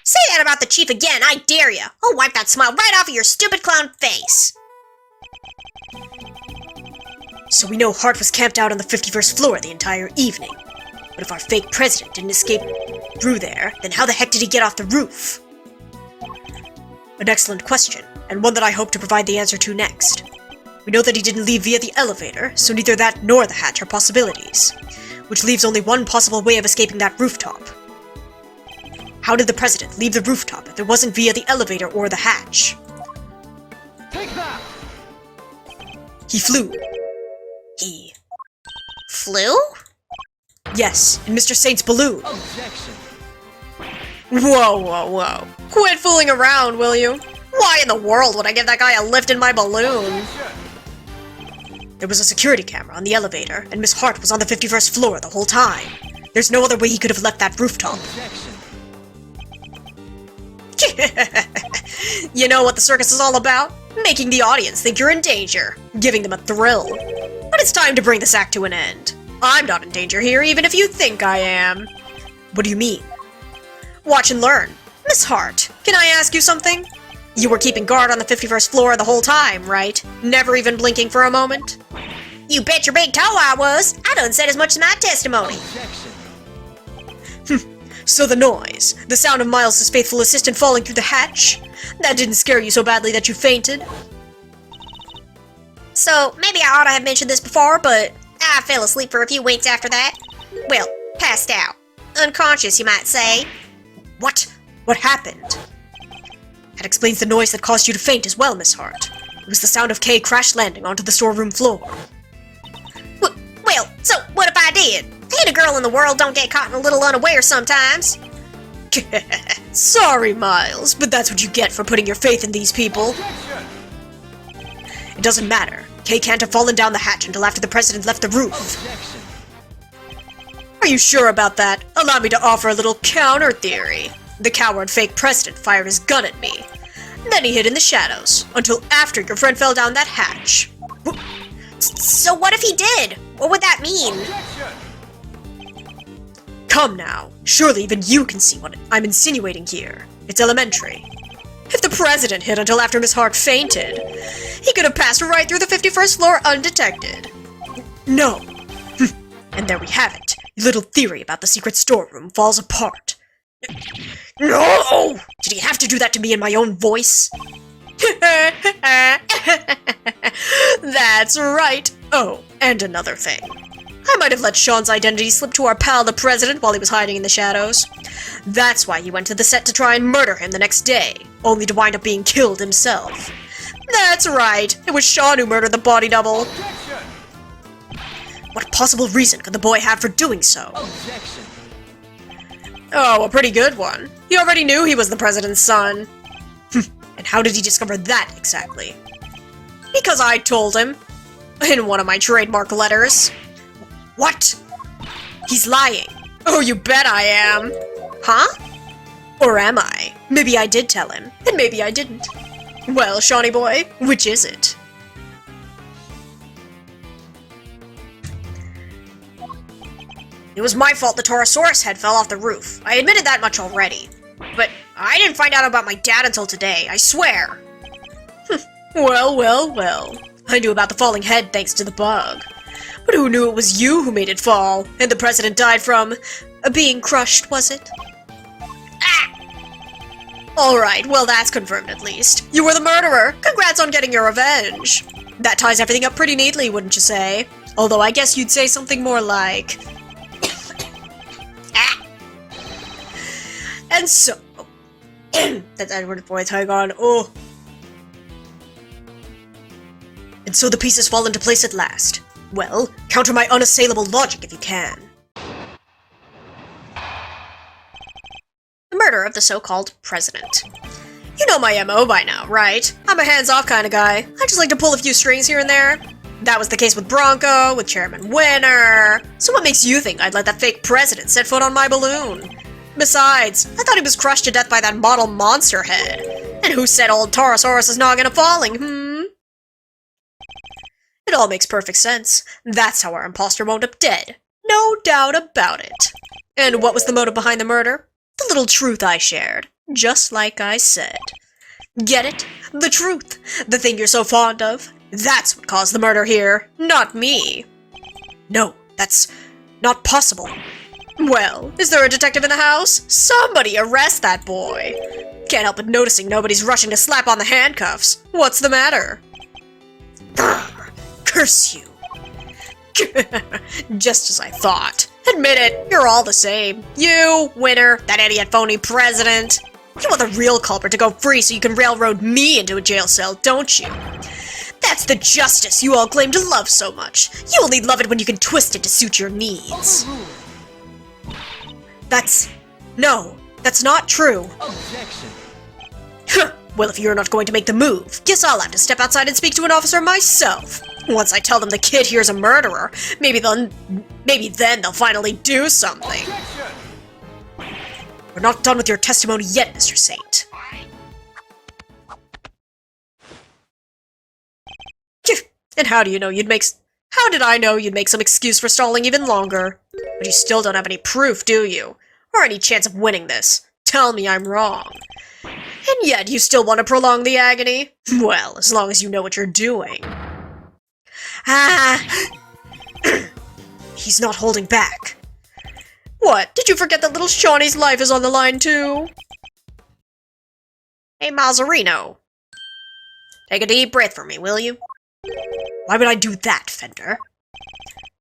[SPEAKER 3] Say that about the chief again, I dare ya. I'll wipe that smile right off of your stupid clown face.
[SPEAKER 1] So we know Hart was camped out on the 51st floor the entire evening. But if our fake president didn't escape through there, then how the heck did he get off the roof? An excellent question, and one that I hope to provide the answer to next. We know that he didn't leave via the elevator, so neither that nor the hatch are possibilities, which leaves only one possible way of escaping that rooftop. How did the president leave the rooftop if it wasn't via the elevator or the hatch?
[SPEAKER 2] Take that!
[SPEAKER 1] He flew. He...
[SPEAKER 3] Flew?
[SPEAKER 1] Yes, in Mr. Saint's balloon.
[SPEAKER 2] Objection!
[SPEAKER 1] Whoa. Quit fooling around, will you?
[SPEAKER 3] Why in the world would I give that guy a lift in my balloon?
[SPEAKER 2] Objection!
[SPEAKER 1] There was a security camera on the elevator, and Miss Hart was on the 51st floor the whole time. There's no other way he could have left that rooftop.
[SPEAKER 2] Objection!
[SPEAKER 1] You know what the circus is all about? Making the audience think you're in danger, giving them a thrill. But it's time to bring this act to an end. I'm not in danger here, even if you think I am. What do you mean? Watch and learn. Miss Hart, can I ask you something? You were keeping guard on the 51st floor the whole time, right? Never even blinking for a moment?
[SPEAKER 3] You bet your big toe I was. I done said as much as my testimony.
[SPEAKER 2] Objection!
[SPEAKER 1] So the noise, the sound of Miles' faithful assistant falling through the hatch, that didn't scare you so badly that you fainted?
[SPEAKER 3] So, maybe I ought to have mentioned this before, but I fell asleep for a few winks after that. Well, passed out. Unconscious, you might say.
[SPEAKER 1] What? What happened? That explains the noise that caused you to faint as well, Miss Hart. It was the sound of Kay crash landing onto the storeroom floor.
[SPEAKER 3] Well, so what if I did? Ain't a girl in the world don't get caught a little unaware sometimes.
[SPEAKER 1] Sorry, Miles, but that's what you get for putting your faith in these people.
[SPEAKER 2] Objection!
[SPEAKER 1] It doesn't matter. Kay can't have fallen down the hatch until after the president left the roof.
[SPEAKER 2] Objection!
[SPEAKER 1] Are you sure about that? Allow me to offer a little counter theory. The coward fake president fired his gun at me. Then he hid in the shadows, until after your friend fell down that hatch.
[SPEAKER 3] So what if he did? What would that mean?
[SPEAKER 2] Objection!
[SPEAKER 1] Come now. Surely even you can see what I'm insinuating here. It's elementary. If the president hid until after Miss Hart fainted, he could have passed right through the 51st floor undetected. No. And there we have it. Your little theory about the secret storeroom falls apart. No! Did he have to do that to me in my own voice? That's right. Oh, and another thing. I might have let Sean's identity slip to our pal the president while he was hiding in the shadows. That's why he went to the set to try and murder him the next day, only to wind up being killed himself. That's right, it was Sean who murdered the body double.
[SPEAKER 2] Objection!
[SPEAKER 1] What possible reason could the boy have for doing so?
[SPEAKER 2] Objection!
[SPEAKER 1] Oh, a pretty good one. He already knew he was the president's son. And how did he discover that, exactly? Because I told him. In one of my trademark letters. What? He's lying. Oh, you bet I am. Huh? Or am I? Maybe I did tell him, and maybe I didn't. Well, Shawnee boy, which is it?
[SPEAKER 3] It was my fault the Torosaurus head fell off the roof. I admitted that much already. But I didn't find out about my dad until today, I swear.
[SPEAKER 1] Well. I knew about the falling head thanks to the bug. But who knew it was you who made it fall, and the president died from... being crushed, was it?
[SPEAKER 3] Ah!
[SPEAKER 1] Alright, well that's confirmed at least. You were the murderer! Congrats on getting your revenge! That ties everything up pretty neatly, wouldn't you say? Although I guess you'd say something more like...
[SPEAKER 3] Ah!
[SPEAKER 1] And so... That's Edward voice, hang on, oh... And so the pieces fall into place at last. Well, counter my unassailable logic if you can.
[SPEAKER 3] The murder of the so-called president.
[SPEAKER 1] You know my MO by now, right? I'm a hands-off kind of guy. I just like to pull a few strings here and there. That was the case with Bronco, with Chairman Winner. So what makes you think I'd let that fake president set foot on my balloon? Besides, I thought he was crushed to death by that model monster head. And who said old Torosaurus' noggin a falling, It all makes perfect sense. That's how our imposter wound up dead. No doubt about it. And what was the motive behind the murder? The little truth I shared, just like I said. Get it? The truth. The thing you're so fond of. That's what caused the murder here, not me. No, that's not possible. Well, is there a detective in the house? Somebody arrest that boy. Can't help but noticing nobody's rushing to slap on the handcuffs. What's the matter? Grr, curse you. Just as I thought. Admit it, you're all the same. You, Winner, that idiot phony president. You want the real culprit to go free so you can railroad me into a jail cell, don't you? That's the justice you all claim to love so much. You only love it when you can twist it to suit your needs. No, that's not true.
[SPEAKER 2] Objection.
[SPEAKER 1] Well, if you're not going to make the move, guess I'll have to step outside and speak to an officer myself. Once I tell them the kid here's a murderer, maybe then they'll finally do something.
[SPEAKER 2] Objection.
[SPEAKER 1] We're not done with your testimony yet, Mr. Saint. And how did I know you'd make some excuse for stalling even longer? But you still don't have any proof, do you? Or any chance of winning this? Tell me I'm wrong. And yet you still want to prolong the agony? Well, as long as you know what you're doing. He's not holding back. What? Did you forget that little Shawnee's life is on the line too? Hey, Mazzarino. Take a deep breath for me, will you? Why would I do that, Fender?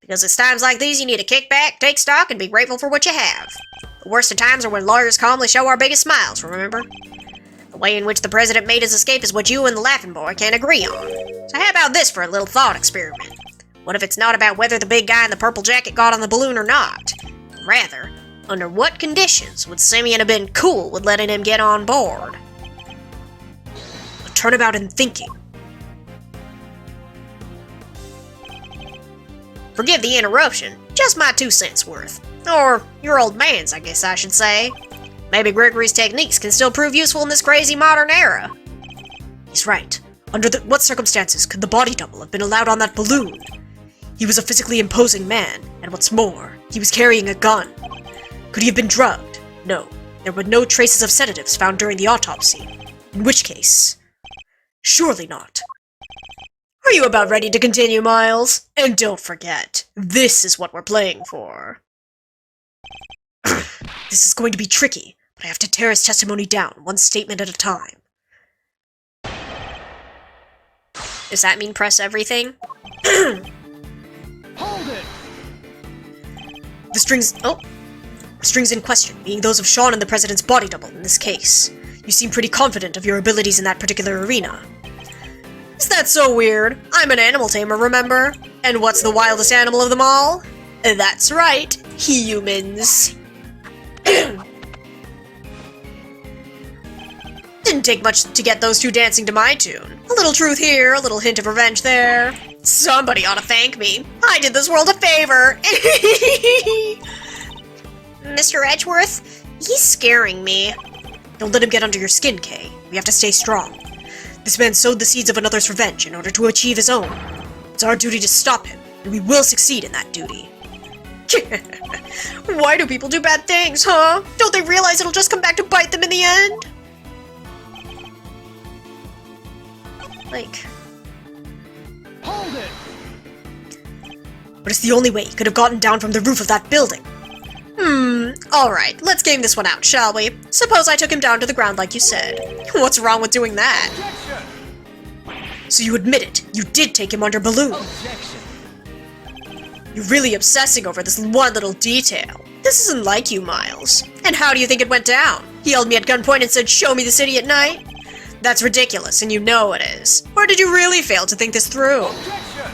[SPEAKER 1] Because it's times like these you need to kick back, take stock, and be grateful for what you have. The worst of times are when lawyers calmly show our biggest smiles, remember? The way in which the president made his escape is what you and the laughing boy can't agree on. So how about this for a little thought experiment? What if it's not about whether the big guy in the purple jacket got on the balloon or not? Rather, under what conditions would Simeon have been cool with letting him get on board? A turnabout in thinking. Forgive the interruption, just my 2 cents worth. Or your old man's, I guess I should say. Maybe Gregory's techniques can still prove useful in this crazy modern era. He's right. Under what circumstances could the body double have been allowed on that balloon? He was a physically imposing man, and what's more, he was carrying a gun. Could he have been drugged? No. There were no traces of sedatives found during the autopsy. In which case... surely not. Are you about ready to continue, Miles? And don't forget, this is what we're playing for. This is going to be tricky, but I have to tear his testimony down, one statement at a time. Does that mean press everything?
[SPEAKER 2] Hold it.
[SPEAKER 1] The strings in question being those of Sean and the President's body double in this case. You seem pretty confident of your abilities in that particular arena. Is that so weird? I'm an animal tamer, remember? And what's the wildest animal of them all? That's right, humans. Didn't take much to get those two dancing to my tune. A little truth here, a little hint of revenge there. Somebody ought to thank me. I did this world a favor. Mr. Edgeworth, he's scaring me. Don't let him get under your skin, Kay. We have to stay strong. This man sowed the seeds of another's revenge in order to achieve his own. It's our duty to stop him, and we will succeed in that duty. Why do people do bad things, huh? Don't they realize it'll just come back to bite them in the end? Like...
[SPEAKER 2] Hold it.
[SPEAKER 1] But it's the only way he could have gotten down from the roof of that building. Alright, let's game this one out, shall we? Suppose I took him down to the ground like you said. What's wrong with doing that?
[SPEAKER 2] Objection.
[SPEAKER 1] So you admit it, you did take him under balloon.
[SPEAKER 2] Objection.
[SPEAKER 1] You're really obsessing over this one little detail. This isn't like you, Miles. And how do you think it went down? He held me at gunpoint and said, "Show me the city at night"? That's ridiculous, and you know it is. Or did you really fail to think this through?
[SPEAKER 2] Objection.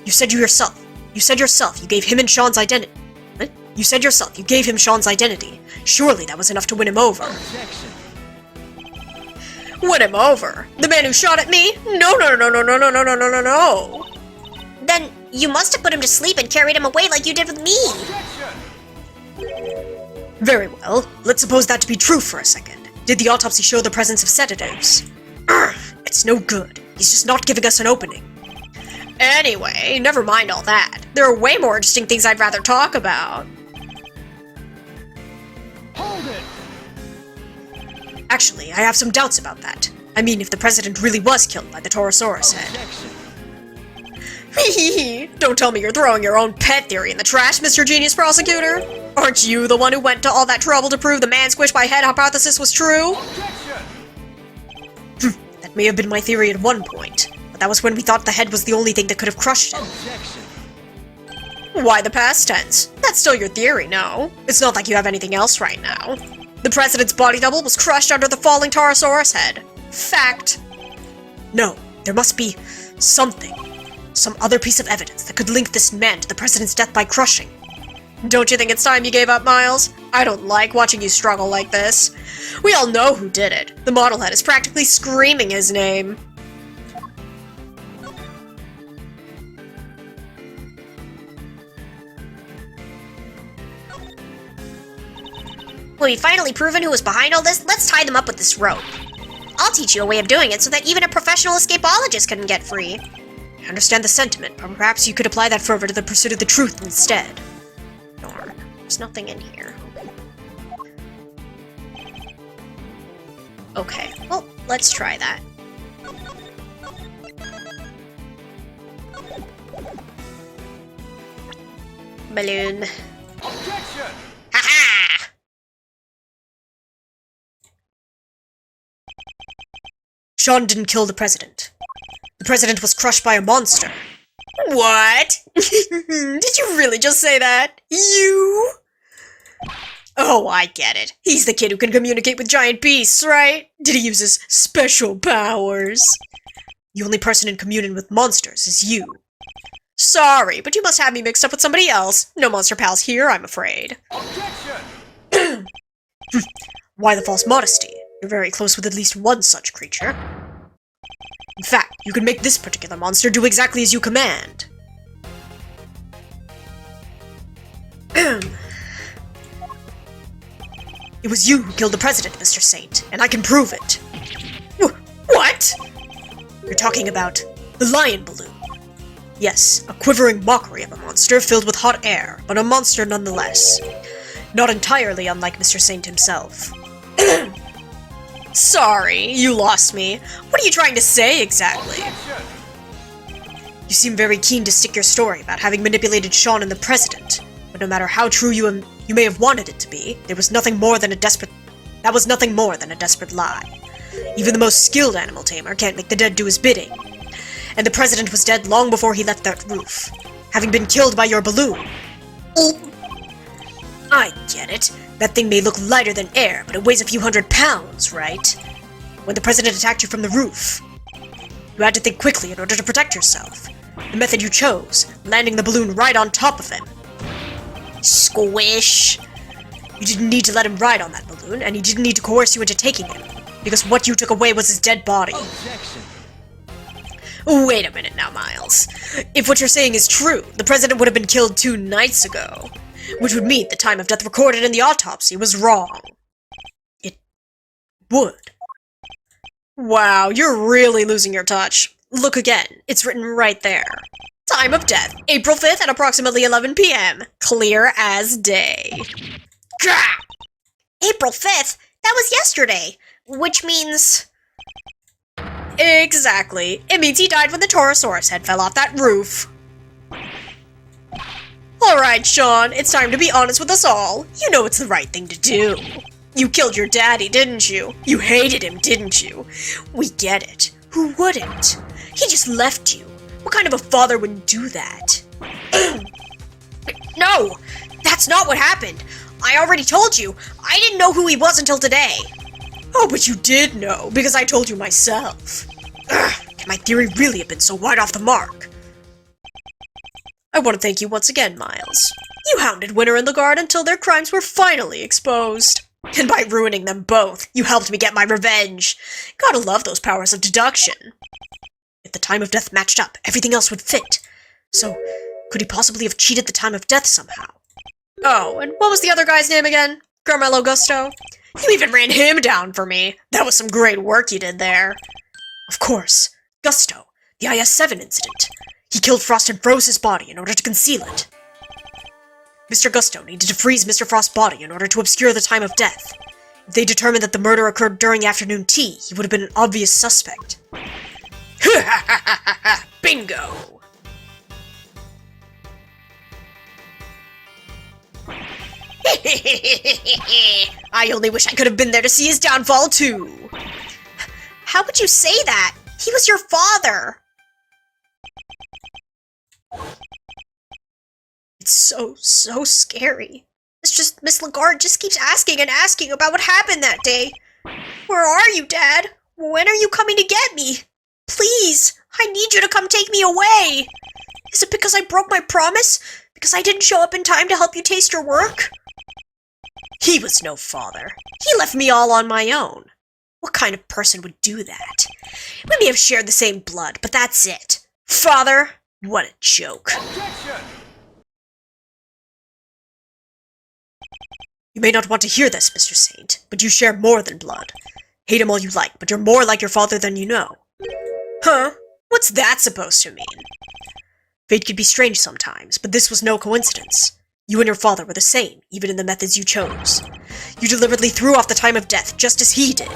[SPEAKER 1] You said yourself you gave him and Sean's identity. What? You said yourself you gave him Sean's identity. Surely that was enough to win him over.
[SPEAKER 2] Objection.
[SPEAKER 1] Win him over? The man who shot at me? No.
[SPEAKER 3] Then you must have put him to sleep and carried him away like you did with me.
[SPEAKER 2] Objection.
[SPEAKER 1] Very well. Let's suppose that to be true for a second. Did the autopsy show the presence of sedatives? It's no good. He's just not giving us an opening. Anyway, never mind all that.
[SPEAKER 3] There are way more interesting things I'd rather talk about.
[SPEAKER 2] Hold it!
[SPEAKER 1] Actually, I have some doubts about that. I mean, if the president really was killed by the Torosaurus head.
[SPEAKER 2] Objection!
[SPEAKER 1] Don't tell me you're throwing your own pet theory in the trash, Mr. Genius Prosecutor! Aren't you the one who went to all that trouble to prove the man squished by head hypothesis was true?
[SPEAKER 2] Objection!
[SPEAKER 1] That may have been my theory at one point, but that was when we thought the head was the only thing that could have crushed him.
[SPEAKER 2] Objection!
[SPEAKER 1] Why the past tense? That's still your theory, no? It's not like you have anything else right now. The president's body double was crushed under the falling Torosaurus head. Fact. No, there must be something. Some other piece of evidence that could link this man to the president's death by crushing. Don't you think it's time you gave up, Miles? I don't like watching you struggle like this. We all know who did it. The model head is practically screaming his name.
[SPEAKER 3] Well, you've finally proven who was behind all this. Let's tie them up with this rope. I'll teach you a way of doing it so that even a professional escapologist couldn't get free.
[SPEAKER 1] I understand the sentiment, but perhaps you could apply that fervor to the pursuit of the truth instead.
[SPEAKER 3] Darn, there's nothing in here. Okay, well, let's try that. Balloon.
[SPEAKER 2] Objection!
[SPEAKER 3] Ha-ha!
[SPEAKER 1] Sean didn't kill the president. The president was crushed by a monster. What? Did you really just say that? You? Oh, I get it. He's the kid who can communicate with giant beasts, right? Did he use his special powers? The only person in communion with monsters is you. Sorry, but you must have me mixed up with somebody else. No monster pals here, I'm afraid.
[SPEAKER 2] Objection!
[SPEAKER 1] Why the false modesty? You're very close with at least one such creature. In fact, you can make this particular monster do exactly as you command. It was you who killed the president, Mr. Saint, and I can prove it. What? You're talking about the lion balloon. Yes, a quivering mockery of a monster filled with hot air, but a monster nonetheless. Not entirely unlike Mr. Saint himself. Sorry, you lost me. What are you trying to say exactly?
[SPEAKER 2] Objection!
[SPEAKER 1] You seem very keen to stick your story about having manipulated Sean and the president, but no matter how true you may have wanted it to be, that was nothing more than a desperate lie. Even the most skilled animal tamer can't make the dead do his bidding. And the president was dead long before he left that roof, having been killed by your balloon. I get it. That thing may look lighter than air, but it weighs a few 100 pounds, right? When the president attacked you from the roof, you had to think quickly in order to protect yourself. The method you chose, landing the balloon right on top of him.
[SPEAKER 3] Squish.
[SPEAKER 1] You didn't need to let him ride on that balloon, and he didn't need to coerce you into taking him, because what you took away was his dead body.
[SPEAKER 2] Objection!
[SPEAKER 1] Wait a minute now, Miles. If what you're saying is true, the president would have been killed 2 nights ago, which would mean the time of death recorded in the autopsy was wrong. It would. Wow, you're really losing your touch. Look again. It's written right there. Time of death, April 5th at approximately 11 p.m. Clear as day. Gah!
[SPEAKER 3] April 5th? That was yesterday. Which means...
[SPEAKER 1] Exactly. It means he died when the Torosaurus head fell off that roof. Alright, Sean, it's time to be honest with us all. You know it's the right thing to do. You killed your daddy, didn't you? You hated him, didn't you? We get it. Who wouldn't? He just left you. What kind of a father would do that?
[SPEAKER 3] No! That's not what happened. I already told you. I didn't know who he was until today.
[SPEAKER 1] Oh, but you did know, because I told you myself. Ugh, can my theory really have been so wide off the mark? I want to thank you once again, Miles. You hounded Winter and Lagarde until their crimes were finally exposed. And by ruining them both, you helped me get my revenge. Gotta love those powers of deduction. If the time of death matched up, everything else would fit. So, could he possibly have cheated the time of death somehow? Oh, and what was the other guy's name again? Carmelo Gusto? You even ran him down for me. That was some great work you did there. Of course, Gusto, the IS-7 incident. He killed Frost and froze his body in order to conceal it. Mr. Gusto needed to freeze Mr. Frost's body in order to obscure the time of death. If they determined that the murder occurred during afternoon tea, he would have been an obvious suspect. Bingo! I only wish I could have been there to see his downfall, too.
[SPEAKER 3] How could you say that? He was your father!
[SPEAKER 1] It's so scary.
[SPEAKER 3] It's just Miss Lagarde just keeps asking and asking about what happened that day. Where are you, Dad? When are you coming to get me? Please, I need you to come take me away. Is it because I broke my promise? Because I didn't show up in time to help you taste your work?
[SPEAKER 1] He was no father. He left me all on my own. What kind of person would do that? We may have shared the same blood, but that's it. Father? What a joke.
[SPEAKER 2] Objection!
[SPEAKER 1] You may not want to hear this, Mr. Saint, but you share more than blood. Hate him all you like, but you're more like your father than you know. Huh? What's that supposed to mean? Fate can be strange sometimes, but this was no coincidence. You and your father were the same, even in the methods you chose. You deliberately threw off the time of death, just as he did.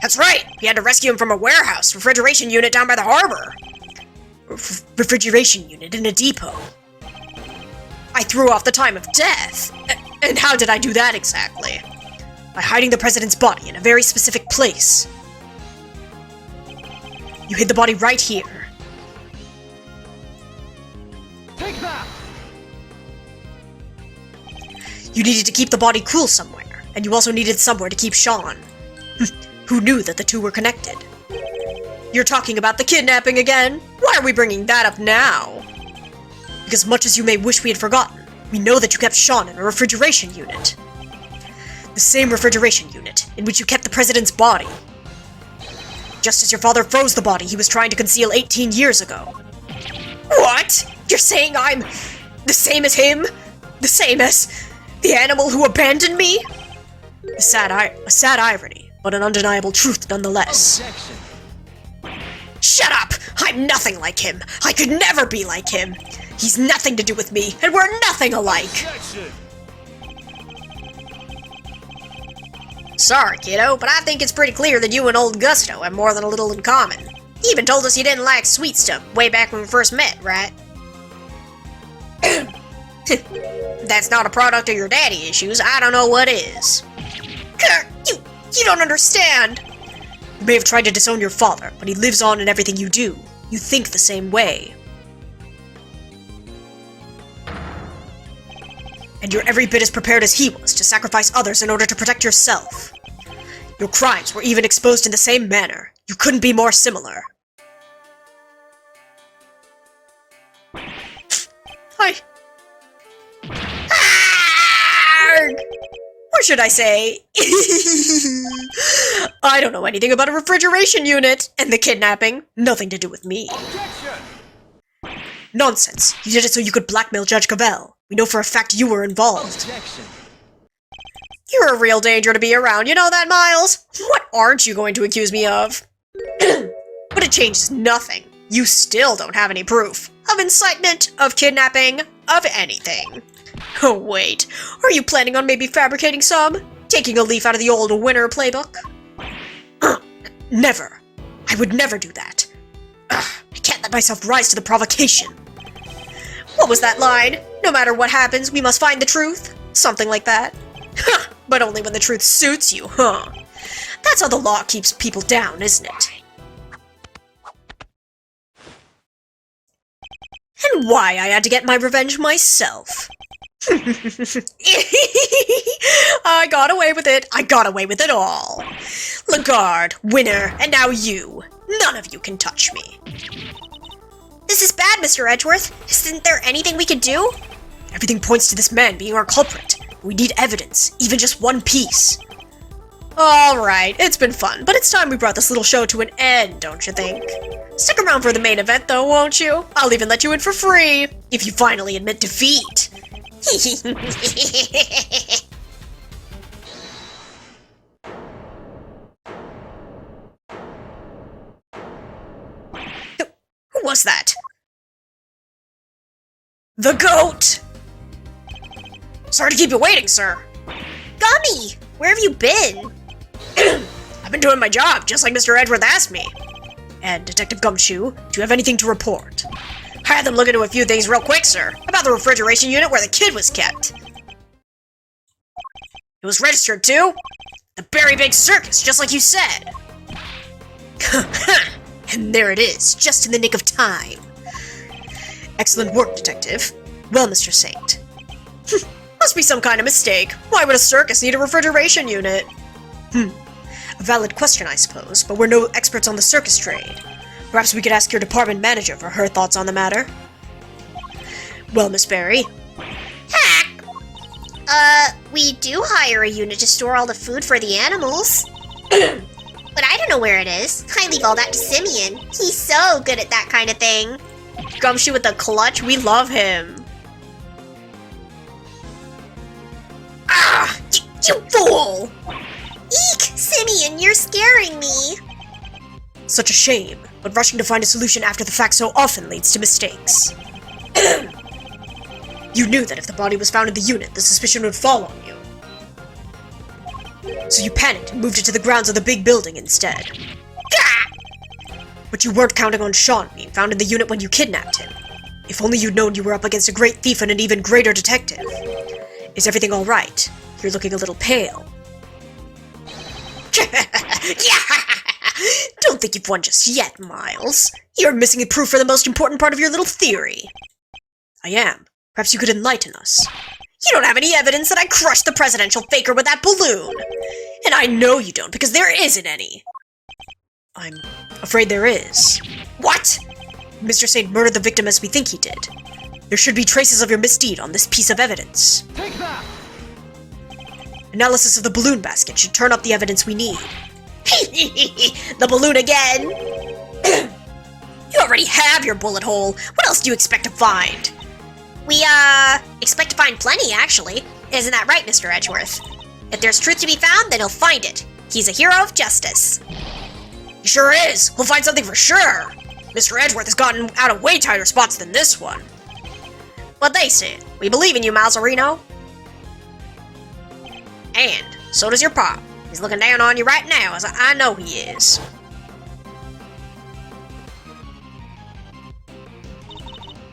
[SPEAKER 1] That's right! We had to rescue him from a warehouse, refrigeration unit down by the harbor. Refrigeration unit in a depot. I threw off the time of death. And how did I do that exactly? By hiding the president's body in a very specific place. You hid the body right here.
[SPEAKER 2] Take that!
[SPEAKER 1] You needed to keep the body cool somewhere, and you also needed somewhere to keep Sean. Who knew that the two were connected? You're talking about the kidnapping again? Why are we bringing that up now? Because much as you may wish we had forgotten, we know that you kept Sean in a refrigeration unit. The same refrigeration unit in which you kept the president's body. Just as your father froze the body he was trying to conceal 18 years ago. What? You're saying I'm the same as him? The same as the animal who abandoned me? A sad irony, but an undeniable truth nonetheless.
[SPEAKER 2] Objection!
[SPEAKER 1] Shut up! I'm nothing like him! I could never be like him! He's nothing to do with me, and we're nothing alike!
[SPEAKER 2] Objection!
[SPEAKER 3] Sorry, kiddo, but I think it's pretty clear that you and old Gusto have more than a little in common. He even told us you didn't like sweet stuff way back when we first met, right? That's not a product of your daddy issues. I don't know what is. You don't understand.
[SPEAKER 1] You may have tried to disown your father, but he lives on in everything you do. You think the same way. And you're every bit as prepared as he was to sacrifice others in order to protect yourself. Your crimes were even exposed in the same manner. You couldn't be more similar. Arrgh! Or should I say... I don't know anything about a refrigeration unit, and the kidnapping. Nothing to do with me.
[SPEAKER 2] Objection!
[SPEAKER 1] Nonsense. You did it so you could blackmail Judge Cavell. We know for a fact you were involved.
[SPEAKER 2] Objection!
[SPEAKER 1] You're a real danger to be around, you know that, Miles? What aren't you going to accuse me of? But it changes nothing. You still don't have any proof. Of incitement, of kidnapping, of anything. Oh wait, are you planning on maybe fabricating some? Taking a leaf out of the old winner playbook? Never. I would never do that. I can't let myself rise to the provocation. What was that line? No matter what happens, we must find the truth? Something like that. But only when the truth suits you, huh? That's how the law keeps people down, isn't it? And why I had to get my revenge myself. I got away with it. I got away with it all. Lagarde, winner, and now you. None of you can touch me.
[SPEAKER 3] This is bad, Mr. Edgeworth. Isn't there anything we could do?
[SPEAKER 1] Everything points to this man being our culprit. We need evidence, even just one piece. Alright, it's been fun, but it's time we brought this little show to an end, don't you think? Stick around for the main event though, won't you? I'll even let you in for free, if you finally admit defeat.
[SPEAKER 3] Who
[SPEAKER 1] was that? The goat! Sorry to keep you waiting, sir.
[SPEAKER 3] Gummy, where have you been?
[SPEAKER 1] I've been doing my job, just like Mr. Edgeworth asked me. And Detective Gumshoe, do you have anything to report? I had them look into a few things real quick, sir, about the refrigeration unit where the kid was kept. It was registered, too? The Berry Big Circus, just like you said. And there it is, just in the nick of time. Excellent work, Detective. Well, Mr. Saint. Must be some kind of mistake. Why would a circus need a refrigeration unit? A valid question, I suppose, but we're no experts on the circus trade. Perhaps we could ask your department manager for her thoughts on the matter. Well, Miss Berry.
[SPEAKER 3] Heck! We do hire a unit to store all the food for the animals. But I don't know where it is. I leave all that to Simeon. He's so good at that kind of thing.
[SPEAKER 1] Gumshoe with the clutch, we love him. Ah! You fool!
[SPEAKER 3] Eek! Simeon, you're scaring me!
[SPEAKER 1] Such a shame, but rushing to find a solution after the fact so often leads to mistakes. You knew that if the body was found in the unit, the suspicion would fall on you. So you panicked and moved it to the grounds of the big building instead. But you weren't counting on Sean being found in the unit when you kidnapped him. If only you'd known you were up against a great thief and an even greater detective. Is everything alright? You're looking a little pale. Don't think you've won just yet, Miles. You're missing the proof for the most important part of your little theory. I am. Perhaps you could enlighten us. You don't have any evidence that I crushed the presidential faker with that balloon. And I know you don't, because there isn't any. I'm afraid there is. What? Mr. Saint murdered the victim as we think he did. There should be traces of your misdeed on this piece of evidence.
[SPEAKER 2] Take that!
[SPEAKER 1] Analysis of the balloon basket should turn up the evidence we need.
[SPEAKER 3] The balloon again!
[SPEAKER 1] You already have your bullet hole. What else do you expect to find?
[SPEAKER 3] We, expect to find plenty, actually. Isn't that right, Mr. Edgeworth? If there's truth to be found, then he'll find it. He's a hero of justice.
[SPEAKER 1] He sure is. We'll find something for sure. Mr. Edgeworth has gotten out of way tighter spots than this one. What they said. We believe in you, Mouserino. And so does your pop. He's looking down on you right now, as I know he is.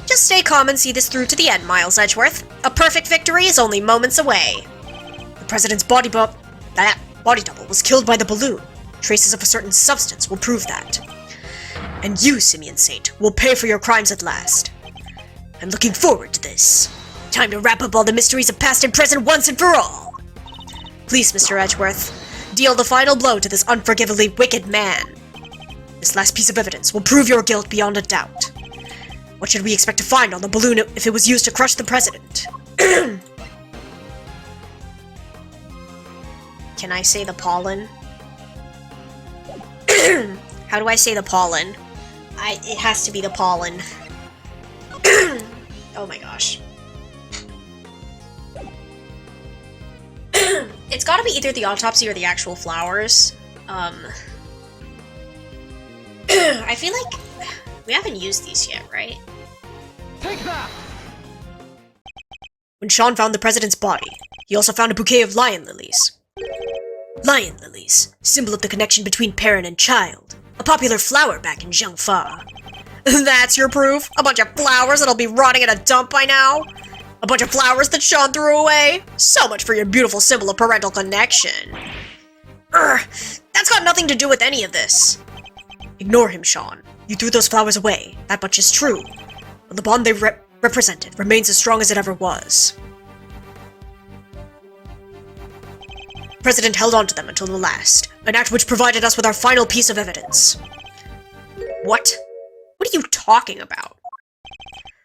[SPEAKER 1] Just stay calm and see this through to the end, Miles Edgeworth. A perfect victory is only moments away. The president's body double was killed by the balloon. Traces of a certain substance will prove that. And you, Simeon Saint, will pay for your crimes at last. I'm looking forward to this. Time to wrap up all the mysteries of past and present once and for all. Please, Mr. Edgeworth, deal the final blow to this unforgivably wicked man. This last piece of evidence will prove your guilt beyond a doubt. What should we expect to find on the balloon if it was used to crush the president? Can I say the pollen? How do I say the pollen? It has to be the pollen. Oh my gosh. It's gotta be either the autopsy or the actual flowers. I feel like we haven't used these yet, right?
[SPEAKER 2] Take that!
[SPEAKER 1] When Sean found the president's body, he also found a bouquet of lion lilies. Lion lilies, symbol of the connection between parent and child. A popular flower back in Jiangfa. That's your proof? A bunch of flowers that'll be rotting in a dump by now? A bunch of flowers that Sean threw away? So much for your beautiful symbol of parental connection. That's got nothing to do with any of this. Ignore him, Sean. You threw those flowers away. That much is true. But the bond they represented remains as strong as it ever was. The President held on to them until the last, an act which provided us with our final piece of evidence. What? What are you talking about?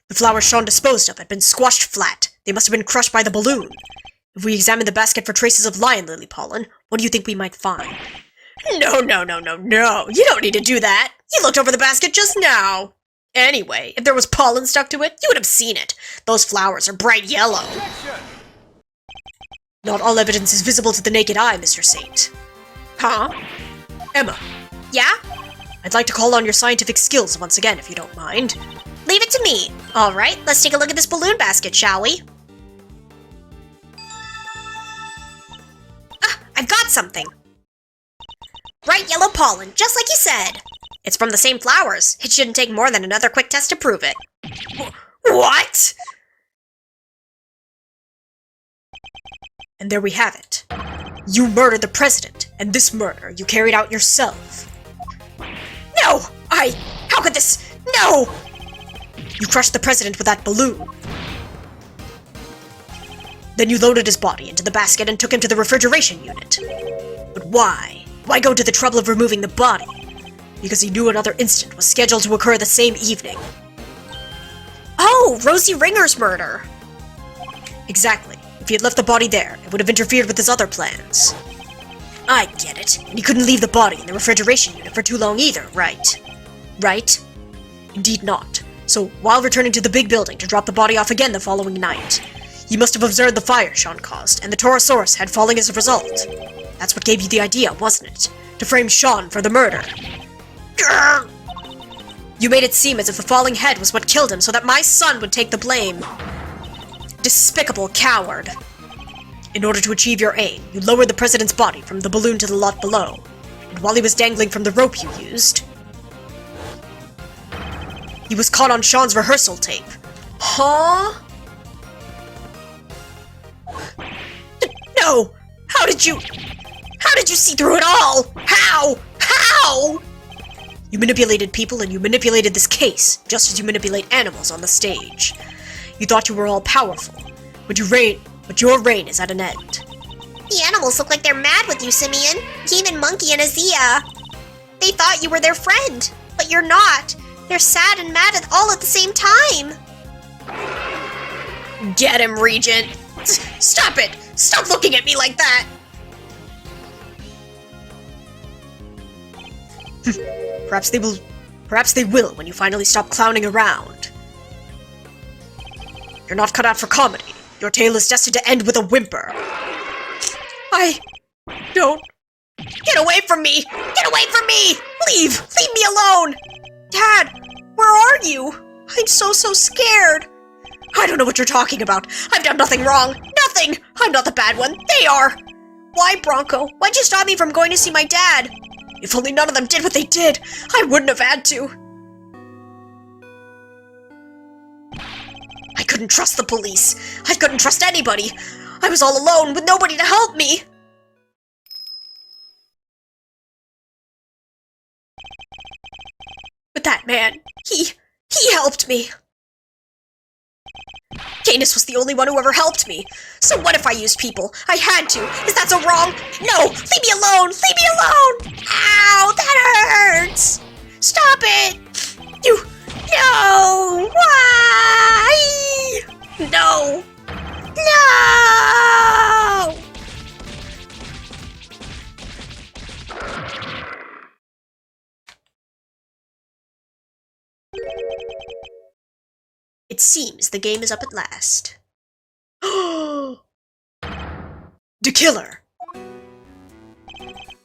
[SPEAKER 1] The flowers Sean disposed of had been squashed flat. They must have been crushed by the balloon. If we examine the basket for traces of lion lily pollen, what do you think we might find? No. You don't need to do that. You looked over the basket just now. Anyway, if there was pollen stuck to it, you would have seen it. Those flowers are bright yellow.
[SPEAKER 2] Objection!
[SPEAKER 1] Not all evidence is visible to the naked eye, Mr. Saint. Huh? Emma.
[SPEAKER 3] Yeah?
[SPEAKER 1] I'd like to call on your scientific skills once again, if you don't mind.
[SPEAKER 3] Leave it to me. All right, let's take a look at this balloon basket, shall we? Ah, I've got something. Bright yellow pollen, just like you said. It's from the same flowers. It shouldn't take more than another quick test to prove it.
[SPEAKER 1] What? And there we have it. You murdered the president, and this murder you carried out yourself.
[SPEAKER 3] No! How could this... No!
[SPEAKER 1] You crushed the president with that balloon. Then you loaded his body into the basket and took him to the refrigeration unit. But why? Why go to the trouble of removing the body? Because he knew another incident was scheduled to occur the same evening.
[SPEAKER 3] Oh, Rosie Ringer's murder.
[SPEAKER 1] Exactly. If he had left the body there, it would have interfered with his other plans. I get it. And he couldn't leave the body in the refrigeration unit for too long either, right? Right? Indeed not. So, while returning to the big building to drop the body off again the following night, you must have observed the fire Sean caused, and the Torosaurus head falling as a result. That's what gave you the idea, wasn't it? To frame Sean for the murder. Grr! You made it seem as if the falling head was what killed him so that my son would take the blame. Despicable coward. In order to achieve your aim, you lowered the president's body from the balloon to the lot below, and while he was dangling from the rope you used, he was caught on Sean's rehearsal tape. Huh? No! How did you see through it all? How? You manipulated people and you manipulated this case, just as you manipulate animals on the stage. You thought you were all powerful, but your reign is at an end.
[SPEAKER 3] The animals look like they're mad with you, Simeon. Even Monkey and Azia. They thought you were their friend, but you're not. They're sad and mad all at the same time.
[SPEAKER 1] Get him, Regent! Stop it! Stop looking at me like that! Perhaps they will when you finally stop clowning around. You're not cut out for comedy. Your tale is destined to end with a whimper. I don't... Get away from me! Get away from me! Leave! Leave me alone! Dad, where are you? I'm so scared. I don't know what you're talking about. I've done nothing wrong. Nothing! I'm not the bad one. They are! Why, Bronco? Why'd you stop me from going to see my dad? If only none of them did what they did, I wouldn't have had to. I couldn't trust the police. I couldn't trust anybody. I was all alone with nobody to help me. But that man, he helped me. Canis was the only one who ever helped me. So what if I used people? I had to. Is that so wrong? No! Leave me alone! Leave me alone! Ow! That hurts! Stop it! No! Why? No! No! It seems the game is up at last. The killer!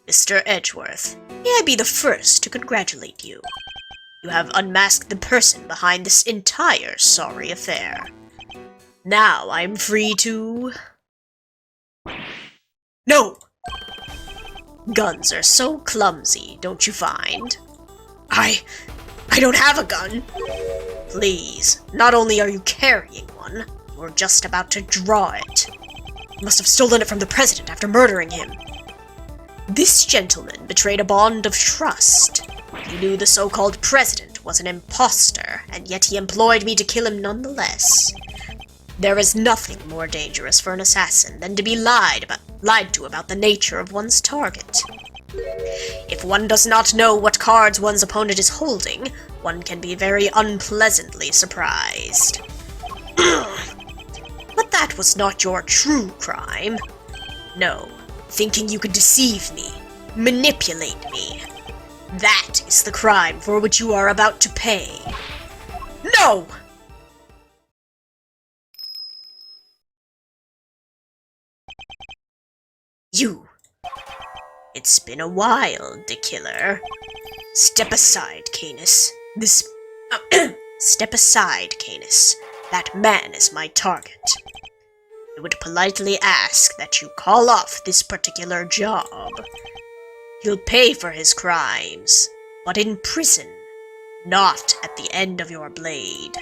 [SPEAKER 1] Mr. Edgeworth, may I be the first to congratulate you. You have unmasked the person behind this entire sorry affair. Now I'm free to... No! Guns are so clumsy, don't you find? I don't have a gun. Please, not only are you carrying one, you're just about to draw it. You must have stolen it from the president after murdering him. This gentleman betrayed a bond of trust. He knew the so-called president was an imposter, and yet he employed me to kill him nonetheless. There is nothing more dangerous for an assassin than to be lied to about the nature of one's target. If one does not know what cards one's opponent is holding, one can be very unpleasantly surprised. But that was not your true crime. No, thinking you could deceive me, manipulate me. That is the crime for which you are about to pay. No! You. It's been a while, the killer. Step aside, Canis. Step aside, Canis. That man is my target. I would politely ask that you call off this particular job. He'll pay for his crimes, but in prison, not at the end of your blade.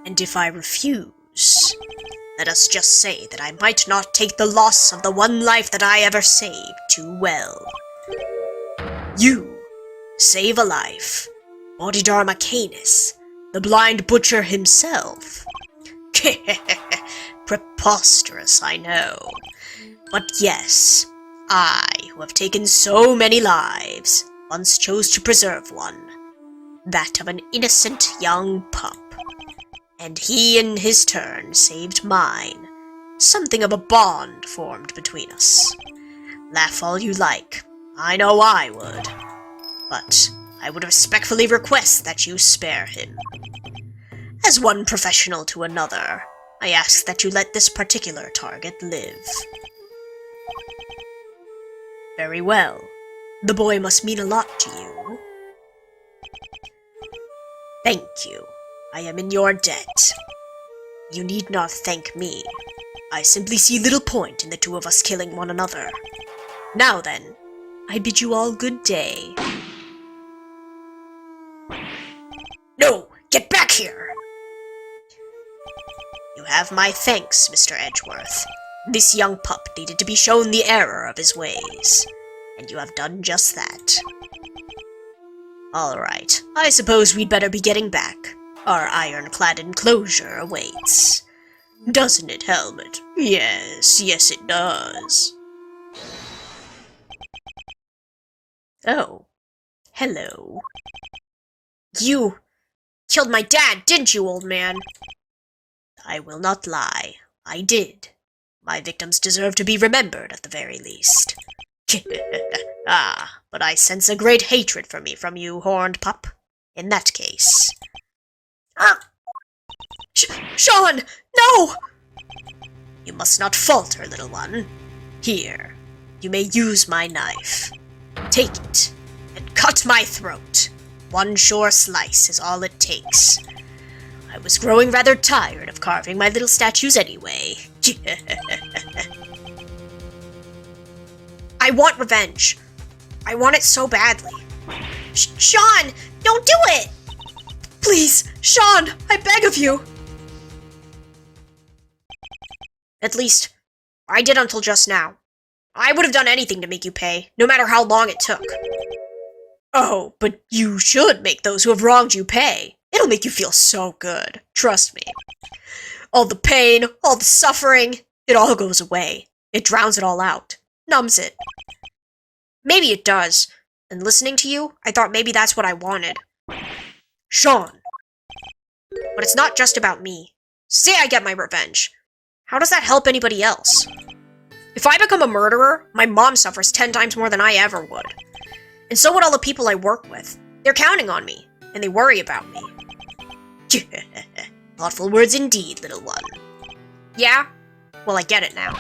[SPEAKER 1] And if I refuse, let us just say that I might not take the loss of the one life that I ever saved too well. You save a life. Bodhidharma Canis, the blind butcher himself. Preposterous, I know. But yes, I, who have taken so many lives, once chose to preserve one. That of an innocent young pup. And he, in his turn, saved mine. Something of a bond formed between us. Laugh all you like. I know I would. But I would respectfully request that you spare him. As one professional to another, I ask that you let this particular target live. Very well. The boy must mean a lot to you. Thank you. I am in your debt. You need not thank me. I simply see little point in the two of us killing one another. Now then, I bid you all good day. No! Get back here! You have my thanks, Mr. Edgeworth. This young pup needed to be shown the error of his ways, and you have done just that. Alright, I suppose we'd better be getting back. Our ironclad enclosure awaits. Doesn't it, Helmet? Yes, yes it does. Oh. Hello. You killed my dad, didn't you, old man? I will not lie. I did. My victims deserve to be remembered at the very least. Ah, but I sense a great hatred for me from you, horned pup. In that case... Ah! Sean! No! You must not falter, little one. Here, you may use my knife. Take it, and cut my throat. One sure slice is all it takes. I was growing rather tired of carving my little statues anyway. I want revenge. I want it so badly. Sean, don't do it! Please, Sean, I beg of you! At least, I did until just now. I would have done anything to make you pay, no matter how long it took. Oh, but you should make those who have wronged you pay. It'll make you feel so good, trust me. All the pain, all the suffering, it all goes away. It drowns it all out, numbs it. Maybe it does, and listening to you, I thought maybe that's what I wanted. Sean. But it's not just about me. Say I get my revenge. How does that help anybody else? If I become a murderer, my mom suffers 10 times more than I ever would. And so would all the people I work with. They're counting on me, and they worry about me. Thoughtful words indeed, little one. Yeah? Well, I get it now.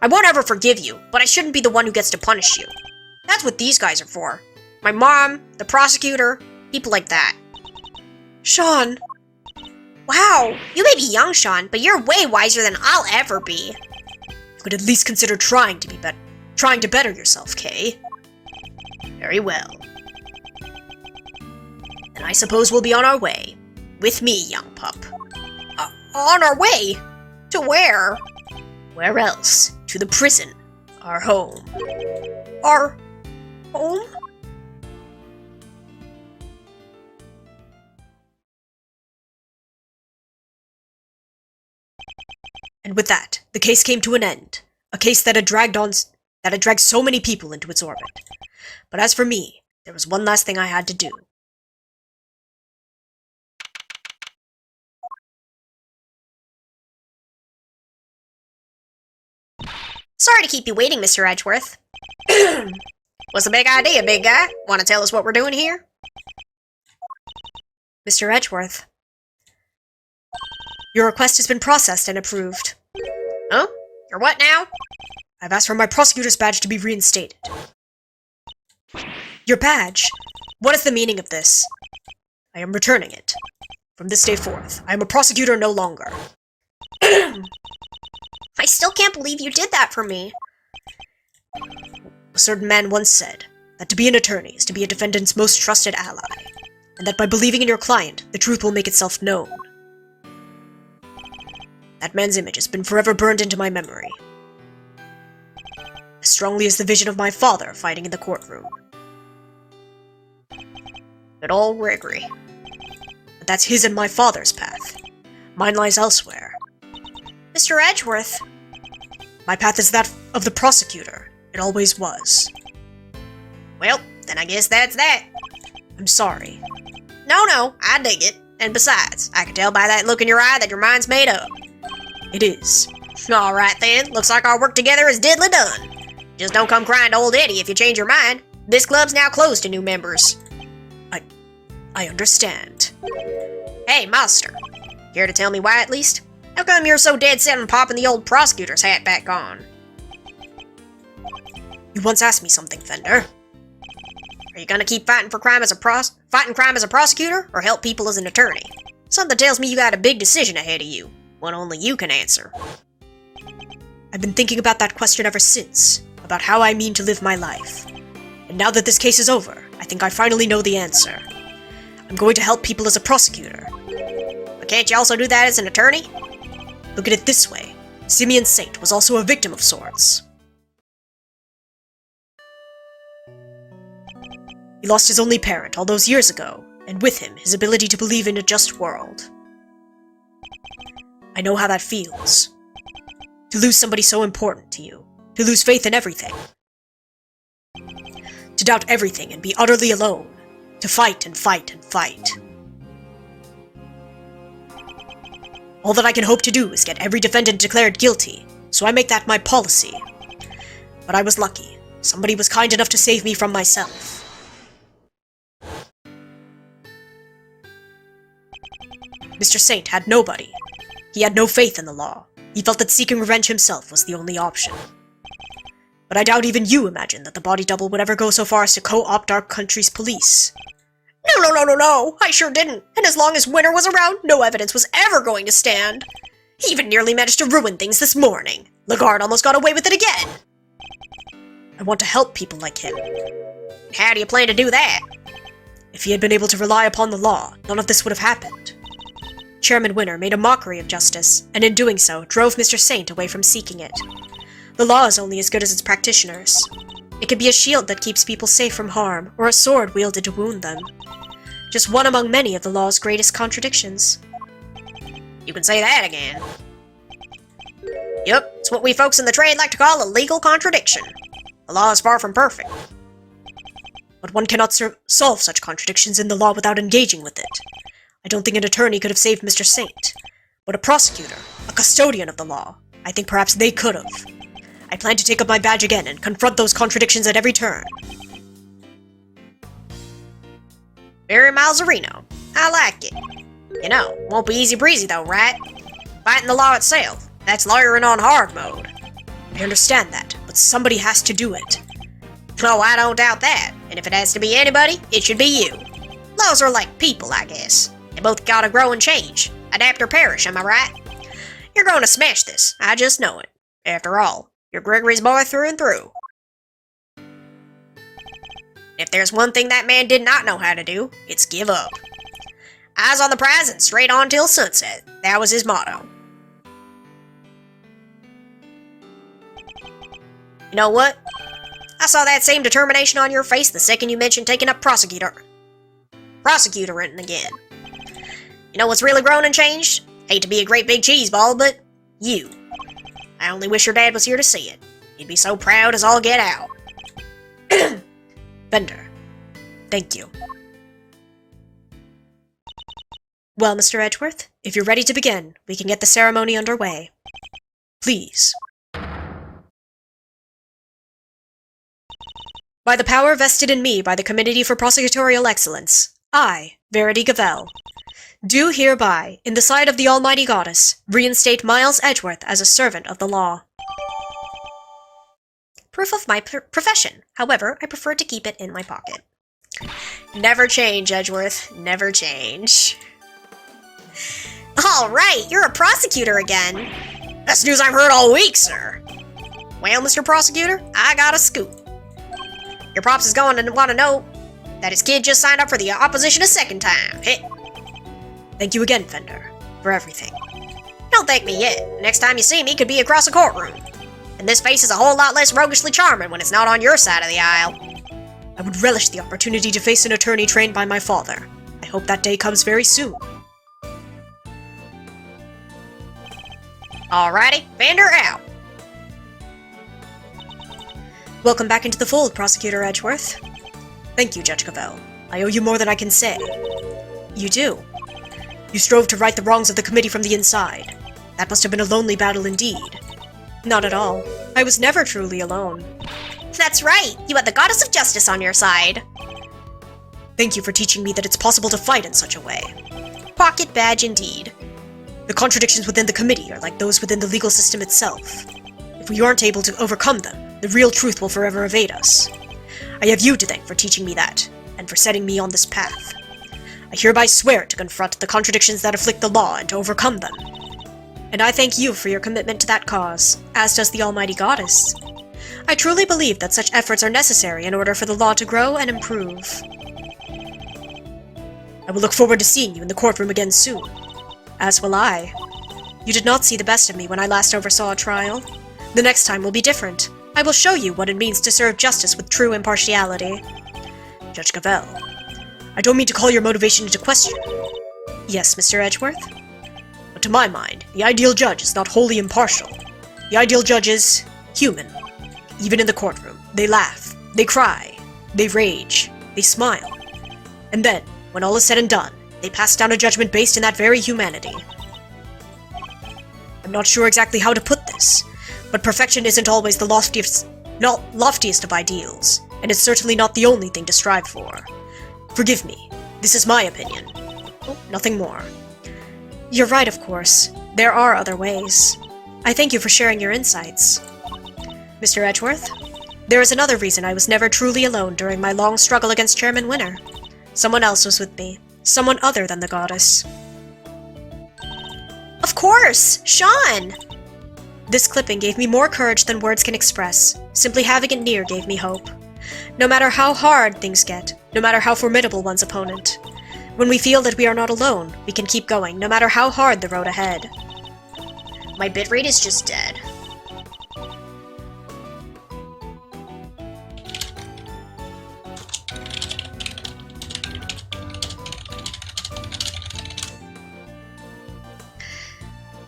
[SPEAKER 1] I won't ever forgive you, but I shouldn't be the one who gets to punish you. That's what these guys are for. My mom, the prosecutor, people like that. Sean. Wow, you may be young, Sean, but you're way wiser than I'll ever be. You could at least consider trying to better yourself, Kay. Very well. Then I suppose we'll be on our way. With me, young pup. On our way? To where? Where else? To the prison. Our home. Our home? And with that, the case came to an end. A case that had dragged so many people into its orbit. But as for me, there was one last thing I had to do.
[SPEAKER 3] Sorry to keep you waiting, Mr. Edgeworth.
[SPEAKER 1] What's the big idea, big guy? Want to tell us what we're doing here?
[SPEAKER 3] Mr. Edgeworth, your request has been processed and approved.
[SPEAKER 1] Huh? Your what now?
[SPEAKER 3] I've asked for my prosecutor's badge to be reinstated.
[SPEAKER 1] Your badge! What is the meaning of this? I am returning it. From this day forth, I am a prosecutor no longer.
[SPEAKER 3] I still can't believe you did that for me.
[SPEAKER 1] A certain man once said that to be an attorney is to be a defendant's most trusted ally, and that by believing in your client, the truth will make itself known. That man's image has been forever burned into my memory, as strongly as the vision of my father fighting in the courtroom.
[SPEAKER 3] Good old Gregory.
[SPEAKER 1] But that's his and my father's path. Mine lies elsewhere.
[SPEAKER 3] Mr. Edgeworth.
[SPEAKER 1] My path is that of the prosecutor. It always was.
[SPEAKER 3] Well, then I guess that's that.
[SPEAKER 1] I'm sorry.
[SPEAKER 3] No, I dig it. And besides, I can tell by that look in your eye that your mind's made up.
[SPEAKER 1] It is.
[SPEAKER 3] Alright then, looks like our work together is diddly done. Just don't come crying to old Eddie if you change your mind. This club's now closed to new members.
[SPEAKER 1] I understand.
[SPEAKER 3] Hey, Master. Care to tell me why at least? How come you're so dead set on popping the old prosecutor's hat back on?
[SPEAKER 1] You once asked me something, Fender.
[SPEAKER 3] Are you gonna keep fighting crime as a prosecutor, or help people as an attorney? Something tells me you got a big decision ahead of you, one only you can answer.
[SPEAKER 1] I've been thinking about that question ever since, about how I mean to live my life. And now that this case is over, I think I finally know the answer. I'm going to help people as a prosecutor.
[SPEAKER 3] But can't you also do that as an attorney?
[SPEAKER 1] Look at it this way. Simeon Saint was also a victim of sorts. He lost his only parent all those years ago, and with him, his ability to believe in a just world. I know how that feels. To lose somebody so important to you. To lose faith in everything. To doubt everything and be utterly alone. To fight and fight and fight. All that I can hope to do is get every defendant declared guilty, so I make that my policy. But I was lucky. Somebody was kind enough to save me from myself. Mr. Saint had nobody. He had no faith in the law. He felt that seeking revenge himself was the only option. But I doubt even you imagine that the body double would ever go so far as to co-opt our country's police.
[SPEAKER 3] No, I sure didn't. And as long as Winter was around, no evidence was ever going to stand. He even nearly managed to ruin things this morning. Lagarde almost got away with it again.
[SPEAKER 1] I want to help people like him.
[SPEAKER 3] How do you plan to do that?
[SPEAKER 1] If he had been able to rely upon the law, none of this would have happened. Chairman Winter made a mockery of justice, and in doing so, drove Mr. Saint away from seeking it. The law is only as good as its practitioners. It can be a shield that keeps people safe from harm, or a sword wielded to wound them. Just one among many of the law's greatest contradictions.
[SPEAKER 3] You can say that again. Yup, it's what we folks in the trade like to call a legal contradiction. The law is far from perfect.
[SPEAKER 1] But one cannot solve such contradictions in the law without engaging with it. I don't think an attorney could have saved Mr. Saint. But a prosecutor, a custodian of the law, I think perhaps they could have. I plan to take up my badge again and confront those contradictions at every turn.
[SPEAKER 3] Very Malzerino. I like it. You know, won't be easy breezy though, right? Fighting the law itself. That's lawyering on hard mode.
[SPEAKER 1] I understand that, but somebody has to do it.
[SPEAKER 3] Oh, I don't doubt that. And if it has to be anybody, it should be you. Laws are like people, I guess. They both gotta grow and change. Adapt or perish, am I right? You're gonna smash this. I just know it. After all, you're Gregory's boy through and through. If there's one thing that man did not know how to do, it's give up. Eyes on the prize and straight on till sunset. That was his motto. You know what? I saw that same determination on your face the second you mentioned taking up prosecutoring again. You know what's really grown and changed? Hate to be a great big cheeseball, but you. I only wish your dad was here to see it. He'd be so proud as all get out.
[SPEAKER 1] Bender, thank you. Well, Mr. Edgeworth, if you're ready to begin, we can get the ceremony underway. Please. By the power vested in me by the Committee for Prosecutorial Excellence, I, Verity Gavel, do hereby, in the sight of the Almighty Goddess, reinstate Miles Edgeworth as a servant of the law.
[SPEAKER 3] proof of my profession. However, I prefer to keep it in my pocket. Never change, Edgeworth. Never change. Alright, you're a prosecutor again. That's news I've heard all week, sir. Well, Mr. Prosecutor, I got a scoop. Your pops is going to want to know that his kid just signed up for the opposition a second time. Hey.
[SPEAKER 1] Thank you again, Fender, for everything.
[SPEAKER 3] Don't thank me yet. Next time you see me could be across a courtroom. And this face is a whole lot less roguishly charming when it's not on your side of the aisle.
[SPEAKER 1] I would relish the opportunity to face an attorney trained by my father. I hope that day comes very soon.
[SPEAKER 3] Alrighty, Fender out.
[SPEAKER 1] Welcome back into the fold, Prosecutor Edgeworth. Thank you, Judge Cavell. I owe you more than I can say. You do. You strove to right the wrongs of the committee from the inside. That must have been a lonely battle indeed. Not at all. I was never truly alone.
[SPEAKER 3] That's right. You had the goddess of justice on your side.
[SPEAKER 1] Thank you for teaching me that it's possible to fight in such a way.
[SPEAKER 3] Pocket badge indeed.
[SPEAKER 1] The contradictions within the committee are like those within the legal system itself. If we aren't able to overcome them, the real truth will forever evade us. I have you to thank for teaching me that, and for setting me on this path. I hereby swear to confront the contradictions that afflict the law and to overcome them. And I thank you for your commitment to that cause, as does the Almighty Goddess. I truly believe that such efforts are necessary in order for the law to grow and improve. I will look forward to seeing you in the courtroom again soon. As will I. You did not see the best of me when I last oversaw a trial. The next time will be different. I will show you what it means to serve justice with true impartiality. Judge Cavell, I don't mean to call your motivation into question. Yes, Mr. Edgeworth? But to my mind, the ideal judge is not wholly impartial. The ideal judge is human. Even in the courtroom, they laugh, they cry, they rage, they smile. And then, when all is said and done, they pass down a judgment based in that very humanity. I'm not sure exactly how to put this, but perfection isn't always the loftiest of ideals, and it's certainly not the only thing to strive for. Forgive me, this is my opinion. Oh, nothing more. You're right, of course. There are other ways. I thank you for sharing your insights. Mr. Edgeworth, there is another reason I was never truly alone during my long struggle against Chairman Winner. Someone else was with me. Someone other than the goddess.
[SPEAKER 3] Of course! Sean!
[SPEAKER 1] This clipping gave me more courage than words can express. Simply having it near gave me hope. No matter how hard things get, no matter how formidable one's opponent, when we feel that we are not alone, we can keep going, no matter how hard the road ahead.
[SPEAKER 3] My bitrate is just dead.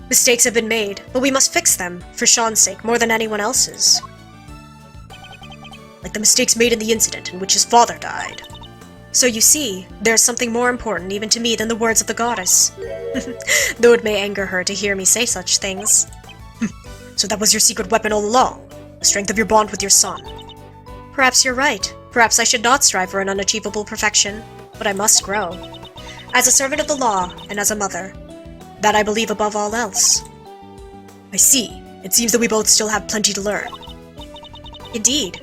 [SPEAKER 1] Mistakes have been made, but we must fix them, for Sean's sake, more than anyone else's. Like the mistakes made in the incident in which his father died. So you see, there's something more important even to me than the words of the goddess. Though it may anger her to hear me say such things. So that was your secret weapon all along, the strength of your bond with your son. Perhaps you're right. Perhaps I should not strive for an unachievable perfection, but I must grow. As a servant of the law, and as a mother. That I believe above all else. I see. It seems that we both still have plenty to learn. Indeed.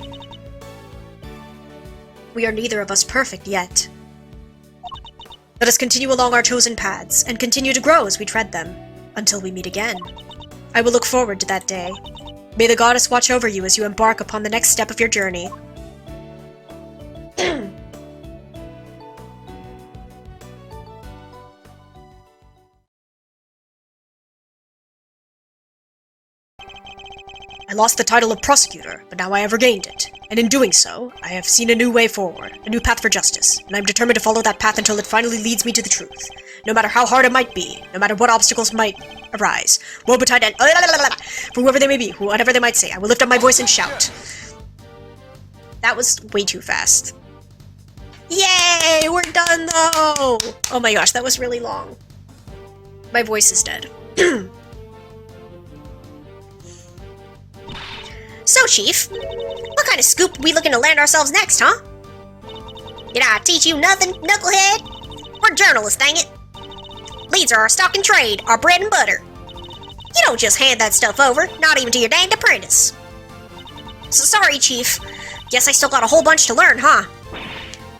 [SPEAKER 1] We are neither of us perfect yet. Let us continue along our chosen paths, and continue to grow as we tread them, until we meet again. I will look forward to that day. May the goddess watch over you as you embark upon the next step of your journey. I lost the title of Prosecutor, but now I have regained it, and in doing so, I have seen a new way forward, a new path for justice, and I am determined to follow that path until it finally leads me to the truth, no matter how hard it might be, no matter what obstacles might arise. Woe betide and for whoever they may be, whatever they might say, I will lift up my voice and shout. That was way too fast. Yay! We're done, though! Oh my gosh, that was really long. My voice is dead.
[SPEAKER 3] So, Chief, what kind of scoop are we looking to land ourselves next, huh? Did I teach you nothing, knucklehead? We're journalists, dang it. Leads are our stock in trade, our bread and butter. You don't just hand that stuff over, not even to your danged apprentice. Sorry, Chief. Guess I still got a whole bunch to learn, huh?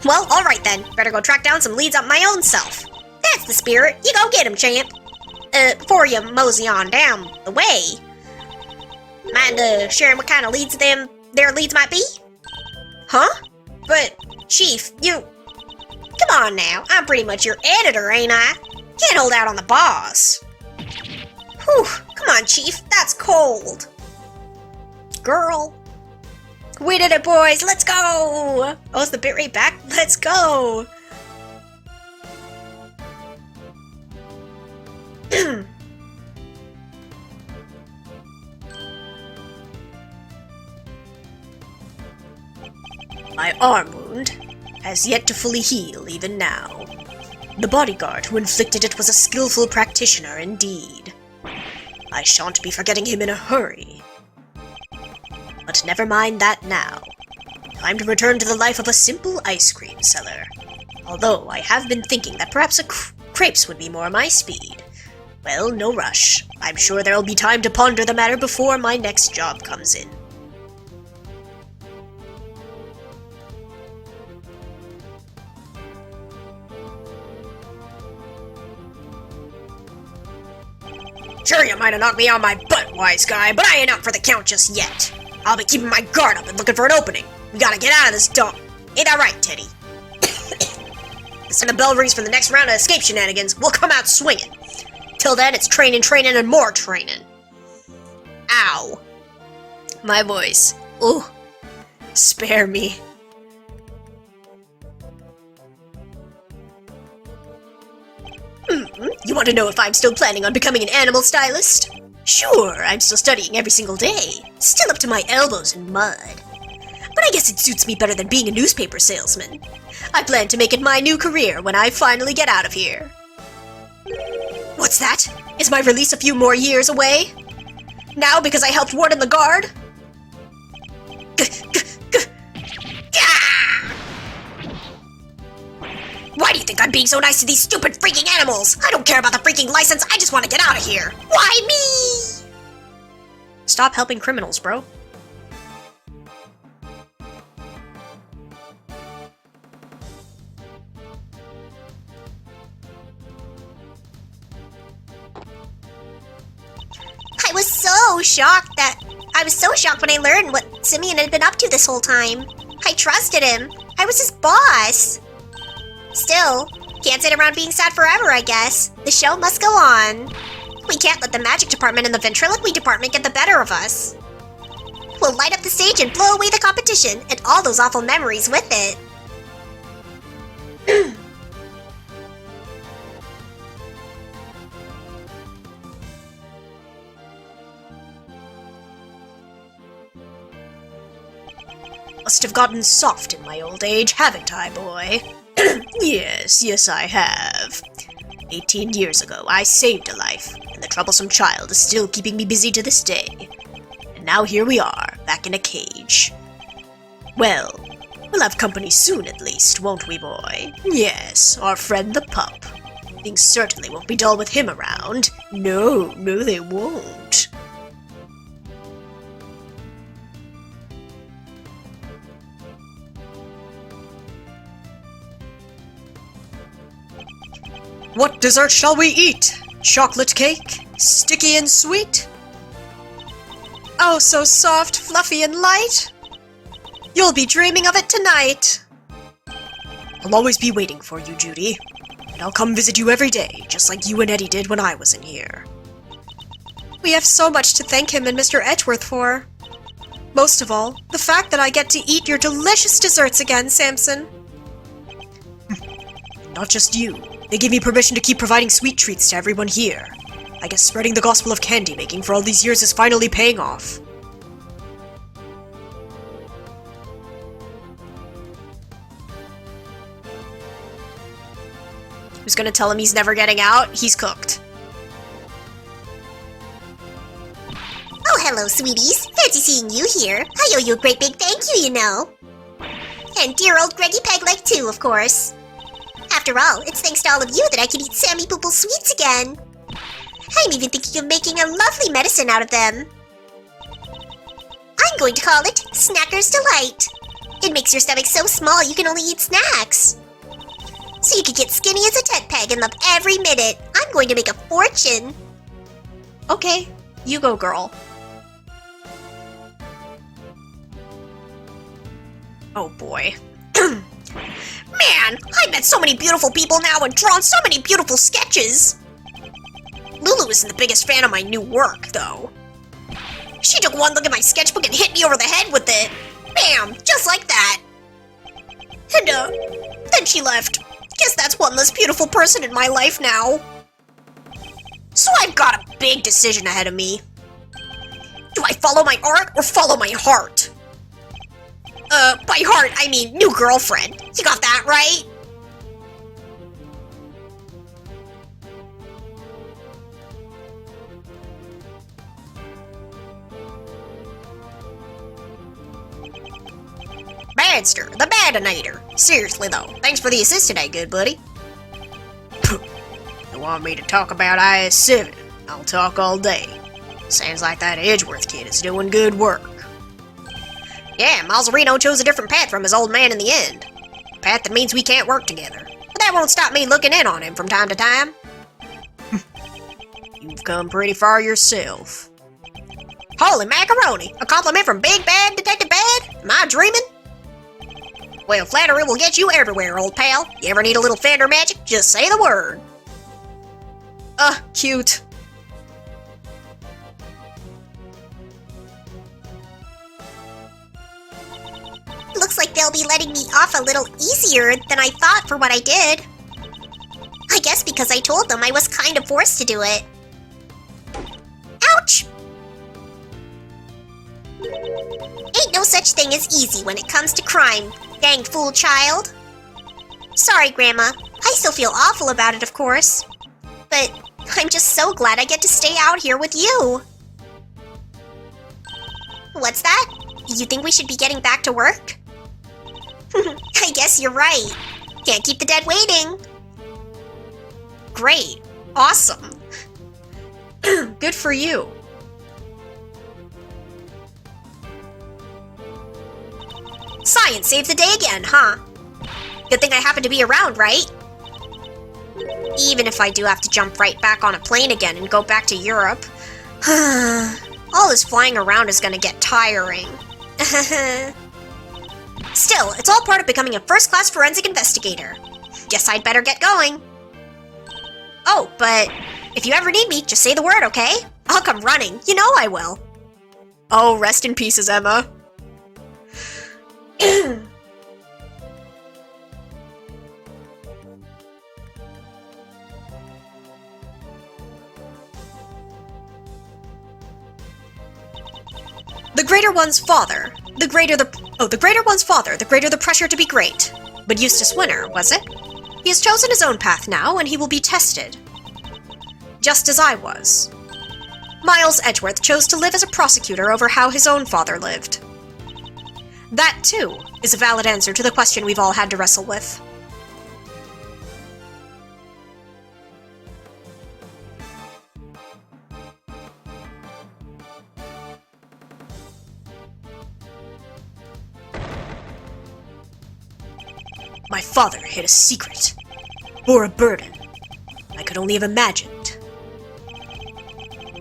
[SPEAKER 3] Well, alright then. Better go track down some leads up my own self. That's the spirit. You go get 'em, champ. Before you mosey on down the way, mind sharing what kind of leads their leads might be? Huh? But, Chief, you... Come on now, I'm pretty much your editor, ain't I? Can't hold out on the boss. Whew, come on, Chief, that's cold. Girl. We did it, boys, let's go! Oh, is the bitrate back? Let's go!
[SPEAKER 1] My arm wound has yet to fully heal even now. The bodyguard who inflicted it was a skillful practitioner indeed. I shan't be forgetting him in a hurry. But never mind that now. Time to return to the life of a simple ice cream seller. Although I have been thinking that perhaps crepes would be more my speed. Well, no rush. I'm sure there'll be time to ponder the matter before my next job comes in.
[SPEAKER 3] Sure, you might have knocked me on my butt, wise guy, but I ain't up for the count just yet. I'll be keeping my guard up and looking for an opening. We gotta get out of this dump. Ain't that right, Teddy? When the bell rings for the next round of escape shenanigans, we'll come out swinging. Till then, it's training, and more training. Ow.
[SPEAKER 1] My voice. Ooh. Spare me.
[SPEAKER 3] You want to know if I'm still planning on becoming an animal stylist?
[SPEAKER 1] Sure, I'm still studying every single day.
[SPEAKER 3] Still up to my elbows in mud. But I guess it suits me better than being a newspaper salesman. I plan to make it my new career when I finally get out of here. What's that? Is my release a few more years away? Now because I helped warden the guard? Why do you think I'm being so nice to these stupid freaking animals? I don't care about the freaking license, I just want to get out of here. Why me?
[SPEAKER 1] Stop helping criminals, bro.
[SPEAKER 3] I was so shocked when I learned what Simeon had been up to this whole time. I trusted him. I was his boss. Still, can't sit around being sad forever, I guess. The show must go on. We can't let the magic department and the ventriloquy department get the better of us. We'll light up the stage and blow away the competition, and all those awful memories with it.
[SPEAKER 1] Must have gotten soft in my old age, haven't I, boy? Yes, I have. 18 years ago, I saved a life, and the troublesome child is still keeping me busy to this day. And now here we are, back in a cage. Well, we'll have company soon at least, won't we, boy? Yes, our friend the pup. Things certainly won't be dull with him around. No, they won't. What dessert shall we eat? Chocolate cake? Sticky and sweet? Oh, so soft, fluffy, and light? You'll be dreaming of it tonight. I'll always be waiting for you, Judy. And I'll come visit you every day, just like you and Eddie did when I was in here. We have so much to thank him and Mr. Edgeworth for. Most of all, the fact that I get to eat your delicious desserts again, Samson. Not just you. They gave me permission to keep providing sweet treats to everyone here. I guess spreading the gospel of candy making for all these years is finally paying off. Who's gonna tell him he's never getting out? He's cooked.
[SPEAKER 3] Oh, hello, sweeties. Fancy seeing you here. I owe you a great big thank you, you know. And dear old Greggy Pegleg, too, of course. After all, it's thanks to all of you that I can eat Sammy Poople sweets again. I'm even thinking of making a lovely medicine out of them. I'm going to call it Snacker's Delight. It makes your stomach so small you can only eat snacks. So you can get skinny as a tent peg and love every minute. I'm going to make a fortune.
[SPEAKER 1] Okay, you go, girl. Oh boy.
[SPEAKER 3] Man, I've met so many beautiful people now and drawn so many beautiful sketches.
[SPEAKER 1] Lulu isn't the biggest fan of my new work, though.
[SPEAKER 3] She took one look at my sketchbook and hit me over the head with it. Bam! Just like that. And, then she left. Guess that's one less beautiful person in my life now.
[SPEAKER 1] So I've got a big decision ahead of me.
[SPEAKER 3] Do I follow my art or follow my heart? By heart, I mean new girlfriend. You got that right?
[SPEAKER 1] Badster, the Badinator. Seriously though, thanks for the assist today, good buddy. You want me to talk about IS-7? I'll talk all day. Sounds like that Edgeworth kid is doing good work. Yeah, Malzarino chose a different path from his old man in the end. A path that means we can't work together. But that won't stop me looking in on him from time to time. You've come pretty far yourself. Holy macaroni! A compliment from Big Bad Detective Bad? Am I dreaming? Well, flattery will get you everywhere, old pal. You ever need a little fender magic? Just say the word. Cute.
[SPEAKER 3] Looks like they'll be letting me off a little easier than I thought for what I did. I guess because I told them I was kind of forced to do it. Ouch! Ain't no such thing as easy when it comes to crime, dang fool child. Sorry, Grandma. I still feel awful about it, of course. But I'm just so glad I get to stay out here with you. What's that? You think we should be getting back to work? I guess you're right. Can't keep the dead waiting.
[SPEAKER 1] Great. Awesome. Good for you.
[SPEAKER 3] Science saved the day again, huh? Good thing I happen to be around, right? Even if I do have to jump right back on a plane again and go back to Europe. All this flying around is gonna get tiring. Still, it's all part of becoming a first-class forensic investigator. Guess I'd better get going. Oh, but if you ever need me, just say the word, okay? I'll come running. You know I will.
[SPEAKER 1] Oh, rest in pieces, Emma. The greater one's father, the greater the pressure to be great. But Eustace Winner, was it? He has chosen his own path now, and he will be tested. Just as I was. Miles Edgeworth chose to live as a prosecutor over how his own father lived. That, too, is a valid answer to the question we've all had to wrestle with. My father hid a secret, or a burden, I could only have imagined.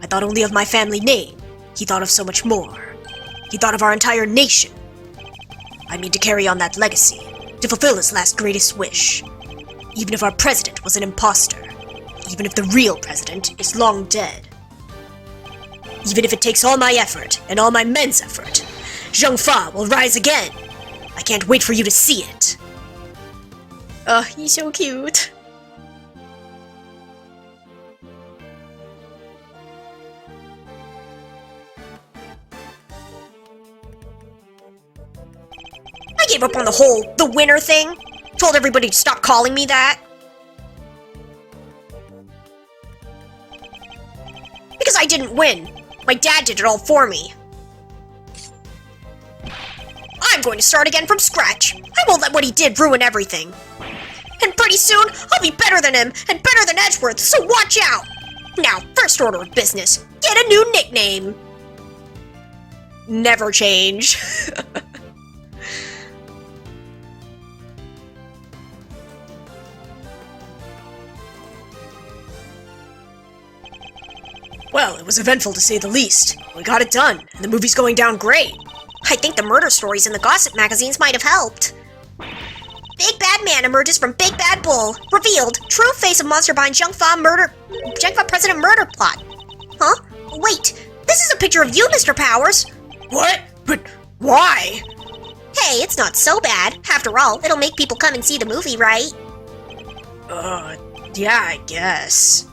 [SPEAKER 1] I thought only of my family name. He thought of so much more. He thought of our entire nation. I mean to carry on that legacy, to fulfill his last greatest wish. Even if our president was an imposter. Even if the real president is long dead. Even if it takes all my effort, and all my men's effort, Zheng Fa will rise again. I can't wait for you to see it. Oh, he's so cute.
[SPEAKER 3] I gave up on the winner thing. Told everybody to stop calling me that. Because I didn't win. My dad did it all for me. I'm going to start again from scratch. I won't let what he did ruin everything. And pretty soon, I'll be better than him, and better than Edgeworth, so watch out! Now, first order of business, get a new nickname!
[SPEAKER 1] never change. Well, it was eventful to say the least. We got it done, and the movie's going down great.
[SPEAKER 3] I think the murder stories in the gossip magazines might have helped. Big Bad Man emerges from Big Bad Bull. Revealed, true face of Monster Behind Jungfa President murder plot. Huh? Wait, this is a picture of you, Mr. Powers.
[SPEAKER 1] What? But why?
[SPEAKER 3] Hey, it's not so bad. After all, it'll make people come and see the movie, right?
[SPEAKER 1] Yeah, I guess.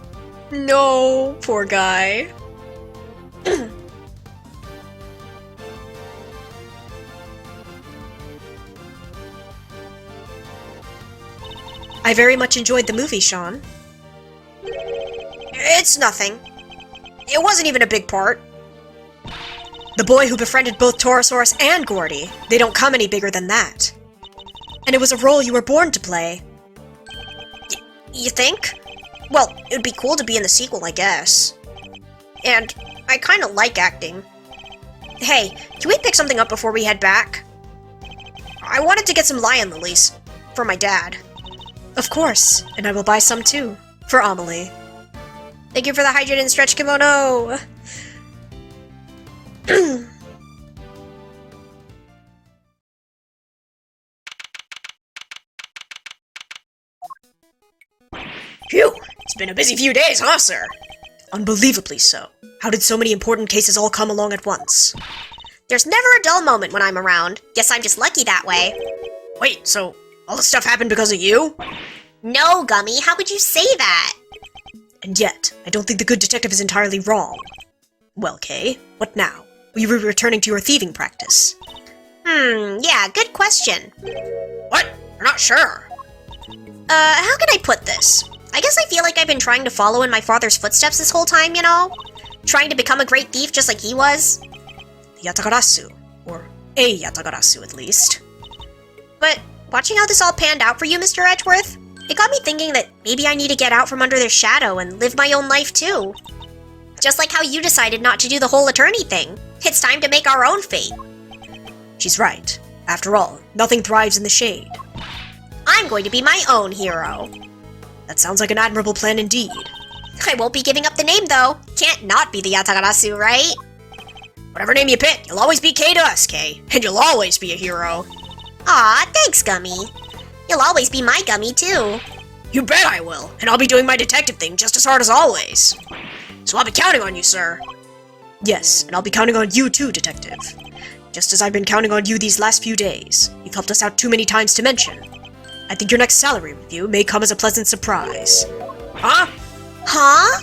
[SPEAKER 1] No, poor guy. I very much enjoyed the movie, Sean.
[SPEAKER 3] It's nothing. It wasn't even a big part.
[SPEAKER 1] The boy who befriended both Torosaurus and Gordy. They don't come any bigger than that. And it was a role you were born to play.
[SPEAKER 3] You think? Well, it'd be cool to be in the sequel, I guess. And I kinda like acting. Hey, can we pick something up before we head back? I wanted to get some lion lilies. For my dad.
[SPEAKER 1] Of course, and I will buy some too. For Amelie.
[SPEAKER 3] Thank you for the hydrated and stretch kimono!
[SPEAKER 1] Phew! It's been a busy few days, huh, sir? Unbelievably so. How did so many important cases all come along at once?
[SPEAKER 3] There's never a dull moment when I'm around. Guess I'm just lucky that way.
[SPEAKER 1] Wait, so all this stuff happened because of you?
[SPEAKER 3] No, Gummy, how could you say that?
[SPEAKER 1] And yet, I don't think the good detective is entirely wrong. Well, Kay, what now? Will you be returning to your thieving practice?
[SPEAKER 3] Yeah, good question.
[SPEAKER 1] What? You're not sure?
[SPEAKER 3] How can I put this? I guess I feel like I've been trying to follow in my father's footsteps this whole time, you know? Trying to become a great thief just like he was.
[SPEAKER 1] Yatagarasu. Or a Yatagarasu, at least.
[SPEAKER 3] But watching how this all panned out for you, Mr. Edgeworth, it got me thinking that maybe I need to get out from under their shadow and live my own life too. Just like how you decided not to do the whole attorney thing. It's time to make our own fate.
[SPEAKER 1] She's right. After all, nothing thrives in the shade.
[SPEAKER 3] I'm going to be my own hero.
[SPEAKER 1] That sounds like an admirable plan indeed.
[SPEAKER 3] I won't be giving up the name, though. Can't not be the Yatagarasu, right?
[SPEAKER 1] Whatever name you pick, you'll always be Kay to us, Kay. And you'll always be a hero.
[SPEAKER 3] Aw, thanks, Gummy. You'll always be my Gummy, too.
[SPEAKER 1] You bet I will, and I'll be doing my detective thing just as hard as always. So I'll be counting on you, sir. Yes, and I'll be counting on you too, detective. Just as I've been counting on you these last few days. You've helped us out too many times to mention. I think your next salary review may come as a pleasant surprise. Huh?
[SPEAKER 3] Huh?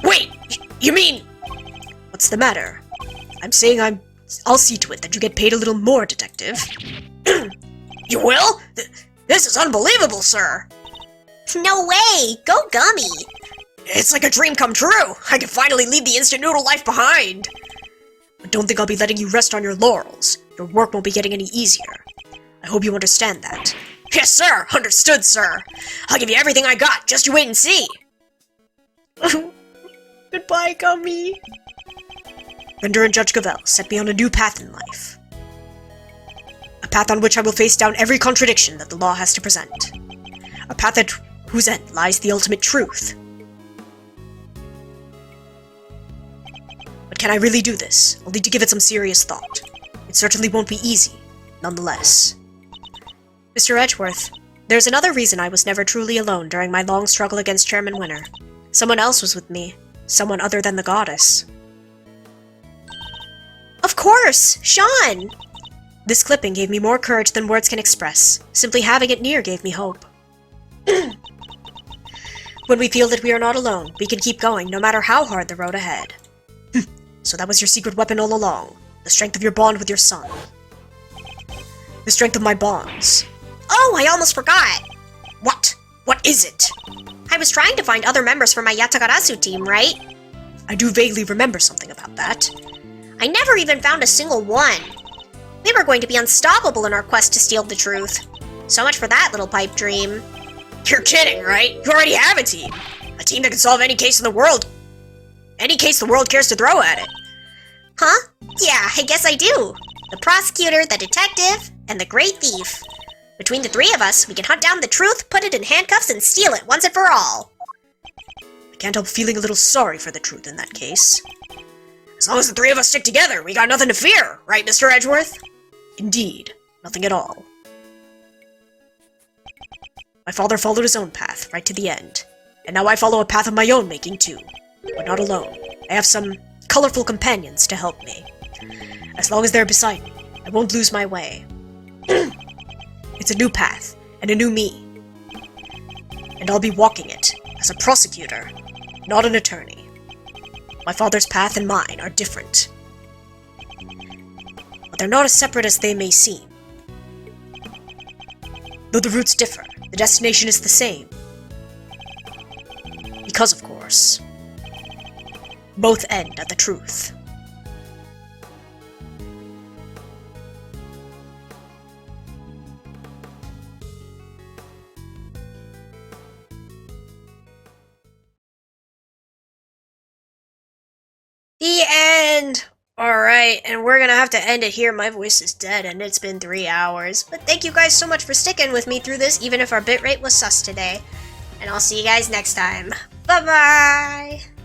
[SPEAKER 1] Wait, you mean... What's the matter? I'm saying I'll see to it that you get paid a little more, detective. You will? This is unbelievable, sir.
[SPEAKER 3] No way! Go Gummy!
[SPEAKER 1] It's like a dream come true! I can finally leave the instant noodle life behind! But don't think I'll be letting you rest on your laurels. Your work won't be getting any easier. I hope you understand that. Yes, sir! Understood, sir! I'll give you everything I got, just you wait and see! Goodbye, Gummy! Render and Judge Gavel set me on a new path in life. A path on which I will face down every contradiction that the law has to present. A path at whose end lies the ultimate truth. But can I really do this? I'll need to give it some serious thought. It certainly won't be easy, nonetheless. Mr. Edgeworth, there's another reason I was never truly alone during my long struggle against Chairman Winter. Someone else was with me. Someone other than the goddess.
[SPEAKER 3] Of course! Sean!
[SPEAKER 1] This clipping gave me more courage than words can express. Simply having it near gave me hope. When we feel that we are not alone, we can keep going no matter how hard the road ahead. So that was your secret weapon all along. The strength of your bond with your son. The strength of my bonds.
[SPEAKER 3] Oh, I almost forgot!
[SPEAKER 1] What? What is it?
[SPEAKER 3] I was trying to find other members for my Yatagarasu team, right?
[SPEAKER 1] I do vaguely remember something about that.
[SPEAKER 3] I never even found a single one. We were going to be unstoppable in our quest to steal the truth. So much for that little pipe dream.
[SPEAKER 1] You're kidding, right? You already have a team. A team that can solve any case in the world. Any case the world cares to throw at it.
[SPEAKER 3] Huh? Yeah, I guess I do. The prosecutor, the detective, and the great thief. Between the three of us, we can hunt down the truth, put it in handcuffs, and steal it once and for all.
[SPEAKER 1] I can't help feeling a little sorry for the truth in that case. As long as the three of us stick together, we got nothing to fear, right, Mr. Edgeworth? Indeed, nothing at all. My father followed his own path, right to the end. And now I follow a path of my own making, too. But not alone. I have some colorful companions to help me. As long as they're beside me, I won't lose my way. It's a new path, and a new me. And I'll be walking it as a prosecutor, not an attorney. My father's path and mine are different. But they're not as separate as they may seem. Though the routes differ, the destination is the same. Because, of course, both end at the truth.
[SPEAKER 3] The end! Alright, and we're gonna have to end it here. My voice is dead and it's been 3 hours. But thank you guys so much for sticking with me through this, even if our bitrate was sus today. And I'll see you guys next time. Bye-bye!